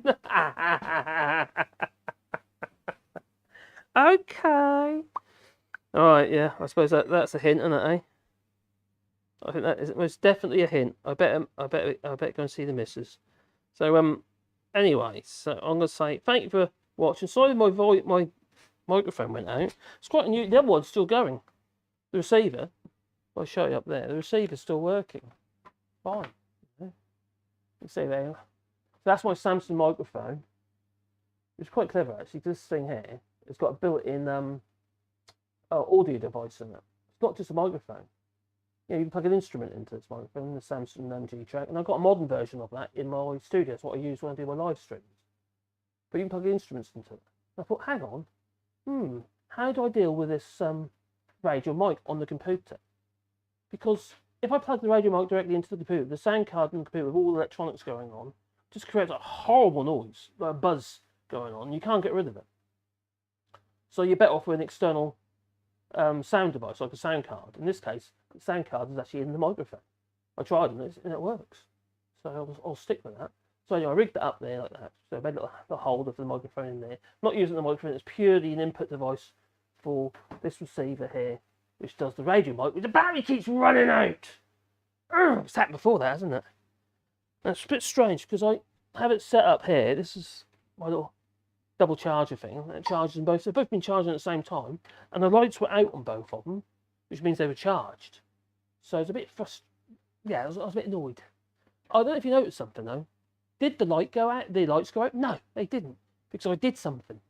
Okay. Alright, yeah, I suppose that's a hint, isn't it, eh? I think that is most definitely a hint. I bet go and see the missus. So anyway, so I'm gonna say thank you for watching. Sorry my microphone went out. It's quite new. The other one's still going. The receiver, I'll show you up there. The receiver's still working. Fine. You see there. So that's my Samsung microphone. It's quite clever actually. This thing here, it's got a built-in audio device in it. It's not just a microphone. You can plug an instrument into this microphone, the Samsung G-Track, and I've got a modern version of that in my studio. That's what I use when I do my live streams. But you can plug the instruments into it. And I thought, hang on, how do I deal with this radio mic on the computer? Because if I plug the radio mic directly into the computer, the sound card in the computer with all the electronics going on just creates a horrible noise, like a buzz going on. You can't get rid of it. So you're better off with an external sound device, like a sound card. In this case, the sound card is actually in the microphone. I tried and it works. So I'll stick with that. So anyway, I rigged it up there like that. So I made a little holder for the microphone in there. I'm not using the microphone, it's purely an input device for this receiver here, which does the radio mic, which the battery keeps running out. It's happened before that, hasn't it? That's a bit strange because I have it set up here. This is my little double charger thing. It charges them both. They've both been charging at the same time, and the lights were out on both of them, which means they were charged. So it's a bit yeah, I was a bit annoyed. I don't know if you noticed something though. Did the lights go out? No, they didn't, because I did something.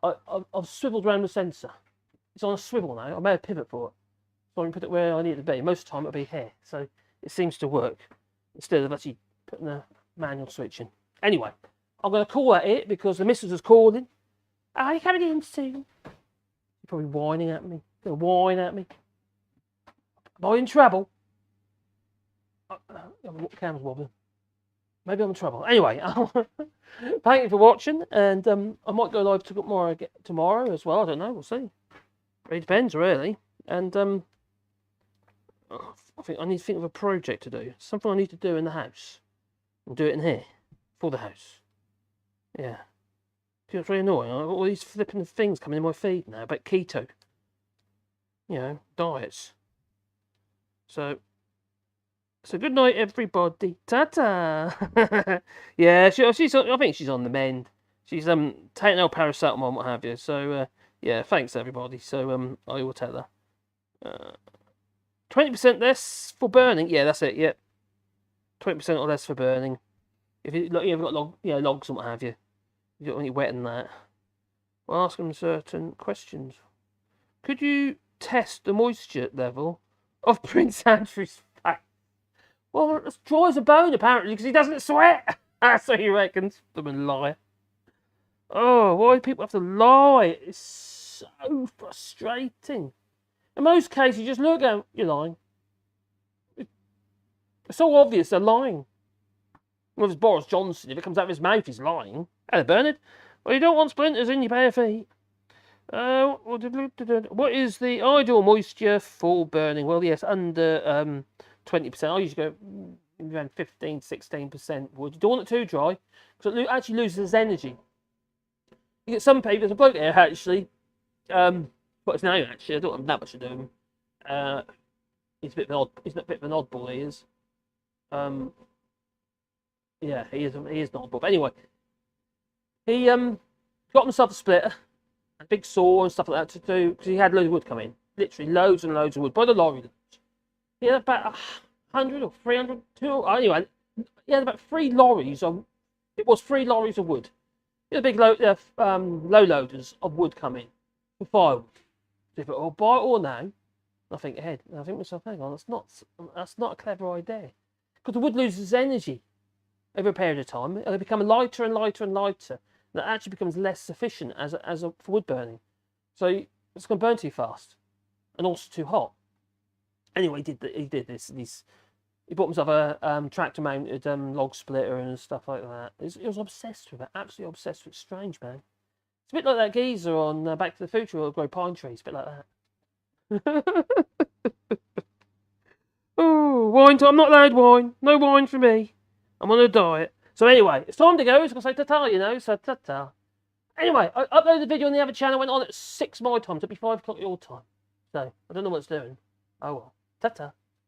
I've swiveled around the sensor. It's on a swivel now. I made a pivot for it, so I can put it where I need it to be. Most of the time it'll be here, so it seems to work instead of actually putting the manual switch in. Anyway, I'm going to call that it because the missus is calling. Are you coming in soon? You're probably whining at me. They're whining at me. Am I in trouble? The camera's wobbling. Maybe I'm in trouble. Anyway, thank you for watching, and I might go live tomorrow as well. I don't know. We'll see. It depends, really. And I think I need to think of a project to do. Something I need to do in the house. And do it in here. For the house. Yeah. It's really annoying. I've got all these flipping things coming in my feed now about keto. Diets. So good night, everybody. Ta-ta. Yeah, she's. I think she's on the mend. She's taking out paracetamol and what have you. So yeah, thanks everybody. So I will tell her. 20% less for burning. Yeah, that's it. Yep. 20% or less for burning. If you've got logs and what have you. You don't want it wet in that. We'll ask them certain questions. Could you test the moisture level of Prince Andrew's face? Well, it's dry as a bone apparently because he doesn't sweat. That's what he reckons. I'm a liar. Oh, why do people have to lie? It's so frustrating. In most cases, you just look at you're lying. It's so obvious they're lying. Well, if it's Boris Johnson, if it comes out of his mouth, he's lying. Hello, Bernard. Well, you don't want splinters in your bare feet. What is the ideal moisture for burning? Well, yes, under 20%. I usually go around 15-16% wood. You don't want it too dry because it actually loses energy. You get some people. There's a bloke here actually. What's his name actually? I don't have that much to do him. He's a bit of an odd. He's a bit of an oddball. He is. Yeah, he is. He is not oddball. But anyway, he got himself a splitter, a big saw and stuff like that to do because he had loads of wood come in. Literally loads and loads of wood by the lorry. He had about 100 or 300. Anyway, he had about 3 lorries of. It was 3 lorries of wood. He had a big low loaders of wood coming for firewood. So if I'll buy it all now, I think ahead. And I think to myself, hang on, that's not a clever idea. Because the wood loses energy over a period of time. It'll become lighter and lighter and lighter. And it actually becomes less efficient for wood burning. So it's going to burn too fast. And also too hot. Anyway, he did this. He bought himself a tractor-mounted log splitter and stuff like that. He was obsessed with it. Absolutely obsessed with it. Strange, man. It's a bit like that geezer on Back to the Future who'll grow pine trees. A bit like that. Oh, wine time. I'm not allowed wine. No wine for me. I'm on a diet. So anyway, it's time to go. It's going to say ta-ta, you know. So ta-ta. Anyway, I uploaded the video on the other channel. Went on at 6 my time. It'll be 5 o'clock your time. So, I don't know what it's doing. Oh well. Ta-ta.